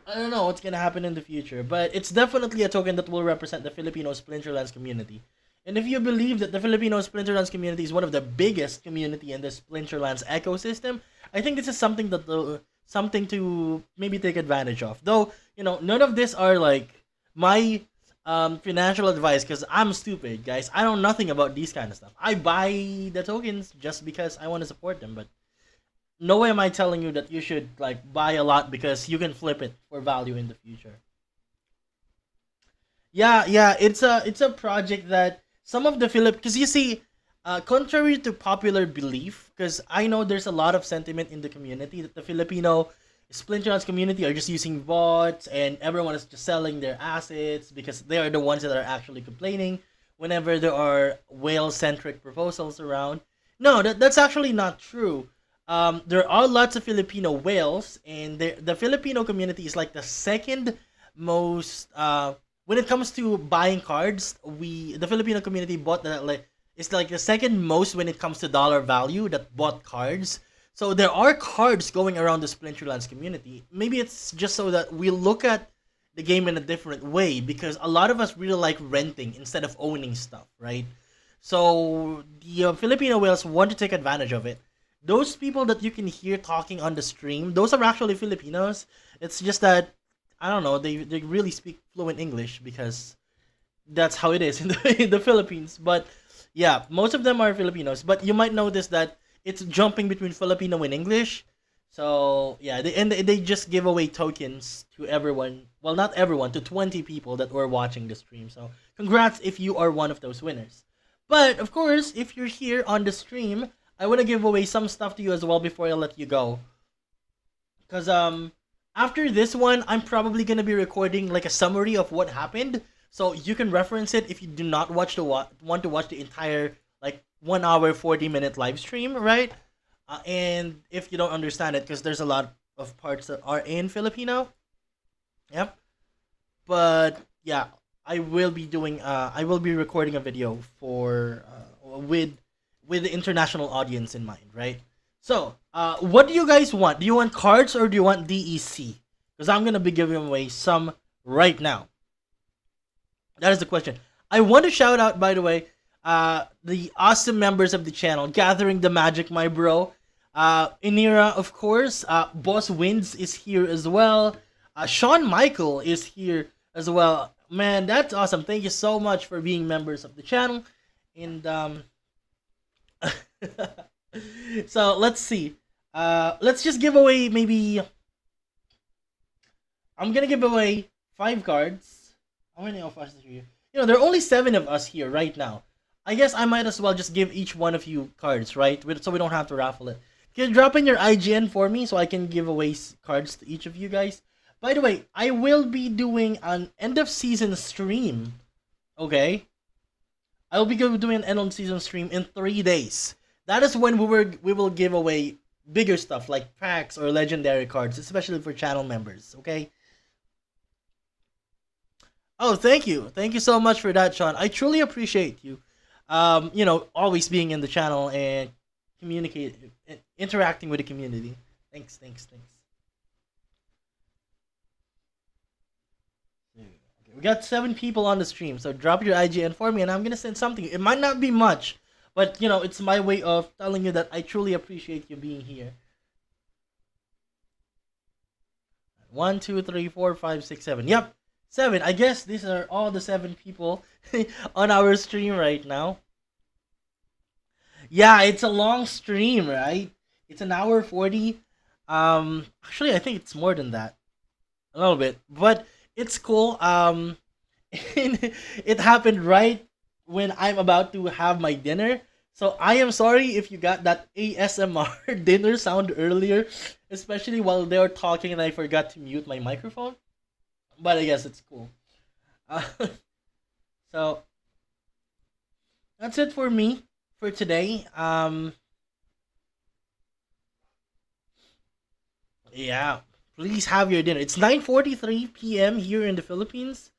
I don't know what's gonna happen in the future. But it's definitely a token that will represent the Filipino Splinterlands community. And if you believe that the Filipino Splinterlands community is one of the biggest community in the Splinterlands ecosystem, I think this is something something to maybe take advantage of. Though, you know, none of this are like my financial advice because I'm stupid, guys. I know nothing about these kind of stuff. I buy the tokens just because I want to support them, but no way am I telling you that you should like buy a lot because you can flip it for value in the future. Yeah, it's a project that some of the because you see, contrary to popular belief, because I know there's a lot of sentiment in the community that the Filipino Splinterlands community are just using bots and everyone is just selling their assets because they are the ones that are actually complaining whenever there are whale-centric proposals around. No, that's actually not true. There are lots of Filipino whales, and the Filipino community is like the second most. When it comes to buying cards, the Filipino community bought it's like the second most when it comes to dollar value that bought cards. So there are cards going around the Splinterlands community. Maybe it's just so that we look at the game in a different way because a lot of us really like renting instead of owning stuff, right? So the Filipino whales want to take advantage of it. Those people that you can hear talking on the stream, those are actually Filipinos. It's just that I don't know, they really speak fluent English because that's how it is in the Philippines. But yeah, most of them are Filipinos. But you might notice that it's jumping between Filipino and English. So yeah, they just give away tokens to everyone. Well, not everyone, to 20 people that were watching the stream. So congrats if you are one of those winners. But of course, if you're here on the stream, I want to give away some stuff to you as well before I let you go. Cause after this one, I'm probably gonna be recording like a summary of what happened, so you can reference it if you do not want to watch the entire like 1 hour 40-minute live stream, right? And if you don't understand it, because there's a lot of parts that are in Filipino. Yep. But yeah, I will be recording a video for with the international audience in mind, right? So, what do you guys want? Do you want cards or do you want DEC? Because I'm gonna be giving away some right now. That is the question. I want to shout out, by the way, the awesome members of the channel, Gathering the Magic, my bro. Inira, of course. Boss Wins is here as well. Sean Michael is here as well. Man, that's awesome. Thank you so much for being members of the channel. And so let's see. Let's just give away maybe. I'm gonna give away 5 cards. How many of us are here? You know, there are only 7 of us here right now. I guess I might as well just give each one of you cards, right? So we don't have to raffle it. Can you drop in your IGN for me so I can give away cards to each of you guys? By the way, I will be doing an end of season stream. Okay? I will be doing an end of season stream in 3 days. That is when we will give away bigger stuff like packs or legendary cards, especially for channel members, okay? Oh, thank you. Thank you so much for that, Sean. I truly appreciate you. You know, always being in the channel and interacting with the community. Thanks. Okay, we got 7 people on the stream, so drop your IGN for me and I'm gonna send something. It might not be much, but you know, it's my way of telling you that I truly appreciate you being here. 1, 2, 3, 4, 5, 6, 7. Yep. 7. I guess these are all the 7 people on our stream right now. Yeah, it's a long stream, right? It's 1 hour 40. Actually, I think it's more than that. A little bit. But it's cool. It happened right when I'm about to have my dinner. So I am sorry if you got that ASMR dinner sound earlier, especially while they were talking and I forgot to mute my microphone. But I guess it's cool. Uh, so that's it for me for today. Yeah, please have your dinner. It's 9:43 p.m. here in the Philippines,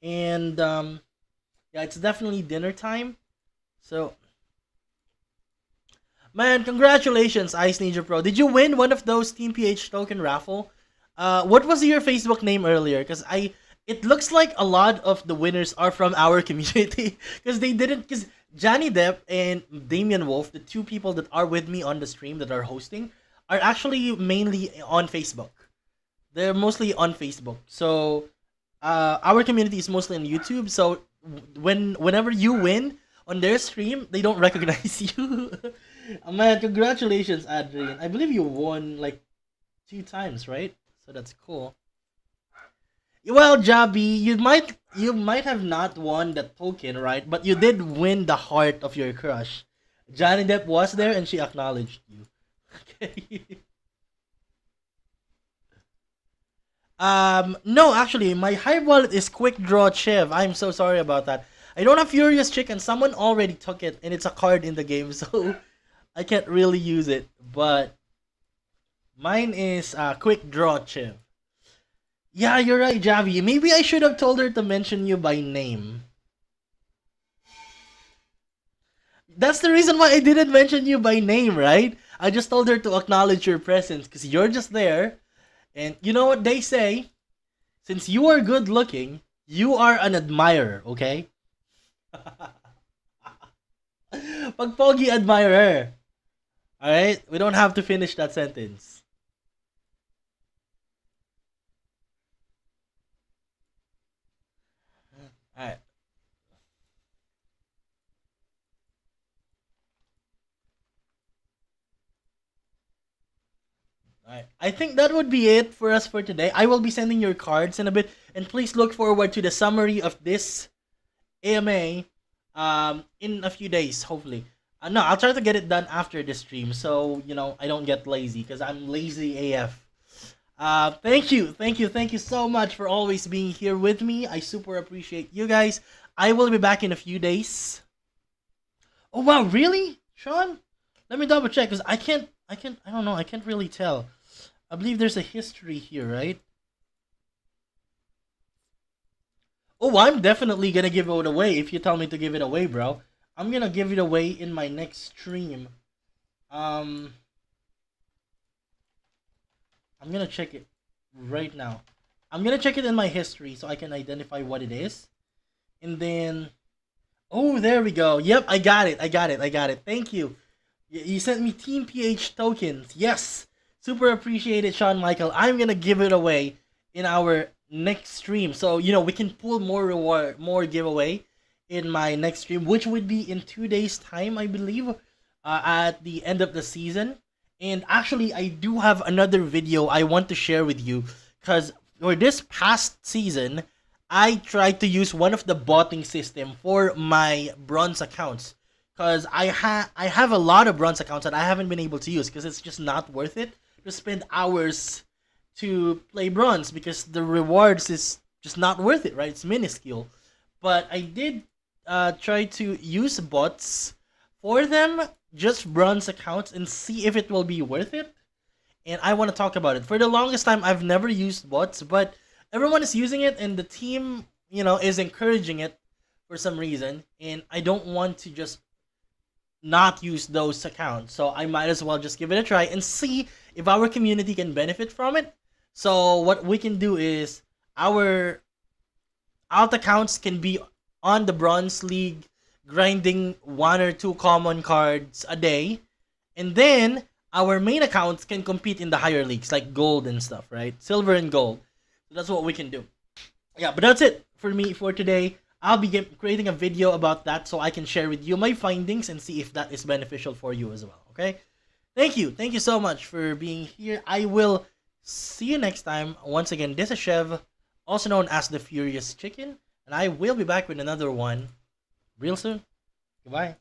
and yeah, it's definitely dinner time. So, man, congratulations, Ice Ninja Pro. Did you win one of those Team PH token raffle? What was your Facebook name earlier? Because it looks like a lot of the winners are from our community. Because they didn't, because Jannidepp and Damian Wolf, the two people that are with me on the stream that are hosting, are actually mainly on Facebook. They're mostly on Facebook. So, our community is mostly on YouTube. So, whenever you win on their stream, they don't recognize you. Man, congratulations, Adrian. I believe you won like 2 times, right? So that's cool. Well, Jabi, you might have not won the token, right? But you did win the heart of your crush. Johnny Depp was there and she acknowledged you. Okay. No, actually, my Hive wallet is Quick Draw Chev. I'm so sorry about that. I don't have Furious Chicken. Someone already took it, and it's a card in the game, so I can't really use it. But mine is Quick Draw Chev. Yeah, you're right, Javi. Maybe I should have told her to mention you by name. That's the reason why I didn't mention you by name, right? I just told her to acknowledge your presence because you're just there. And you know what they say? Since you are good looking, you are an admirer, okay? Pag pogi admirer. Alright? We don't have to finish that sentence. Alright. Alright. I think that would be it for us for today. I will be sending your cards in a bit. And please look forward to the summary of this AMA in a few days, hopefully. No, I'll try to get it done after the stream. So, I don't get lazy. Because I'm lazy AF. Thank you so much for always being here with me. I super appreciate you guys. I will be back in a few days. Oh wow, really, Sean? Let me double check because I don't know. I can't really tell. I believe there's a history here, right? Oh, I'm definitely gonna give it away if you tell me to give it away, bro. I'm gonna give it away in my next stream. I'm gonna check it right now. I'm gonna check it in my history so I can identify what it is. And then, oh, there we go. Yep, I got it. Thank you. You sent me Team PH tokens. Yes, super appreciate it, Sean Michael. I'm gonna give it away in our next stream. So we can pull more giveaway in my next stream, which would be in 2 days' time, I believe, at the end of the season. And actually, I do have another video I want to share with you because for this past season, I tried to use one of the botting system for my bronze accounts because I have a lot of bronze accounts that I haven't been able to use because it's just not worth it to spend hours to play bronze because the rewards is just not worth it, right? It's minuscule. But I did try to use bots for them, just bronze accounts, and see if it will be worth it. And I want to talk about it. For the longest time, I've never used bots, but everyone is using it, and the team, is encouraging it for some reason. And I don't want to just not use those accounts. So I might as well just give it a try and see if our community can benefit from it. So what we can do is our alt accounts can be on the Bronze League grinding 1 or 2 common cards a day. And then our main accounts can compete in the higher leagues like gold and stuff, right? Silver and gold. So that's what we can do. Yeah, but that's it for me for today. I'll be creating a video about that so I can share with you my findings and see if that is beneficial for you as well, okay? Thank you so much for being here. I will see you next time. Once again, this is Chev, also known as the Furious Chicken, and I will be back with another one real soon. Goodbye.